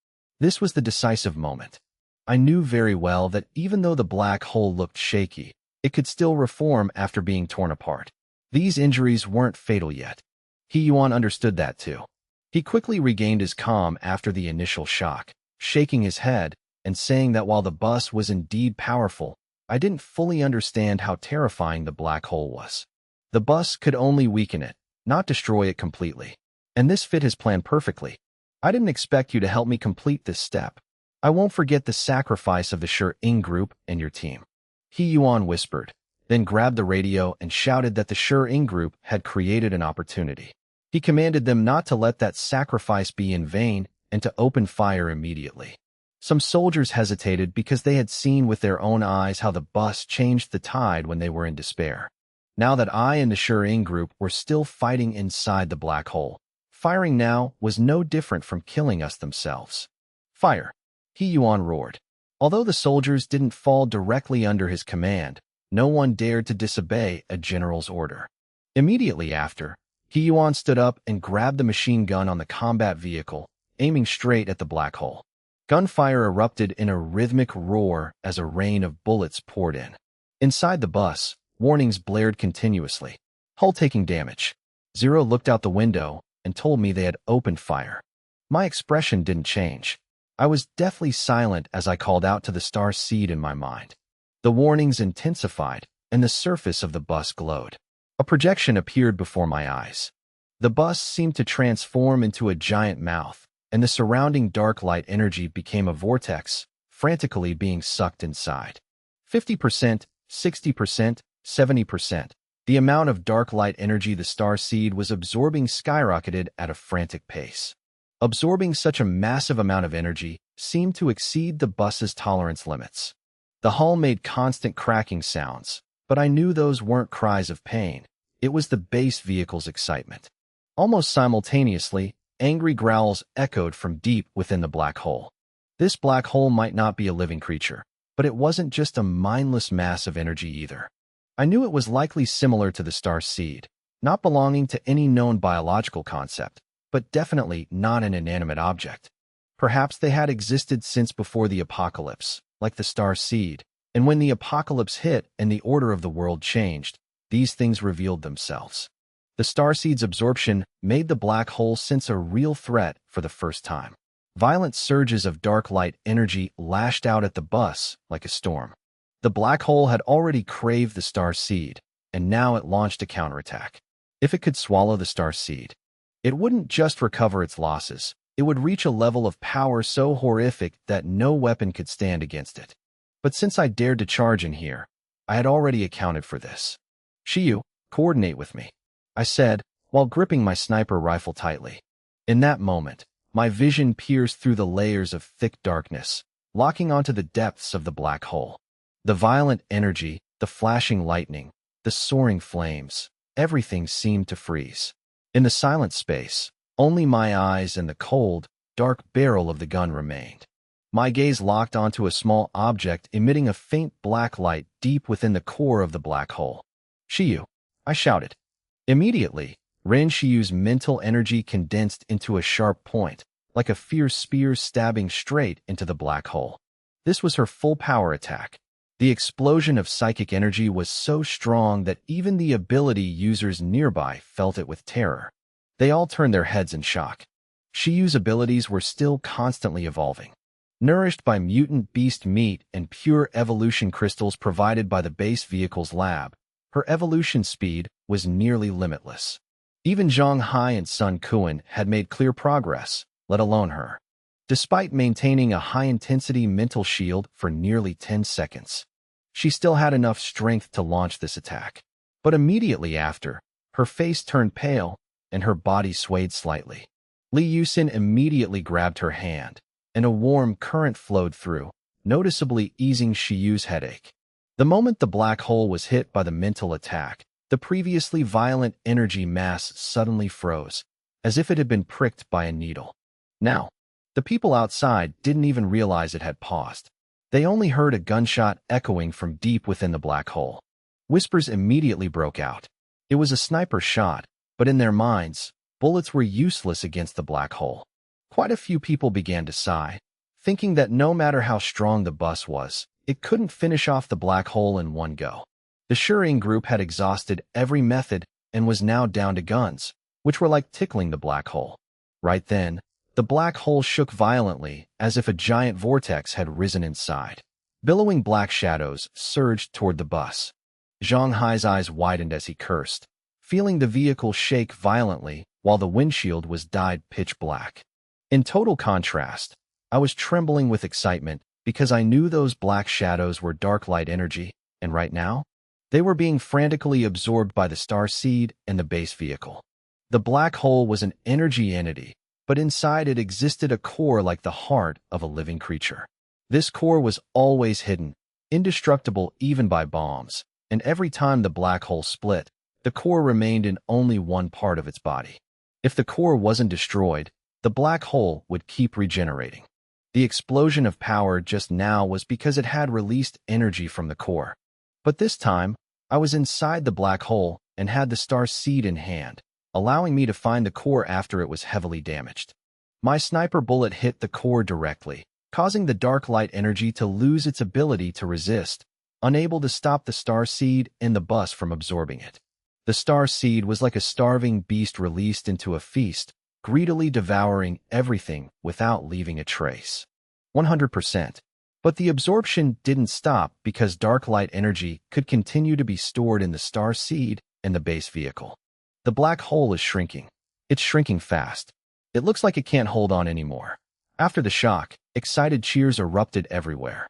This was the decisive moment. I knew very well that even though the black hole looked shaky, it could still reform after being torn apart. These injuries weren't fatal yet. He Yuan understood that too. He quickly regained his calm after the initial shock, shaking his head and saying that while the bus was indeed powerful, I didn't fully understand how terrifying the black hole was. The bus could only weaken it, not destroy it completely. And this fit his plan perfectly. I didn't expect you to help me complete this step. I won't forget the sacrifice of the Shi-Ing group and your team. He Yuan whispered, then grabbed the radio and shouted that the Shi-Ing group had created an opportunity. He commanded them not to let that sacrifice be in vain and to open fire immediately. Some soldiers hesitated because they had seen with their own eyes how the bus changed the tide when they were in despair. Now that I and the Shi-Ing group were still fighting inside the black hole, firing now was no different from killing us themselves. Fire! He Yuan roared. Although the soldiers didn't fall directly under his command, no one dared to disobey a general's order. Immediately after, He Yuan stood up and grabbed the machine gun on the combat vehicle, aiming straight at the black hole. Gunfire erupted in a rhythmic roar as a rain of bullets poured in. Inside the bus, warnings blared continuously. Hull taking damage. Zero looked out the window and told me they had opened fire. My expression didn't change. I was deathly silent as I called out to the star seed in my mind. The warnings intensified, and the surface of the bus glowed. A projection appeared before my eyes. The bus seemed to transform into a giant mouth, and the surrounding dark light energy became a vortex, frantically being sucked inside. 50%, 60%, 70%. The amount of dark light energy the star seed was absorbing skyrocketed at a frantic pace. Absorbing such a massive amount of energy seemed to exceed the bus's tolerance limits. The hull made constant cracking sounds, but I knew those weren't cries of pain. It was the base vehicle's excitement. Almost simultaneously, angry growls echoed from deep within the black hole. This black hole might not be a living creature, but it wasn't just a mindless mass of energy either. I knew it was likely similar to the star seed, not belonging to any known biological concept, but definitely not an inanimate object. Perhaps they had existed since before the apocalypse, like the star seed, and when the apocalypse hit and the order of the world changed, these things revealed themselves. The starseed's absorption made the black hole sense a real threat for the first time. Violent surges of dark light energy lashed out at the bus like a storm. The black hole had already craved the star seed, and now it launched a counterattack. If it could swallow the star seed, it wouldn't just recover its losses, it would reach a level of power so horrific that no weapon could stand against it. But since I dared to charge in here, I had already accounted for this. Shiyu, coordinate with me, I said, while gripping my sniper rifle tightly. In that moment, my vision pierced through the layers of thick darkness, locking onto the depths of the black hole. The violent energy, the flashing lightning, the soaring flames, everything seemed to freeze. In the silent space, only my eyes and the cold, dark barrel of the gun remained. My gaze locked onto a small object emitting a faint black light deep within the core of the black hole. Shiyu, I shouted. Immediately, Ren Shiyu's mental energy condensed into a sharp point, like a fierce spear stabbing straight into the black hole. This was her full power attack. The explosion of psychic energy was so strong that even the ability users nearby felt it with terror. They all turned their heads in shock. Shiyu's abilities were still constantly evolving. Nourished by mutant beast meat and pure evolution crystals provided by the base vehicle's lab, her evolution speed was nearly limitless. Even Zhang Hai and Sun Kuan had made clear progress, let alone her. Despite maintaining a high-intensity mental shield for nearly 10 seconds, she still had enough strength to launch this attack. But immediately after, her face turned pale and her body swayed slightly. Li Yusin immediately grabbed her hand, and a warm current flowed through, noticeably easing Shiyu's headache. The moment the black hole was hit by the mental attack, the previously violent energy mass suddenly froze, as if it had been pricked by a needle. Now, the people outside didn't even realize it had paused. They only heard a gunshot echoing from deep within the black hole. Whispers immediately broke out. It was a sniper shot, but in their minds, bullets were useless against the black hole. Quite a few people began to sigh, thinking that no matter how strong the bus was, it couldn't finish off the black hole in one go. The Shuriing group had exhausted every method and was now down to guns, which were like tickling the black hole. Right then, the black hole shook violently as if a giant vortex had risen inside. Billowing black shadows surged toward the bus. Zhang Hai's eyes widened as he cursed, feeling the vehicle shake violently while the windshield was dyed pitch black. In total contrast, I was trembling with excitement because I knew those black shadows were dark light energy, and right now, they were being frantically absorbed by the star seed and the base vehicle. The black hole was an energy entity, but inside it existed a core like the heart of a living creature. This core was always hidden, indestructible even by bombs, and every time the black hole split, the core remained in only one part of its body. If the core wasn't destroyed, the black hole would keep regenerating. The explosion of power just now was because it had released energy from the core. But this time, I was inside the black hole and had the star seed in hand, allowing me to find the core after it was heavily damaged. My sniper bullet hit the core directly, causing the dark light energy to lose its ability to resist, unable to stop the star seed and the bus from absorbing it. The star seed was like a starving beast released into a feast, greedily devouring everything without leaving a trace. 100%. But the absorption didn't stop because dark light energy could continue to be stored in the star seed and the base vehicle. The black hole is shrinking. It's shrinking fast. It looks like it can't hold on anymore. After the shock, excited cheers erupted everywhere.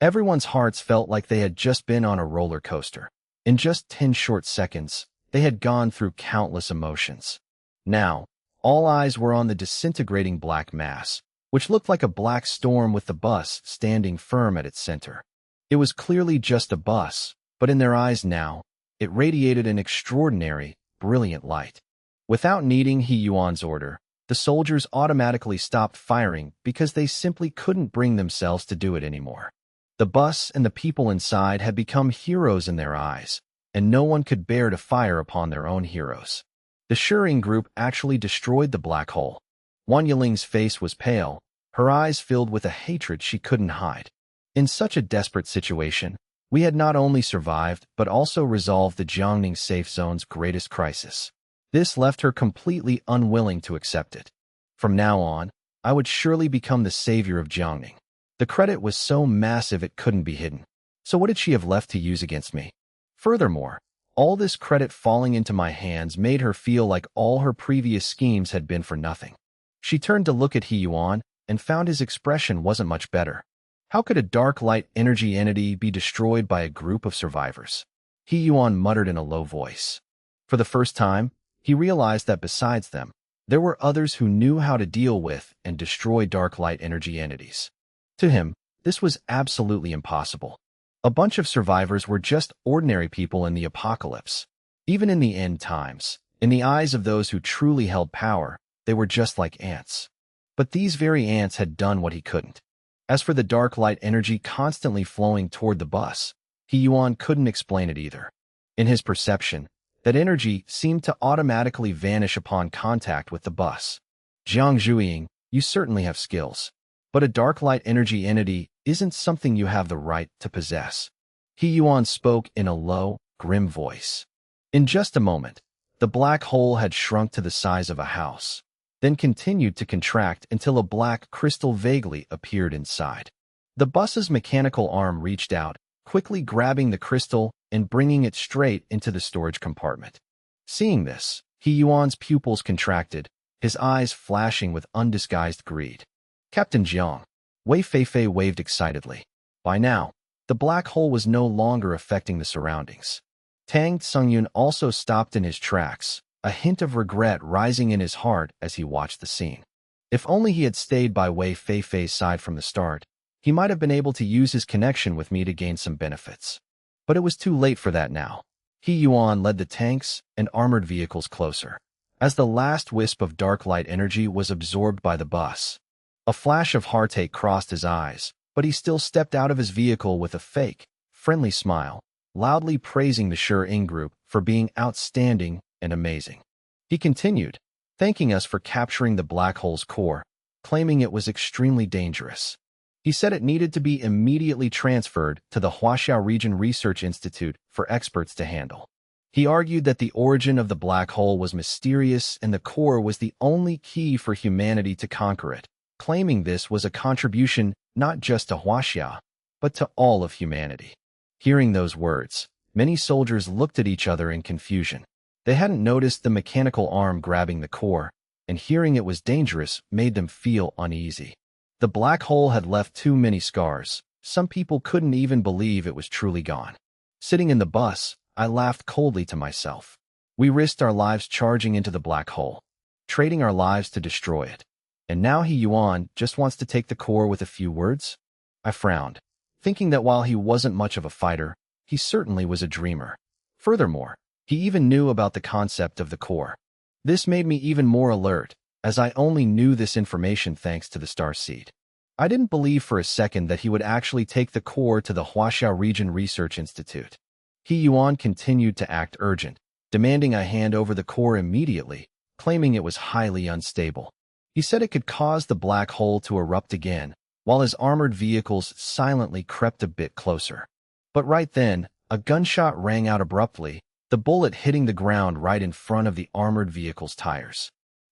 Everyone's hearts felt like they had just been on a roller coaster. In just 10 short seconds, they had gone through countless emotions. Now, all eyes were on the disintegrating black mass, which looked like a black storm with the bus standing firm at its center. It was clearly just a bus, but in their eyes now, it radiated an extraordinary, brilliant light. Without needing He Yuan's order, the soldiers automatically stopped firing because they simply couldn't bring themselves to do it anymore. The bus and the people inside had become heroes in their eyes, and no one could bear to fire upon their own heroes. The Shuriing group actually destroyed the black hole. Wan Yiling's face was pale, her eyes filled with a hatred she couldn't hide. In such a desperate situation, we had not only survived but also resolved the Jiangning safe zone's greatest crisis. This left her completely unwilling to accept it. From now on, I would surely become the savior of Jiangning. The credit was so massive it couldn't be hidden. So what did she have left to use against me? Furthermore, all this credit falling into my hands made her feel like all her previous schemes had been for nothing. She turned to look at He Yuan and found his expression wasn't much better. How could a dark light energy entity be destroyed by a group of survivors? He Yuan muttered in a low voice. For the first time, he realized that besides them, there were others who knew how to deal with and destroy dark light energy entities. To him, this was absolutely impossible. A bunch of survivors were just ordinary people in the apocalypse. Even in the end times, in the eyes of those who truly held power, they were just like ants. But these very ants had done what he couldn't. As for the dark light energy constantly flowing toward the bus, He Yuan couldn't explain it either. In his perception, that energy seemed to automatically vanish upon contact with the bus. Jiang Zhuiying, you certainly have skills. But a dark light energy entity isn't something you have the right to possess. He Yuan spoke in a low, grim voice. In just a moment, the black hole had shrunk to the size of a house, then continued to contract until a black crystal vaguely appeared inside. The bus's mechanical arm reached out, quickly grabbing the crystal and bringing it straight into the storage compartment. Seeing this, He Yuan's pupils contracted, his eyes flashing with undisguised greed. Captain Jiang, Wei Feifei waved excitedly. By now, the black hole was no longer affecting the surroundings. Tang Tsungyun also stopped in his tracks, a hint of regret rising in his heart as he watched the scene. If only he had stayed by Wei Feifei's side from the start, he might have been able to use his connection with me to gain some benefits. But it was too late for that now. He Yuan led the tanks and armored vehicles closer. As the last wisp of dark light energy was absorbed by the bus, a flash of heartache crossed his eyes, but he still stepped out of his vehicle with a fake, friendly smile, loudly praising the Shi group for being outstanding and amazing. He continued, thanking us for capturing the black hole's core, claiming it was extremely dangerous. He said it needed to be immediately transferred to the Huaxiao Region Research Institute for experts to handle. He argued that the origin of the black hole was mysterious and the core was the only key for humanity to conquer it, claiming this was a contribution not just to Huaxia, but to all of humanity. Hearing those words, many soldiers looked at each other in confusion. They hadn't noticed the mechanical arm grabbing the core, and hearing it was dangerous made them feel uneasy. The black hole had left too many scars. Some people couldn't even believe it was truly gone. Sitting in the bus, I laughed coldly to myself. We risked our lives charging into the black hole, trading our lives to destroy it. And now He Yuan just wants to take the core with a few words? I frowned, thinking that while he wasn't much of a fighter, he certainly was a dreamer. Furthermore, he even knew about the concept of the core. This made me even more alert, as I only knew this information thanks to the star seed. I didn't believe for a second that he would actually take the core to the Huaxiao Region Research Institute. He Yuan continued to act urgent, demanding I hand over the core immediately, claiming it was highly unstable. He said it could cause the black hole to erupt again, while his armored vehicles silently crept a bit closer. But right then, a gunshot rang out abruptly, the bullet hitting the ground right in front of the armored vehicle's tires.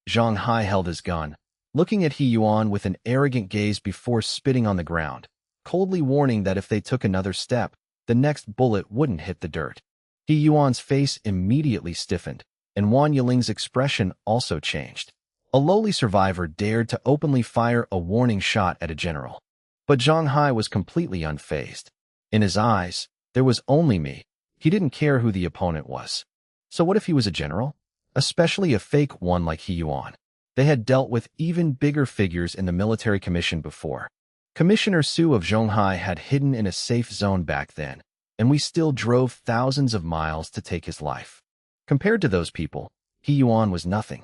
Zhang Hai held his gun, looking at He Yuan with an arrogant gaze before spitting on the ground, coldly warning that if they took another step, the next bullet wouldn't hit the dirt. He Yuan's face immediately stiffened, and Wang Yiling's expression also changed. A lowly survivor dared to openly fire a warning shot at a general. But Zhang Hai was completely unfazed. In his eyes, there was only me. He didn't care who the opponent was. So what if he was a general? Especially a fake one like He Yuan. They had dealt with even bigger figures in the military commission before. Commissioner Su of Zhonghai had hidden in a safe zone back then, and we still drove thousands of miles to take his life. Compared to those people, He Yuan was nothing.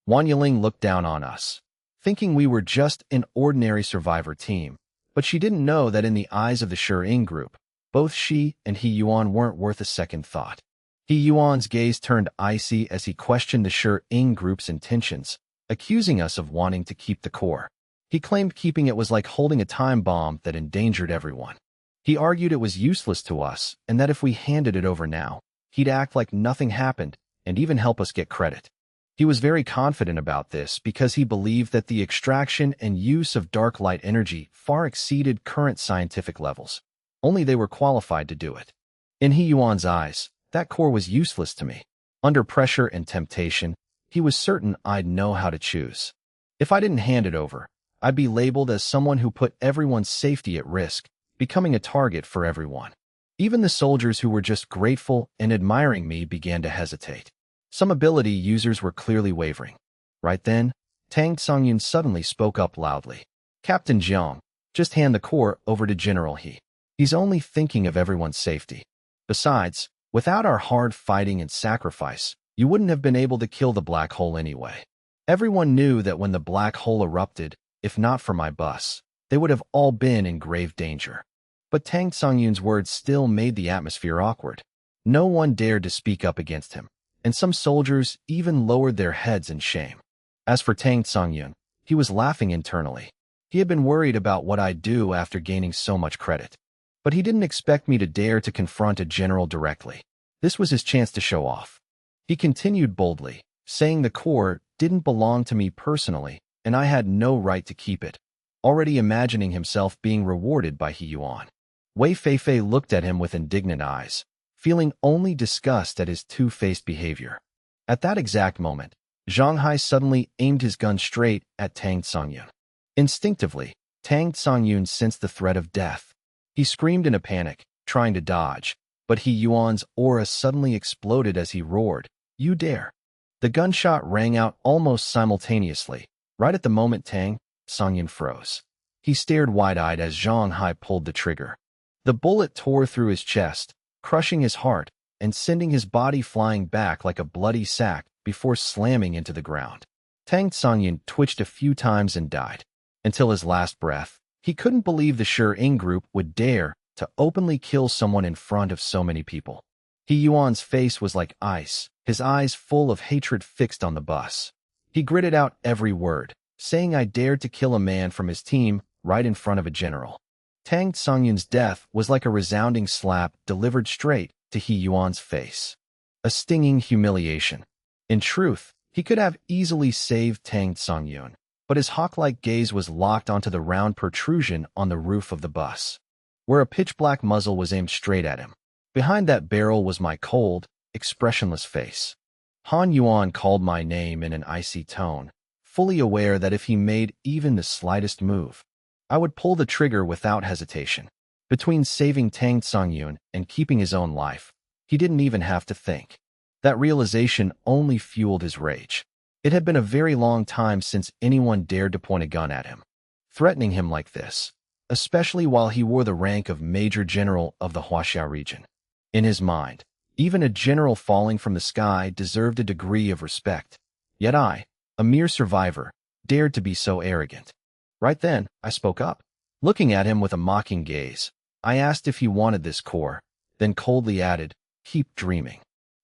Wang Yiling looked down on us, thinking we were just an ordinary survivor team, but she didn't know that in the eyes of the Shi group, both she and He Yuan weren't worth a second thought. He Yuan's gaze turned icy as he questioned the Shi group's intentions, accusing us of wanting to keep the core. He claimed keeping it was like holding a time bomb that endangered everyone. He argued it was useless to us and that if we handed it over now, he'd act like nothing happened and even help us get credit. He was very confident about this because he believed that the extraction and use of dark light energy far exceeded current scientific levels. Only they were qualified to do it. In He Yuan's eyes, that core was useless to me. Under pressure and temptation, he was certain I'd know how to choose. If I didn't hand it over, I'd be labeled as someone who put everyone's safety at risk, becoming a target for everyone. Even the soldiers who were just grateful and admiring me began to hesitate. Some ability users were clearly wavering. Right then, Tang Songyun suddenly spoke up loudly. Captain Jiang, just hand the core over to General He. He's only thinking of everyone's safety. Besides, without our hard fighting and sacrifice, you wouldn't have been able to kill the black hole anyway. Everyone knew that when the black hole erupted, if not for my bus, they would have all been in grave danger. But Tang Songyun's words still made the atmosphere awkward. No one dared to speak up against him, and some soldiers even lowered their heads in shame. As for Tang Songyun, he was laughing internally. He had been worried about what I'd do after gaining so much credit. But he didn't expect me to dare to confront a general directly. This was his chance to show off. He continued boldly, saying the core didn't belong to me personally, and I had no right to keep it, already imagining himself being rewarded by He Yuan. Wei Feifei looked at him with indignant eyes, feeling only disgust at his two-faced behavior. At that exact moment, Zhang Hai suddenly aimed his gun straight at Tang Songyun. Instinctively, Tang Songyun sensed the threat of death. He screamed in a panic, trying to dodge, but He Yuan's aura suddenly exploded as he roared, "You dare!" The gunshot rang out almost simultaneously. Right at the moment Tang Songyun froze. He stared wide-eyed as Zhang Hai pulled the trigger. The bullet tore through his chest, crushing his heart and sending his body flying back like a bloody sack before slamming into the ground. Tang Songyun twitched a few times and died. Until his last breath, he couldn't believe the Shi-Ing group would dare to openly kill someone in front of so many people. He Yuan's face was like ice, his eyes full of hatred fixed on the bus. He gritted out every word, saying I dared to kill a man from his team right in front of a general. Tang Songyun's death was like a resounding slap delivered straight to He Yuan's face. A stinging humiliation. In truth, he could have easily saved Tang Songyun, but his hawk-like gaze was locked onto the round protrusion on the roof of the bus, where a pitch-black muzzle was aimed straight at him. Behind that barrel was my cold, expressionless face. Han Yuan called my name in an icy tone, fully aware that if he made even the slightest move, I would pull the trigger without hesitation. Between saving Tang Songyun and keeping his own life, he didn't even have to think. That realization only fueled his rage. It had been a very long time since anyone dared to point a gun at him, threatening him like this, especially while he wore the rank of Major General of the Huaxia region. In his mind, even a general falling from the sky deserved a degree of respect. Yet I, a mere survivor, dared to be so arrogant. Right then, I spoke up. Looking at him with a mocking gaze, I asked if he wanted this core, then coldly added, "Keep dreaming."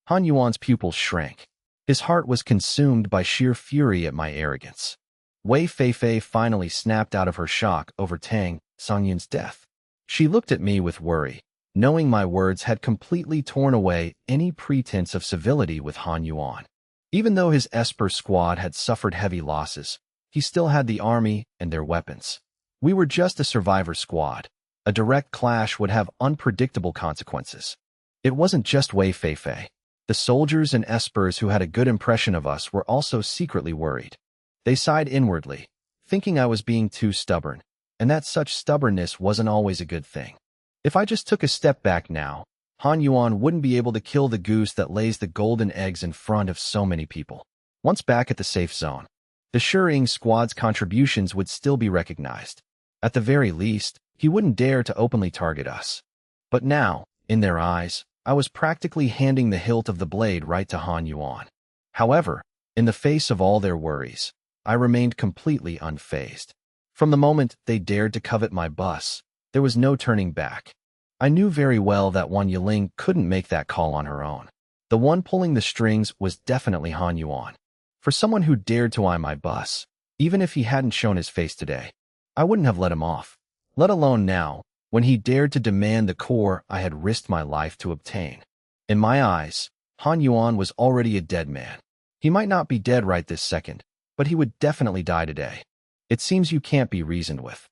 Han Yuan's pupils shrank. His heart was consumed by sheer fury at my arrogance. Wei Feifei finally snapped out of her shock over Tang Songyun's death. She looked at me with worry, knowing my words had completely torn away any pretense of civility with Han Yuan. Even though his Esper squad had suffered heavy losses, he still had the army and their weapons. We were just a survivor squad. A direct clash would have unpredictable consequences. It wasn't just Wei Feifei. The soldiers and Espers who had a good impression of us were also secretly worried. They sighed inwardly, thinking I was being too stubborn, and that such stubbornness wasn't always a good thing. If I just took a step back now, Han Yuan wouldn't be able to kill the goose that lays the golden eggs in front of so many people. Once back at the safe zone, the Shi-Ing squad's contributions would still be recognized. At the very least, he wouldn't dare to openly target us. But now, in their eyes, I was practically handing the hilt of the blade right to Han Yuan. However, in the face of all their worries, I remained completely unfazed. From the moment they dared to covet my bus, there was no turning back. I knew very well that Wan Yiling couldn't make that call on her own. The one pulling the strings was definitely Han Yuan. For someone who dared to eye my bus, even if he hadn't shown his face today, I wouldn't have let him off, let alone now, when he dared to demand the core I had risked my life to obtain. In my eyes, Han Yuan was already a dead man. He might not be dead right this second, but he would definitely die today. It seems you can't be reasoned with.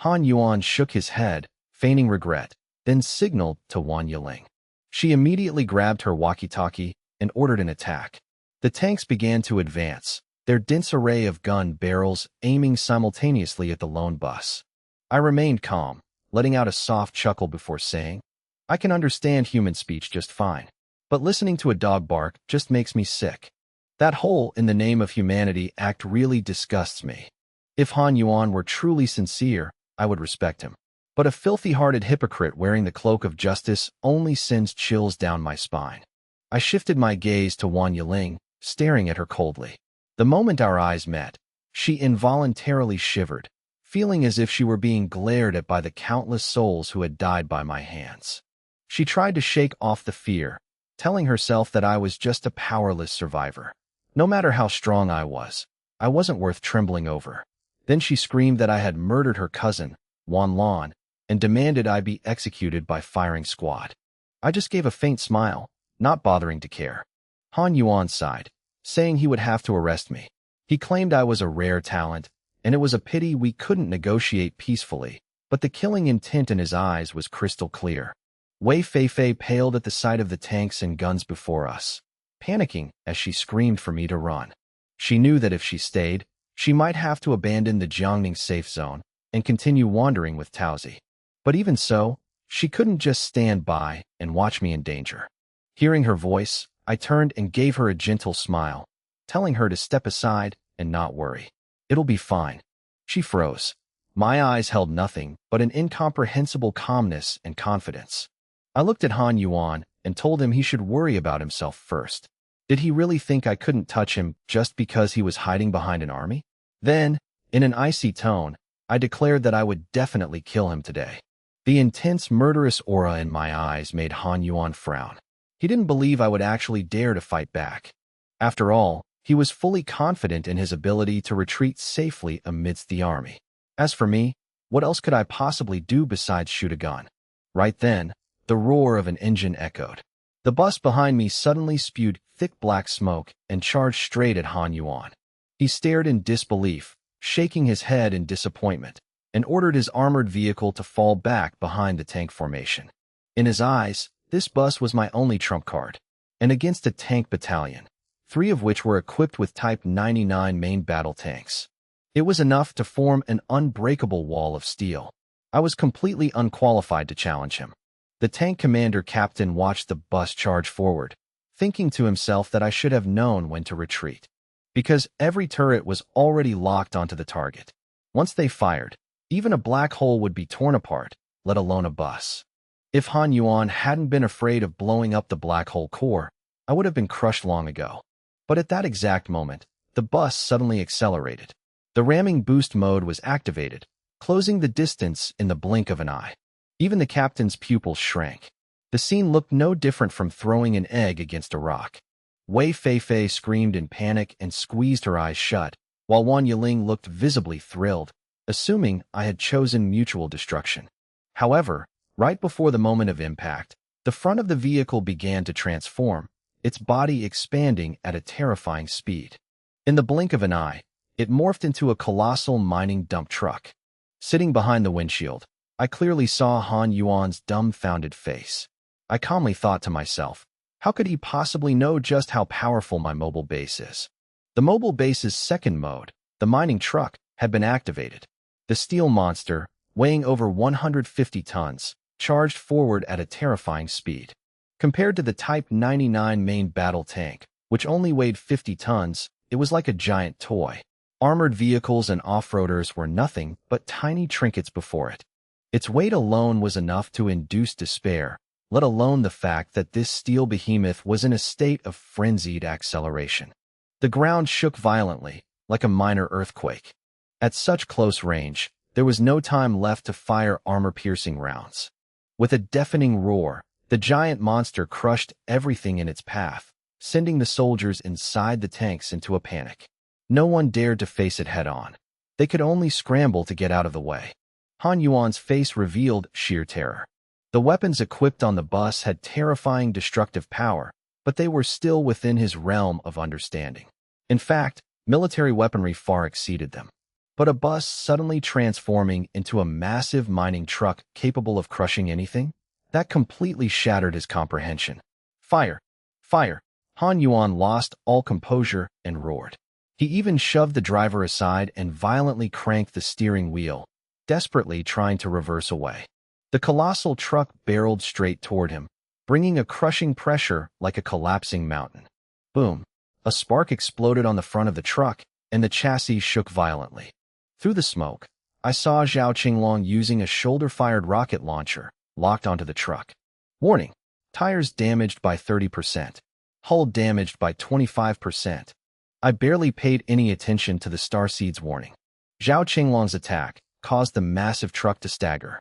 Han Yuan shook his head, feigning regret, then signaled to Wan Yiling. She immediately grabbed her walkie-talkie and ordered an attack. The tanks began to advance, their dense array of gun barrels aiming simultaneously at the lone bus. I remained calm, letting out a soft chuckle before saying, I can understand human speech just fine, but listening to a dog bark just makes me sick. That whole "in the name of humanity" act really disgusts me. If Han Yuan were truly sincere, I would respect him. But a filthy-hearted hypocrite wearing the cloak of justice only sends chills down my spine. I shifted my gaze to Wang Yiling, staring at her coldly. The moment our eyes met, she involuntarily shivered, feeling as if she were being glared at by the countless souls who had died by my hands. She tried to shake off the fear, telling herself that I was just a powerless survivor. No matter how strong I wasn't worth trembling over. Then she screamed that I had murdered her cousin, Wan Lan, and demanded I be executed by firing squad. I just gave a faint smile, not bothering to care. Han Yuan sighed, saying he would have to arrest me. He claimed I was a rare talent, and it was a pity we couldn't negotiate peacefully, but the killing intent in his eyes was crystal clear. Wei Feifei paled at the sight of the tanks and guns before us, panicking as she screamed for me to run. She knew that if she stayed, she might have to abandon the Jiangning safe zone and continue wandering with Taozi. But even so, she couldn't just stand by and watch me in danger. Hearing her voice, I turned and gave her a gentle smile, telling her to step aside and not worry. It'll be fine. She froze. My eyes held nothing but an incomprehensible calmness and confidence. I looked at Han Yuan and told him he should worry about himself first. Did he really think I couldn't touch him just because he was hiding behind an army? Then, in an icy tone, I declared that I would definitely kill him today. The intense, murderous aura in my eyes made Han Yuan frown. He didn't believe I would actually dare to fight back. After all, he was fully confident in his ability to retreat safely amidst the army. As for me, what else could I possibly do besides shoot a gun? Right then, the roar of an engine echoed. The bus behind me suddenly spewed thick black smoke and charged straight at Han Yuan. He stared in disbelief, shaking his head in disappointment, and ordered his armored vehicle to fall back behind the tank formation. In his eyes, this bus was my only trump card, and against a tank battalion, 3 of which were equipped with Type 99 main battle tanks. It was enough to form an unbreakable wall of steel. I was completely unqualified to challenge him. The tank commander captain watched the bus charge forward, thinking to himself that I should have known when to retreat, because every turret was already locked onto the target. Once they fired, even a black hole would be torn apart, let alone a bus. If Han Yuan hadn't been afraid of blowing up the black hole core, I would have been crushed long ago. But at that exact moment, the bus suddenly accelerated. The ramming boost mode was activated, closing the distance in the blink of an eye. Even the captain's pupils shrank. The scene looked no different from throwing an egg against a rock. Wei Feifei screamed in panic and squeezed her eyes shut, while Wang Yiling looked visibly thrilled, assuming I had chosen mutual destruction. However, right before the moment of impact, the front of the vehicle began to transform, its body expanding at a terrifying speed. In the blink of an eye, it morphed into a colossal mining dump truck. Sitting behind the windshield, I clearly saw Han Yuan's dumbfounded face. I calmly thought to myself, how could he possibly know just how powerful my mobile base is? The mobile base's second mode, the mining truck, had been activated. The steel monster, weighing over 150 tons, charged forward at a terrifying speed. Compared to the Type 99 main battle tank, which only weighed 50 tons, it was like a giant toy. Armored vehicles and off-roaders were nothing but tiny trinkets before it. Its weight alone was enough to induce despair, let alone the fact that this steel behemoth was in a state of frenzied acceleration. The ground shook violently, like a minor earthquake. At such close range, there was no time left to fire armor-piercing rounds. With a deafening roar, the giant monster crushed everything in its path, sending the soldiers inside the tanks into a panic. No one dared to face it head-on. They could only scramble to get out of the way. Han Yuan's face revealed sheer terror. The weapons equipped on the bus had terrifying destructive power, but they were still within his realm of understanding. In fact, military weaponry far exceeded them. But a bus suddenly transforming into a massive mining truck capable of crushing anything? That completely shattered his comprehension. Fire! Fire! Han Yuan lost all composure and roared. He even shoved the driver aside and violently cranked the steering wheel, desperately trying to reverse away. The colossal truck barreled straight toward him, bringing a crushing pressure like a collapsing mountain. Boom! A spark exploded on the front of the truck, and the chassis shook violently. Through the smoke, I saw Zhao Qinglong using a shoulder-fired rocket launcher, locked onto the truck. Warning: tires damaged by 30%. Hull damaged by 25%. I barely paid any attention to the starseed's warning. Zhao Qinglong's attack caused the massive truck to stagger.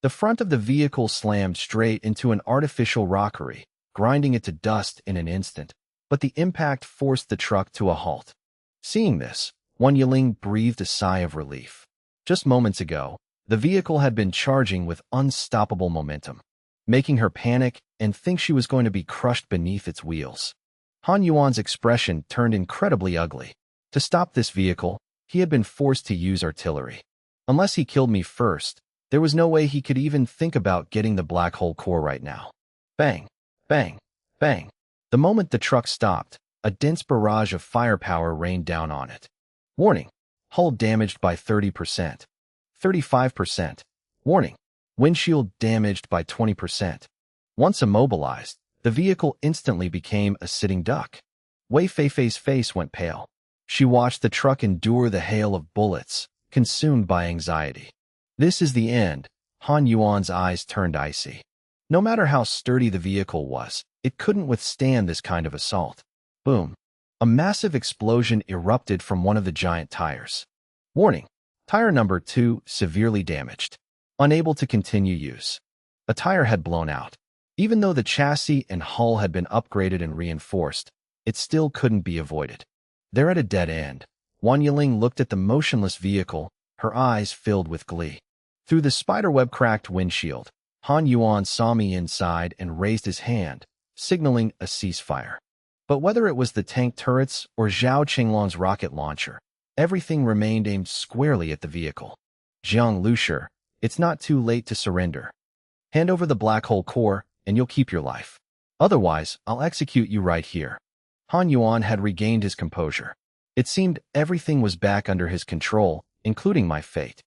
The front of the vehicle slammed straight into an artificial rockery, grinding it to dust in an instant, but the impact forced the truck to a halt. Seeing this, Wan Yiling breathed a sigh of relief. Just moments ago, the vehicle had been charging with unstoppable momentum, making her panic and think she was going to be crushed beneath its wheels. Han Yuan's expression turned incredibly ugly. To stop this vehicle, he had been forced to use artillery. Unless he killed me first, there was no way he could even think about getting the black hole core right now. Bang, bang, bang. The moment the truck stopped, a dense barrage of firepower rained down on it. Warning: hull damaged by 30%. 35%. Warning: windshield damaged by 20%. Once immobilized, the vehicle instantly became a sitting duck. Wei Feifei's face went pale. She watched the truck endure the hail of bullets, consumed by anxiety. This is the end. Han Yuan's eyes turned icy. No matter how sturdy the vehicle was, it couldn't withstand this kind of assault. Boom. A massive explosion erupted from one of the giant tires. Warning: tire number 2 severely damaged. Unable to continue use. A tire had blown out. Even though the chassis and hull had been upgraded and reinforced, it still couldn't be avoided. They're at a dead end. Wan Yiling looked at the motionless vehicle, her eyes filled with glee. Through the spiderweb-cracked windshield, Han Yuan saw me inside and raised his hand, signaling a ceasefire. But whether it was the tank turrets or Zhao Qinglong's rocket launcher, everything remained aimed squarely at the vehicle. Jiang Lushi, it's not too late to surrender. Hand over the black hole core, and you'll keep your life. Otherwise, I'll execute you right here. Han Yuan had regained his composure. It seemed everything was back under his control, including my fate.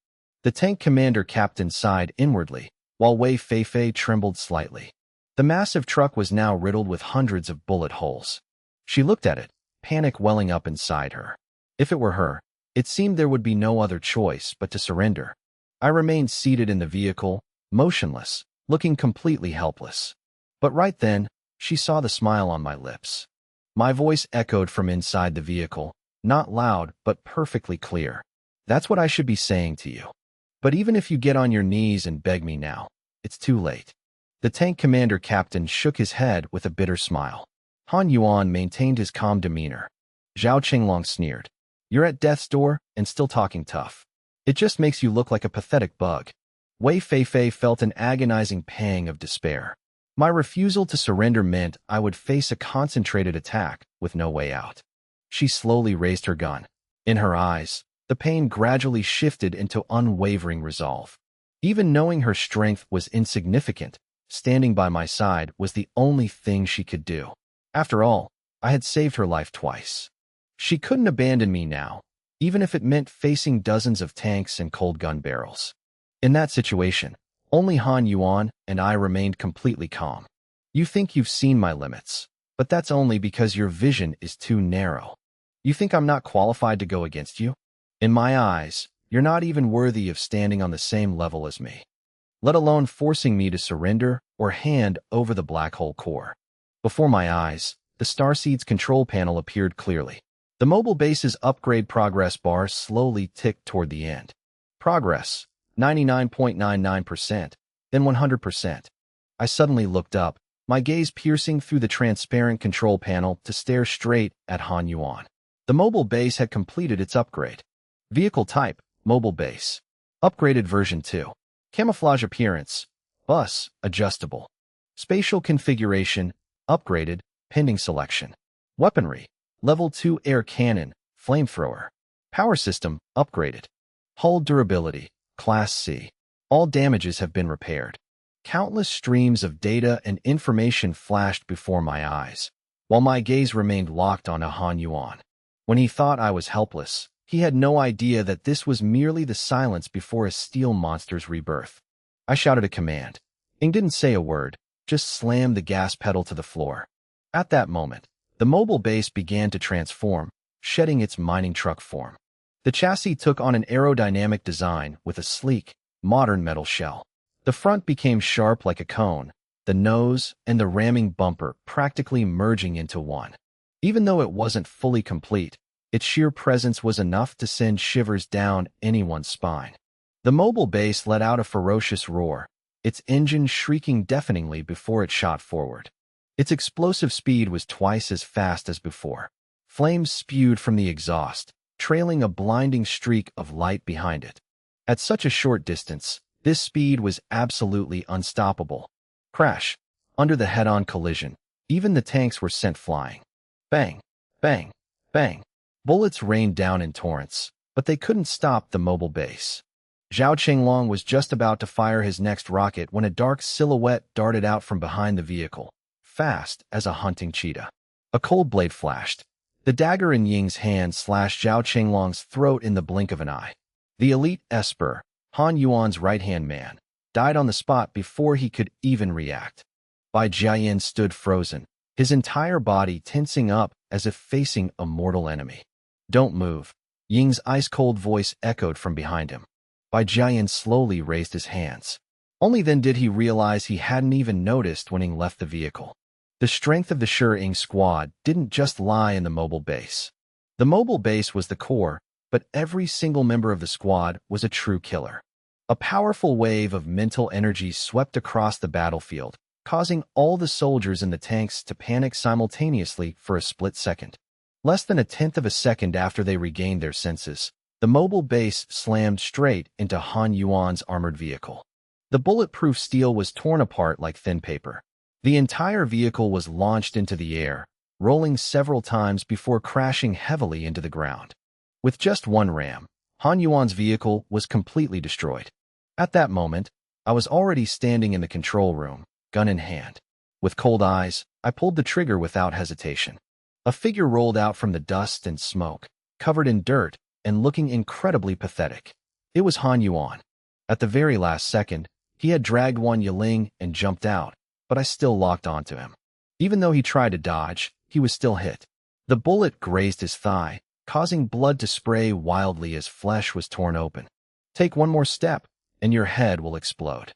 The tank commander captain sighed inwardly, while Wei Feifei trembled slightly. The massive truck was now riddled with hundreds of bullet holes. She looked at it, panic welling up inside her. If it were her, it seemed there would be no other choice but to surrender. I remained seated in the vehicle, motionless, looking completely helpless. But right then, she saw the smile on my lips. My voice echoed from inside the vehicle, not loud but perfectly clear. That's what I should be saying to you. But even if you get on your knees and beg me now, it's too late. The tank commander captain shook his head with a bitter smile. Han Yuan maintained his calm demeanor. Zhao Qinglong sneered. You're at death's door and still talking tough. It just makes you look like a pathetic bug. Wei Feifei felt an agonizing pang of despair. My refusal to surrender meant I would face a concentrated attack with no way out. She slowly raised her gun. In her eyes, the pain gradually shifted into unwavering resolve. Even knowing her strength was insignificant, standing by my side was the only thing she could do. After all, I had saved her life twice. She couldn't abandon me now, even if it meant facing dozens of tanks and cold gun barrels. In that situation, only Han Yuan and I remained completely calm. You think you've seen my limits, but that's only because your vision is too narrow. You think I'm not qualified to go against you? In my eyes, you're not even worthy of standing on the same level as me, let alone forcing me to surrender or hand over the black hole core. Before my eyes, the Starseed's control panel appeared clearly. The mobile base's upgrade progress bar slowly ticked toward the end. Progress, 99.99%, then 100%. I suddenly looked up, my gaze piercing through the transparent control panel to stare straight at Han Yuan. The mobile base had completed its upgrade. Vehicle type, mobile base. Upgraded version 2. Camouflage appearance, bus, adjustable. Spatial configuration, upgraded, pending selection. Weaponry, level 2 air cannon, flamethrower. Power system, upgraded. Hull durability, class C. All damages have been repaired. Countless streams of data and information flashed before my eyes, while my gaze remained locked on Han Yuan. When he thought I was helpless, he had no idea that this was merely the silence before a steel monster's rebirth. I shouted a command. Ing didn't say a word, just slammed the gas pedal to the floor. At that moment, the mobile base began to transform, shedding its mining truck form. The chassis took on an aerodynamic design with a sleek, modern metal shell. The front became sharp like a cone, the nose and the ramming bumper practically merging into one. Even though it wasn't fully complete, its sheer presence was enough to send shivers down anyone's spine. The mobile base let out a ferocious roar, its engine shrieking deafeningly before it shot forward. Its explosive speed was twice as fast as before. Flames spewed from the exhaust, trailing a blinding streak of light behind it. At such a short distance, this speed was absolutely unstoppable. Crash! Under the head-on collision, even the tanks were sent flying. Bang! Bang! Bang! Bullets rained down in torrents, but they couldn't stop the mobile base. Zhao Qinglong was just about to fire his next rocket when a dark silhouette darted out from behind the vehicle, fast as a hunting cheetah. A cold blade flashed. The dagger in Ying's hand slashed Zhao Qinglong's throat in the blink of an eye. The elite esper, Han Yuan's right-hand man, died on the spot before he could even react. Bai Jiayin stood frozen, his entire body tensing up as if facing a mortal enemy. "Don't move," Ying's ice-cold voice echoed from behind him. Bai Jiayin slowly raised his hands. Only then did he realize he hadn't even noticed when Ying left the vehicle. The strength of the Shi-Ing squad didn't just lie in the mobile base. The mobile base was the core, but every single member of the squad was a true killer. A powerful wave of mental energy swept across the battlefield, causing all the soldiers in the tanks to panic simultaneously for a split second. Less than a tenth of a second after they regained their senses, the mobile base slammed straight into Han Yuan's armored vehicle. The bulletproof steel was torn apart like thin paper. The entire vehicle was launched into the air, rolling several times before crashing heavily into the ground. With just one ram, Han Yuan's vehicle was completely destroyed. At that moment, I was already standing in the control room, gun in hand. With cold eyes, I pulled the trigger without hesitation. A figure rolled out from the dust and smoke, covered in dirt and looking incredibly pathetic. It was Han Yuan. At the very last second, he had dragged Wan Yiling and jumped out, but I still locked onto him. Even though he tried to dodge, he was still hit. The bullet grazed his thigh, causing blood to spray wildly as flesh was torn open. "Take one more step, and your head will explode."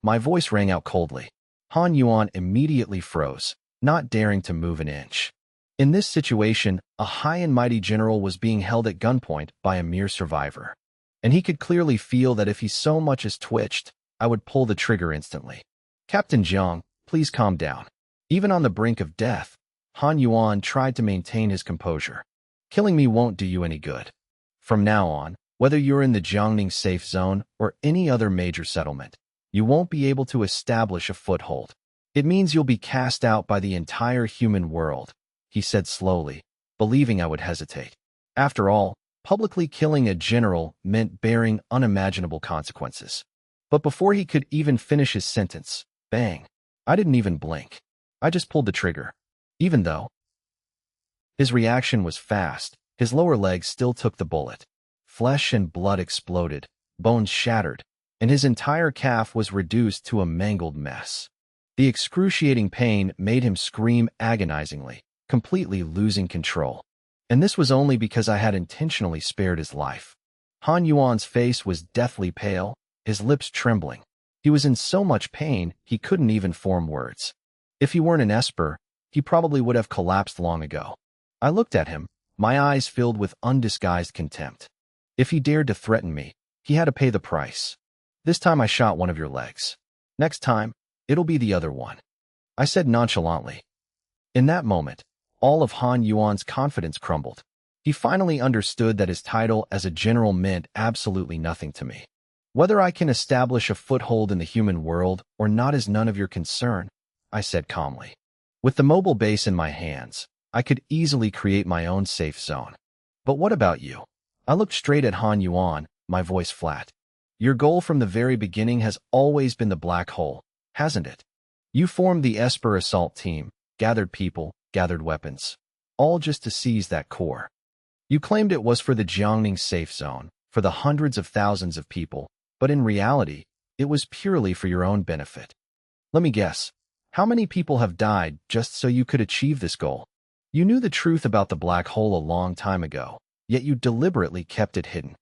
My voice rang out coldly. Han Yuan immediately froze, not daring to move an inch. In this situation, a high and mighty general was being held at gunpoint by a mere survivor. And he could clearly feel that if he so much as twitched, I would pull the trigger instantly. "Captain Jiang, please calm down." Even on the brink of death, Han Yuan tried to maintain his composure. "Killing me won't do you any good. From now on, whether you're in the Jiangning safe zone or any other major settlement, you won't be able to establish a foothold. It means you'll be cast out by the entire human world," he said slowly, believing I would hesitate. After all, publicly killing a general meant bearing unimaginable consequences. But before he could even finish his sentence, bang! I didn't even blink. I just pulled the trigger. Even though his reaction was fast, his lower leg still took the bullet. Flesh and blood exploded, bones shattered, and his entire calf was reduced to a mangled mess. The excruciating pain made him scream agonizingly, completely losing control. And this was only because I had intentionally spared his life. Han Yuan's face was deathly pale, his lips trembling. He was in so much pain he couldn't even form words. If he weren't an esper, he probably would have collapsed long ago. I looked at him, my eyes filled with undisguised contempt. If he dared to threaten me, he had to pay the price. "This time I shot one of your legs. Next time, it'll be the other one," I said nonchalantly. In that moment, all of Han Yuan's confidence crumbled. He finally understood that his title as a general meant absolutely nothing to me. "Whether I can establish a foothold in the human world or not is none of your concern," I said calmly. With the mobile base in my hands, I could easily create my own safe zone. "But what about you?" I looked straight at Han Yuan, my voice flat. "Your goal from the very beginning has always been the black hole, hasn't it? You formed the Esper assault team, gathered people, gathered weapons, all just to seize that core. You claimed it was for the Jiangning safe zone, for the hundreds of thousands of people, but in reality, it was purely for your own benefit. Let me guess, how many people have died just so you could achieve this goal? You knew the truth about the black hole a long time ago, yet you deliberately kept it hidden.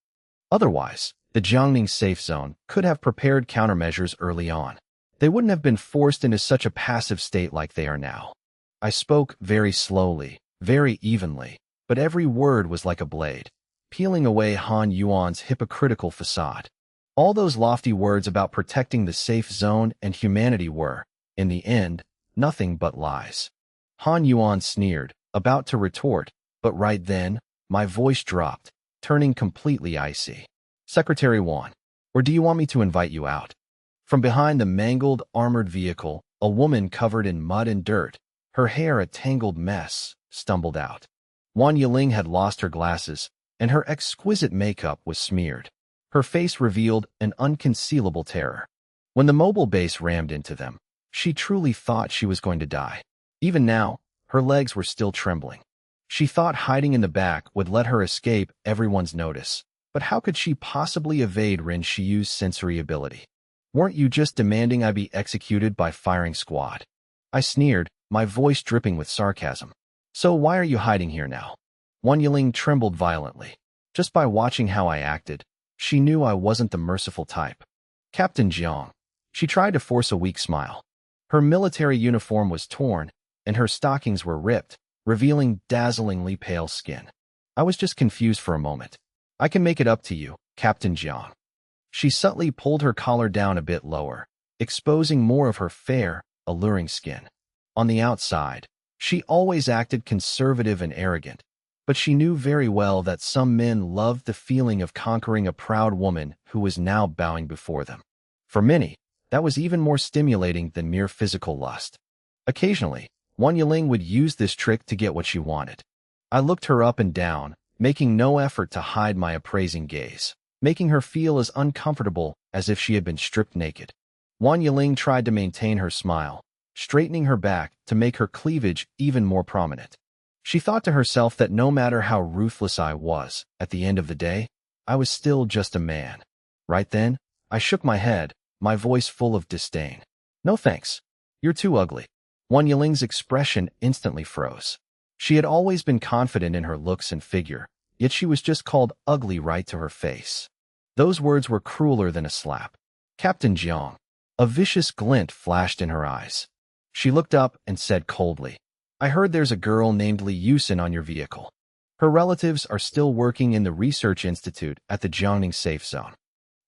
Otherwise, the Jiangning safe zone could have prepared countermeasures early on. They wouldn't have been forced into such a passive state like they are now. I spoke very slowly, very evenly, but every word was like a blade, peeling away Han Yuan's hypocritical facade. All those lofty words about protecting the safe zone and humanity were, in the end, nothing but lies. Han Yuan sneered, about to retort, but right then, my voice dropped, turning completely icy. Secretary Wan, or do you want me to invite you out? From behind the mangled, armored vehicle, a woman covered in mud and dirt, her hair a tangled mess, stumbled out. Wan Yiling had lost her glasses, and her exquisite makeup was smeared. Her face revealed an unconcealable terror. When the mobile base rammed into them, she truly thought she was going to die. Even now, her legs were still trembling. She thought hiding in the back would let her escape everyone's notice. But how could she possibly evade Rin Shiyu's sensory ability? Weren't you just demanding I be executed by firing squad? I sneered, my voice dripping with sarcasm. So why are you hiding here now? Wan Yiling trembled violently. Just by watching how I acted, she knew I wasn't the merciful type. Captain Jiang. She tried to force a weak smile. Her military uniform was torn, and her stockings were ripped, revealing dazzlingly pale skin. I was just confused for a moment. I can make it up to you, Captain Jiang. She subtly pulled her collar down a bit lower, exposing more of her fair, alluring skin. On the outside, she always acted conservative and arrogant, but she knew very well that some men loved the feeling of conquering a proud woman who was now bowing before them. For many, that was even more stimulating than mere physical lust. Occasionally, Wan Yiling would use this trick to get what she wanted. I looked her up and down, making no effort to hide my appraising gaze, making her feel as uncomfortable as if she had been stripped naked. Wan Yiling tried to maintain her smile, straightening her back to make her cleavage even more prominent. She thought to herself that no matter how ruthless I was, at the end of the day, I was still just a man. Right then, I shook my head, my voice full of disdain. No thanks. You're too ugly. Wan Yiling's expression instantly froze. She had always been confident in her looks and figure, yet she was just called ugly right to her face. Those words were crueler than a slap. Captain Jiang. A vicious glint flashed in her eyes. She looked up and said coldly, I heard there's a girl named Li Yusin on your vehicle. Her relatives are still working in the research institute at the Jiangning safe zone.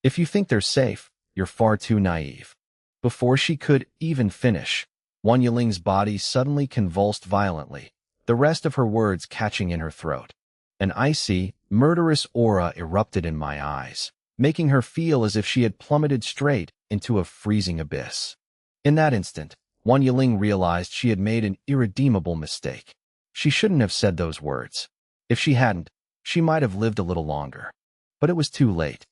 If you think they're safe, you're far too naive. Before she could even finish, Wan Yiling's body suddenly convulsed violently, the rest of her words catching in her throat. An icy, murderous aura erupted in my eyes, making her feel as if she had plummeted straight into a freezing abyss. In that instant, Wan Yiling realized she had made an irredeemable mistake. She shouldn't have said those words. If she hadn't, she might have lived a little longer. But it was too late.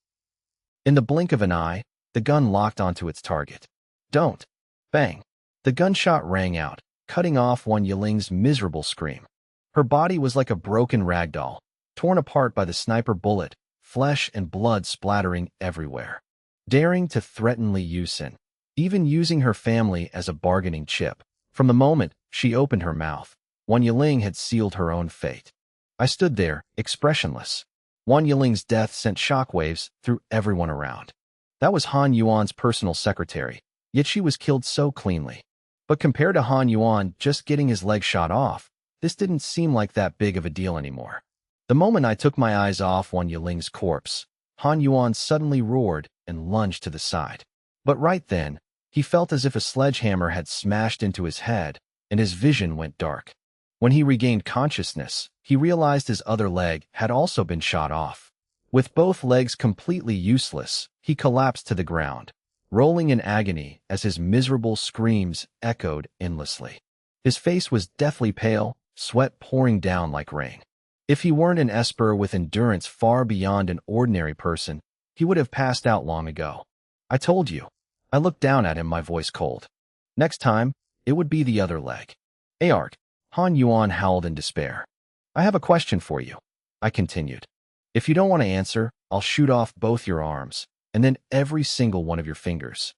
In the blink of an eye, the gun locked onto its target. Don't! Bang! The gunshot rang out, cutting off Wan Yiling's miserable scream. Her body was like a broken rag doll, torn apart by the sniper bullet, flesh and blood splattering everywhere. Daring to threaten Li Yusin, even using her family as a bargaining chip. From the moment she opened her mouth, Wan Yiling had sealed her own fate. I stood there, expressionless. Wan Yiling's death sent shockwaves through everyone around. That was Han Yuan's personal secretary, yet she was killed so cleanly. But compared to Han Yuan just getting his leg shot off, this didn't seem like that big of a deal anymore. The moment I took my eyes off Wan Yiling's corpse, Han Yuan suddenly roared and lunged to the side. But right then, he felt as if a sledgehammer had smashed into his head, and his vision went dark. When he regained consciousness, he realized his other leg had also been shot off. With both legs completely useless, he collapsed to the ground, rolling in agony as his miserable screams echoed endlessly. His face was deathly pale, sweat pouring down like rain. If he weren't an Esper with endurance far beyond an ordinary person, he would have passed out long ago. I told you. I looked down at him, my voice cold. Next time, it would be the other leg. Aart, Han Yuan howled in despair. I have a question for you. I continued. If you don't want to answer, I'll shoot off both your arms, and then every single one of your fingers.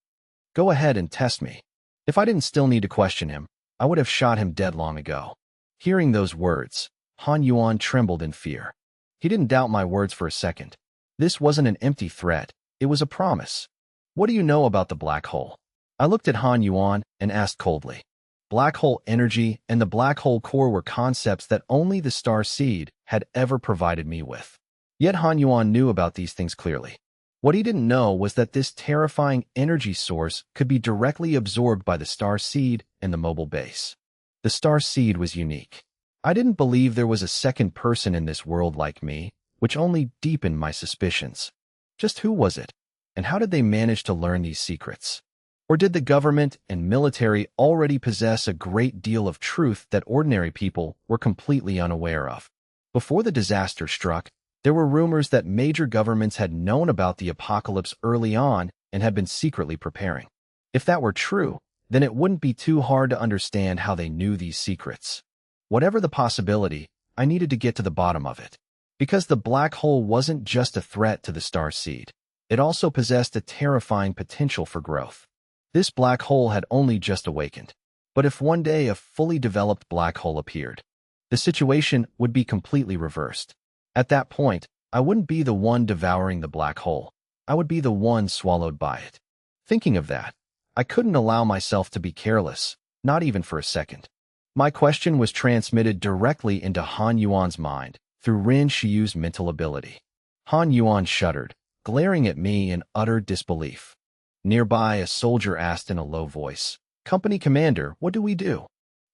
Go ahead and test me. If I didn't still need to question him, I would have shot him dead long ago. Hearing those words, Han Yuan trembled in fear. He didn't doubt my words for a second. This wasn't an empty threat, it was a promise. What do you know about the black hole? I looked at Han Yuan and asked coldly. Black hole energy and the black hole core were concepts that only the star seed had ever provided me with. Yet Han Yuan knew about these things clearly. What he didn't know was that this terrifying energy source could be directly absorbed by the star seed and the mobile base. The star seed was unique. I didn't believe there was a second person in this world like me, which only deepened my suspicions. Just who was it? And how did they manage to learn these secrets? Or did the government and military already possess a great deal of truth that ordinary people were completely unaware of? Before the disaster struck, there were rumors that major governments had known about the apocalypse early on and had been secretly preparing. If that were true, then it wouldn't be too hard to understand how they knew these secrets. Whatever the possibility, I needed to get to the bottom of it. Because the black hole wasn't just a threat to the star seed. It also possessed a terrifying potential for growth. This black hole had only just awakened. But if one day a fully developed black hole appeared, the situation would be completely reversed. At that point, I wouldn't be the one devouring the black hole. I would be the one swallowed by it. Thinking of that, I couldn't allow myself to be careless, not even for a second. My question was transmitted directly into Han Yuan's mind through Rin Shiyu's mental ability. Han Yuan shuddered, glaring at me in utter disbelief. Nearby, a soldier asked in a low voice, "Company commander, what do we do?"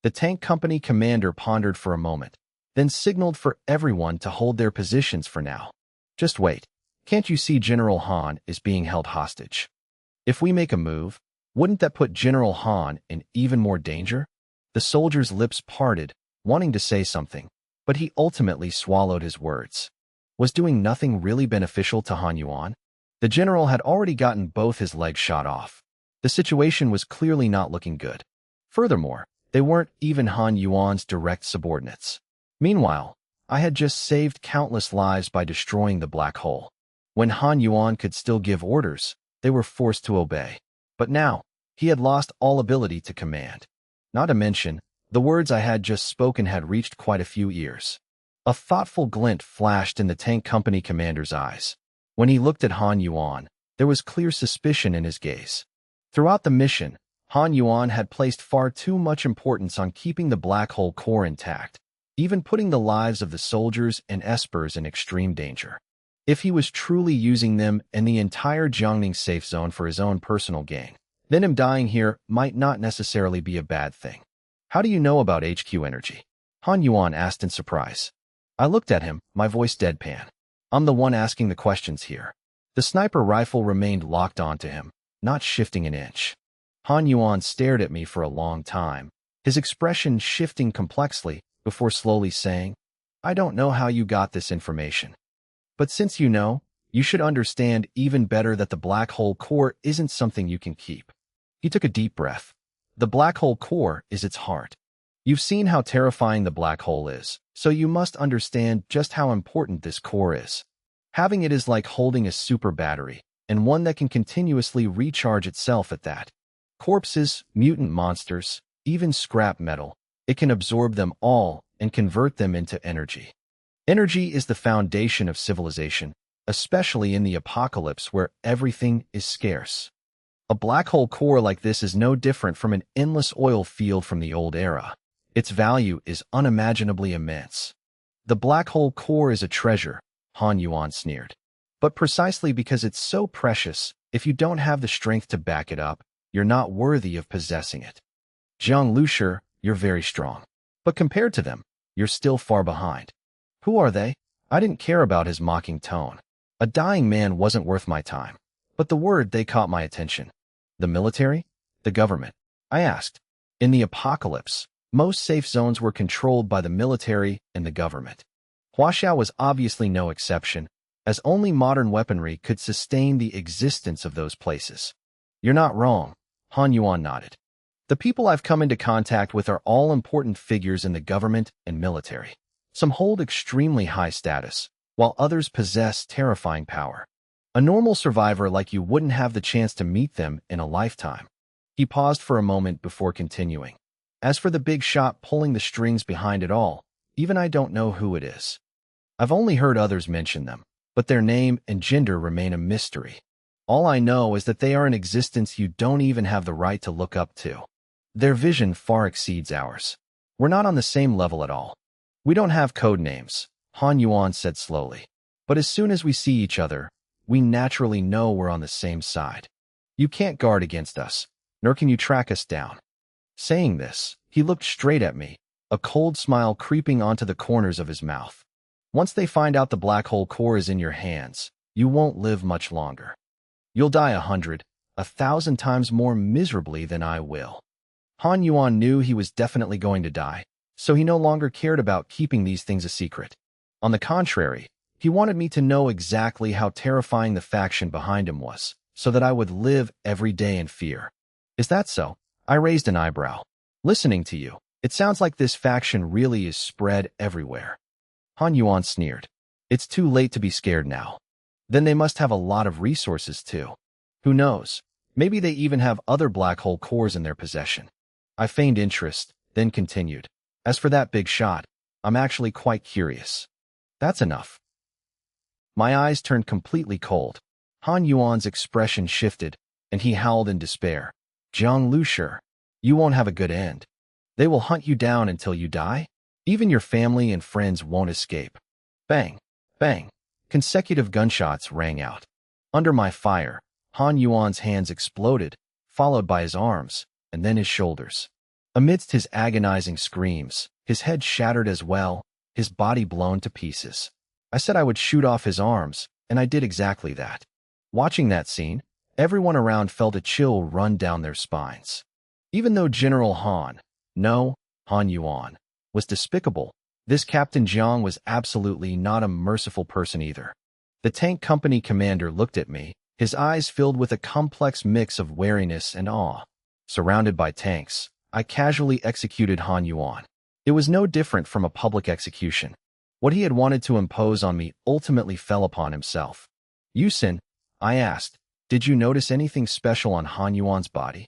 The tank company commander pondered for a moment, then signaled for everyone to hold their positions for now. "Just wait. Can't you see General Han is being held hostage? If we make a move, wouldn't that put General Han in even more danger?" The soldier's lips parted, wanting to say something, but he ultimately swallowed his words. Was doing nothing really beneficial to Han Yuan? The general had already gotten both his legs shot off. The situation was clearly not looking good. Furthermore, they weren't even Han Yuan's direct subordinates. Meanwhile, I had just saved countless lives by destroying the black hole. When Han Yuan could still give orders, they were forced to obey. But now, he had lost all ability to command. Not to mention, the words I had just spoken had reached quite a few ears. A thoughtful glint flashed in the tank company commander's eyes. When he looked at Han Yuan, there was clear suspicion in his gaze. Throughout the mission, Han Yuan had placed far too much importance on keeping the black hole core intact, even putting the lives of the soldiers and espers in extreme danger. If he was truly using them and the entire Jiangning safe zone for his own personal gain, then him dying here might not necessarily be a bad thing. "How do you know about HQ energy?" Han Yuan asked in surprise. I looked at him, my voice deadpan. I'm the one asking the questions here. The sniper rifle remained locked onto him, not shifting an inch. Han Yuan stared at me for a long time, his expression shifting complexly before slowly saying, "I don't know how you got this information. But since you know, you should understand even better that the black hole core isn't something you can keep." He took a deep breath. The black hole core is its heart. You've seen how terrifying the black hole is, so you must understand just how important this core is. Having it is like holding a super battery, and one that can continuously recharge itself at that. Corpses, mutant monsters, even scrap metal, it can absorb them all and convert them into energy. Energy is the foundation of civilization, especially in the apocalypse where everything is scarce. A black hole core like this is no different from an endless oil field from the old era. Its value is unimaginably immense. The black hole core is a treasure, Han Yuan sneered. But precisely because it's so precious, if you don't have the strength to back it up, you're not worthy of possessing it. Jiang Lushi, you're very strong. But compared to them, you're still far behind. Who are they? I didn't care about his mocking tone. A dying man wasn't worth my time. But the word they caught my attention. The military? The government? I asked. In the apocalypse, most safe zones were controlled by the military and the government. Huaxiao was obviously no exception, as only modern weaponry could sustain the existence of those places. You're not wrong, Han Yuan nodded. The people I've come into contact with are all important figures in the government and military. Some hold extremely high status, while others possess terrifying power. A normal survivor like you wouldn't have the chance to meet them in a lifetime. He paused for a moment before continuing. As for the big shot pulling the strings behind it all, even I don't know who it is. I've only heard others mention them, but their name and gender remain a mystery. All I know is that they are an existence you don't even have the right to look up to. Their vision far exceeds ours. We're not on the same level at all. We don't have code names, Han Yuan said slowly. But as soon as we see each other, we naturally know we're on the same side. You can't guard against us, nor can you track us down. Saying this, he looked straight at me, a cold smile creeping onto the corners of his mouth. Once they find out the black hole core is in your hands, you won't live much longer. You'll die 100, 1,000 times more miserably than I will. Han Yuan knew he was definitely going to die, so he no longer cared about keeping these things a secret. On the contrary, he wanted me to know exactly how terrifying the faction behind him was, so that I would live every day in fear. Is that so? I raised an eyebrow. Listening to you, it sounds like this faction really is spread everywhere. Han Yuan sneered. It's too late to be scared now. Then they must have a lot of resources too. Who knows? Maybe they even have other black hole cores in their possession. I feigned interest, then continued. As for that big shot, I'm actually quite curious. That's enough. My eyes turned completely cold. Han Yuan's expression shifted, and he howled in despair. Jiang Lushi, you won't have a good end. They will hunt you down until you die. Even your family and friends won't escape. Bang, bang. Consecutive gunshots rang out. Under my fire, Han Yuan's hands exploded, followed by his arms, and then his shoulders. Amidst his agonizing screams, his head shattered as well, his body blown to pieces. I said I would shoot off his arms, and I did exactly that. Watching that scene, everyone around felt a chill run down their spines. Even though General Han Yuan, was despicable, this Captain Jiang was absolutely not a merciful person either. The tank company commander looked at me, his eyes filled with a complex mix of wariness and awe. Surrounded by tanks, I casually executed Han Yuan. It was no different from a public execution. What he had wanted to impose on me ultimately fell upon himself. Yusin, I asked, did you notice anything special on Han Yuan's body?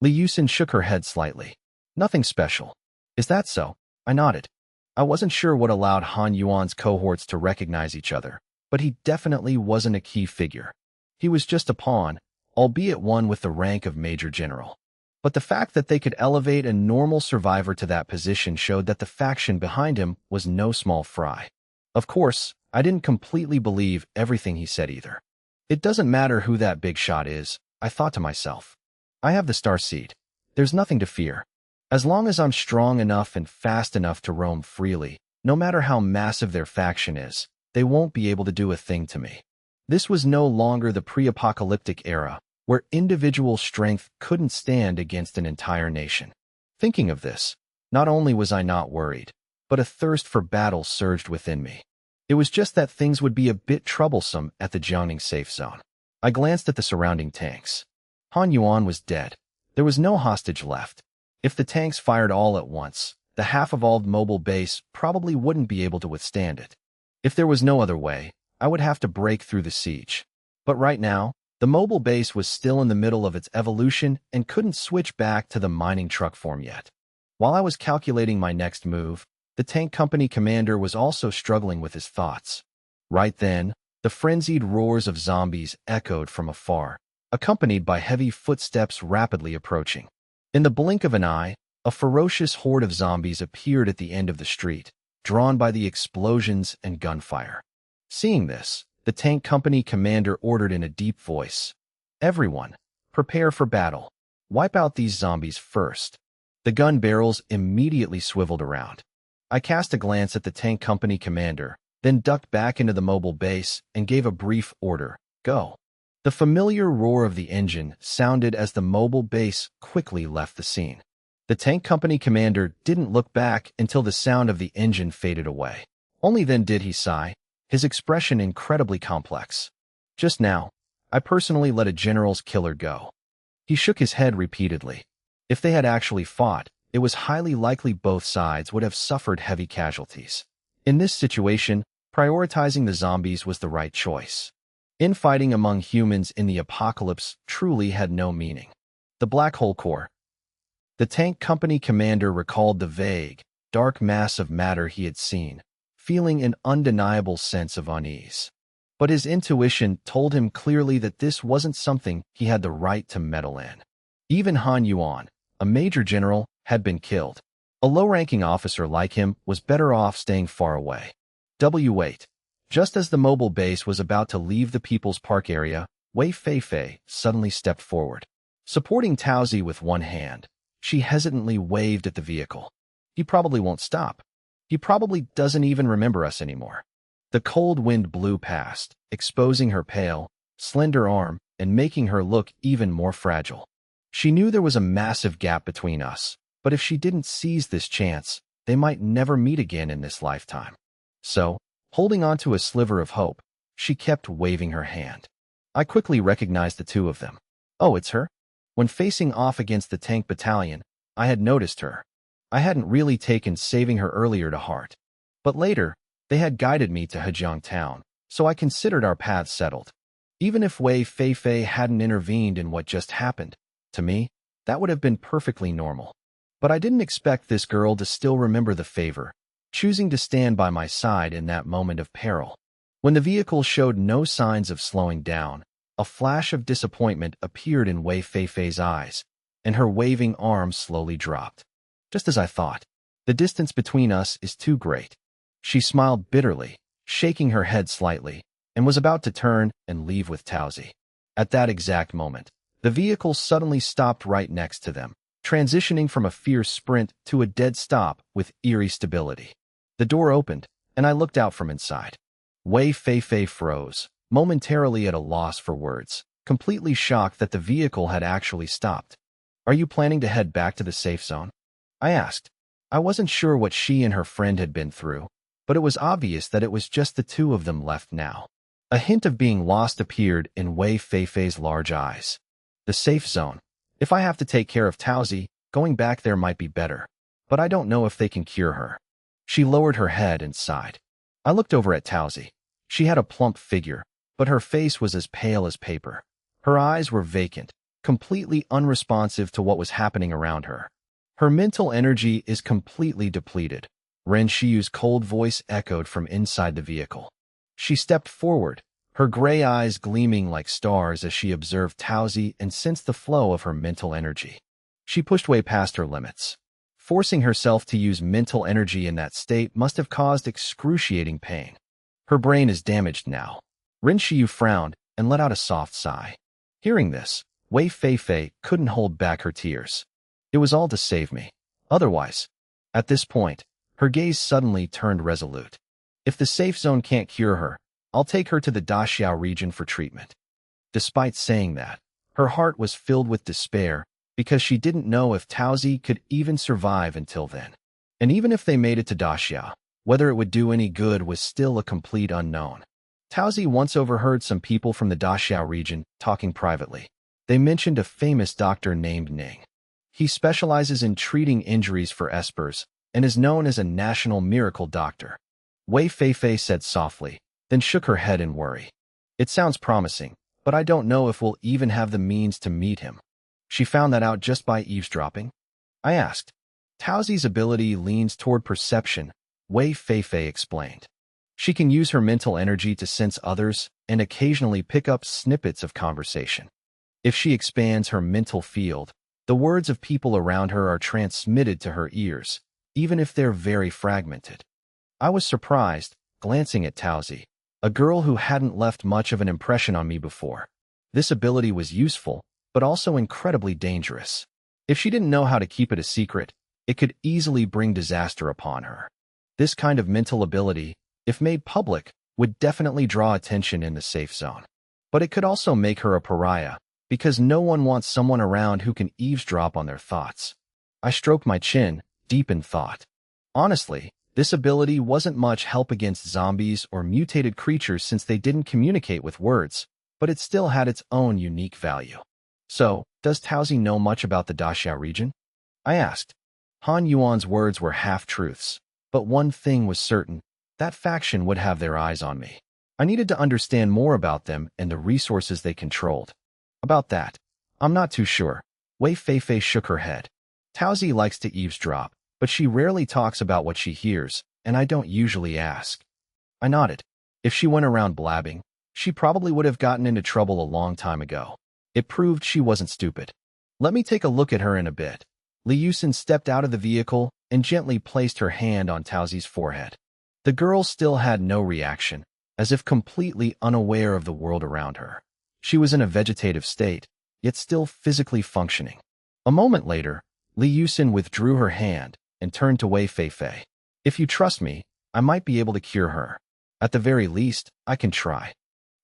Li Yusin shook her head slightly. Nothing special. Is that so? I nodded. I wasn't sure what allowed Han Yuan's cohorts to recognize each other, but he definitely wasn't a key figure. He was just a pawn, albeit one with the rank of Major General. But the fact that they could elevate a normal survivor to that position showed that the faction behind him was no small fry. Of course, I didn't completely believe everything he said either. It doesn't matter who that big shot is, I thought to myself. I have the star seed. There's nothing to fear. As long as I'm strong enough and fast enough to roam freely, no matter how massive their faction is, they won't be able to do a thing to me. This was no longer the pre-apocalyptic era, where individual strength couldn't stand against an entire nation. Thinking of this, not only was I not worried, but a thirst for battle surged within me. It was just that things would be a bit troublesome at the Jiangning safe zone. I glanced at the surrounding tanks. Han Yuan was dead. There was no hostage left. If the tanks fired all at once, the half-evolved mobile base probably wouldn't be able to withstand it. If there was no other way, I would have to break through the siege. But right now, the mobile base was still in the middle of its evolution and couldn't switch back to the mining truck form yet. While I was calculating my next move, the tank company commander was also struggling with his thoughts. Right then, the frenzied roars of zombies echoed from afar, accompanied by heavy footsteps rapidly approaching. In the blink of an eye, a ferocious horde of zombies appeared at the end of the street, drawn by the explosions and gunfire. Seeing this, the tank company commander ordered in a deep voice, "Everyone, prepare for battle. Wipe out these zombies first." The gun barrels immediately swiveled around. I cast a glance at the tank company commander, then ducked back into the mobile base and gave a brief order, "Go." The familiar roar of the engine sounded as the mobile base quickly left the scene. The tank company commander didn't look back until the sound of the engine faded away. Only then did he sigh, his expression incredibly complex. "Just now, I personally let a general's killer go." He shook his head repeatedly. If they had actually fought, it was highly likely both sides would have suffered heavy casualties. In this situation, prioritizing the zombies was the right choice. Infighting among humans in the apocalypse truly had no meaning. The Black Hole Core. The tank company commander recalled the vague, dark mass of matter he had seen, feeling an undeniable sense of unease. But his intuition told him clearly that this wasn't something he had the right to meddle in. Even Han Yuan, a major general, had been killed. A low-ranking officer like him was better off staying far away. Wait. Just as the mobile base was about to leave the People's Park area, Wei Feifei suddenly stepped forward. Supporting Taozi with one hand, she hesitantly waved at the vehicle. He probably won't stop. He probably doesn't even remember us anymore. The cold wind blew past, exposing her pale, slender arm and making her look even more fragile. She knew there was a massive gap between us, but if she didn't seize this chance, they might never meet again in this lifetime. So, holding on to a sliver of hope, she kept waving her hand. I quickly recognized the two of them. Oh, it's her? When facing off against the tank battalion, I had noticed her. I hadn't really taken saving her earlier to heart. But later, they had guided me to Hejiang Town, so I considered our paths settled. Even if Wei Feifei hadn't intervened in what just happened, to me, that would have been perfectly normal. But I didn't expect this girl to still remember the favor, choosing to stand by my side in that moment of peril. When the vehicle showed no signs of slowing down, a flash of disappointment appeared in Wei Feifei's eyes, and her waving arm slowly dropped. Just as I thought, the distance between us is too great. She smiled bitterly, shaking her head slightly, and was about to turn and leave with Taozi. At that exact moment, the vehicle suddenly stopped right next to them, transitioning from a fierce sprint to a dead stop with eerie stability. The door opened, and I looked out from inside. Wei Feifei froze, momentarily at a loss for words, completely shocked that the vehicle had actually stopped. Are you planning to head back to the safe zone? I asked. I wasn't sure what she and her friend had been through, but it was obvious that it was just the two of them left now. A hint of being lost appeared in Wei Feifei's large eyes. The safe zone. If I have to take care of Taozi, going back there might be better, but I don't know if they can cure her. She lowered her head and sighed. I looked over at Taozi. She had a plump figure, but her face was as pale as paper. Her eyes were vacant, completely unresponsive to what was happening around her. Her mental energy is completely depleted. Ren Shiyu's cold voice echoed from inside the vehicle. She stepped forward, her gray eyes gleaming like stars as she observed Taozi and sensed the flow of her mental energy. She pushed way past her limits. Forcing herself to use mental energy in that state must have caused excruciating pain. Her brain is damaged now. Ren Shiyu frowned and let out a soft sigh. Hearing this, Wei Feifei couldn't hold back her tears. It was all to save me. Otherwise, at this point, her gaze suddenly turned resolute. If the safe zone can't cure her, I'll take her to the Daxiao region for treatment. Despite saying that, her heart was filled with despair because she didn't know if Taozi could even survive until then. And even if they made it to Daxiao, whether it would do any good was still a complete unknown. Taozi once overheard some people from the Daxiao region talking privately. They mentioned a famous doctor named Ning. He specializes in treating injuries for espers and is known as a national miracle doctor. Wei Feifei said softly, then shook her head in worry. It sounds promising, but I don't know if we'll even have the means to meet him. She found that out just by eavesdropping? I asked. Taozi's ability leans toward perception, Wei Feifei explained. She can use her mental energy to sense others and occasionally pick up snippets of conversation. If she expands her mental field, the words of people around her are transmitted to her ears, even if they're very fragmented. I was surprised, glancing at Taozi, a girl who hadn't left much of an impression on me before. This ability was useful, but also incredibly dangerous. If she didn't know how to keep it a secret, it could easily bring disaster upon her. This kind of mental ability, if made public, would definitely draw attention in the safe zone. But it could also make her a pariah, because no one wants someone around who can eavesdrop on their thoughts. I stroked my chin, deep in thought. Honestly, this ability wasn't much help against zombies or mutated creatures since they didn't communicate with words, but it still had its own unique value. So, does Taozi know much about the Daxiao region? I asked. Han Yuan's words were half-truths, but one thing was certain, that faction would have their eyes on me. I needed to understand more about them and the resources they controlled. About that, I'm not too sure. Wei Feifei shook her head. Taozi likes to eavesdrop, but she rarely talks about what she hears, and I don't usually ask. I nodded. If she went around blabbing, she probably would have gotten into trouble a long time ago. It proved she wasn't stupid. Let me take a look at her in a bit. Li Yusin stepped out of the vehicle and gently placed her hand on Taozi's forehead. The girl still had no reaction, as if completely unaware of the world around her. She was in a vegetative state, yet still physically functioning. A moment later, Li Yusin withdrew her hand and turned to Wei Feifei. If you trust me, I might be able to cure her. At the very least, I can try.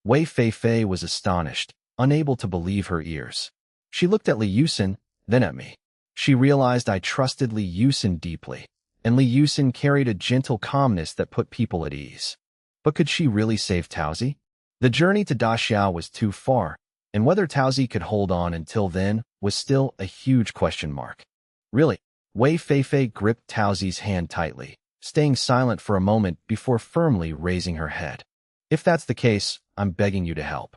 Wei Feifei was astonished, unable to believe her ears. She looked at Li Yusin, then at me. She realized I trusted Li Yusin deeply, and Li Yusin carried a gentle calmness that put people at ease. But could she really save Taozi? The journey to Daxiao was too far, and whether Taozi could hold on until then was still a huge question mark. Really? Wei Feifei gripped Taozi's hand tightly, staying silent for a moment before firmly raising her head. If that's the case, I'm begging you to help.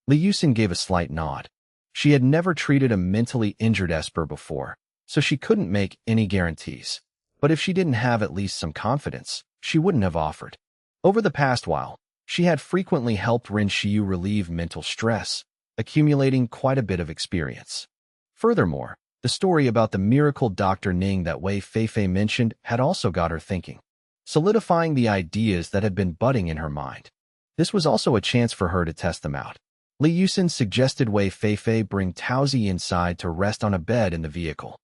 Li Yusin gave a slight nod. She had never treated a mentally injured Esper before, so she couldn't make any guarantees. But if she didn't have at least some confidence, she wouldn't have offered. Over the past while, she had frequently helped Ren Xiu relieve mental stress, accumulating quite a bit of experience. Furthermore, the story about the miracle Dr. Ning that Wei Feifei mentioned had also got her thinking, solidifying the ideas that had been budding in her mind. This was also a chance for her to test them out. Li Yusin suggested Wei Feifei bring Taozi inside to rest on a bed in the vehicle.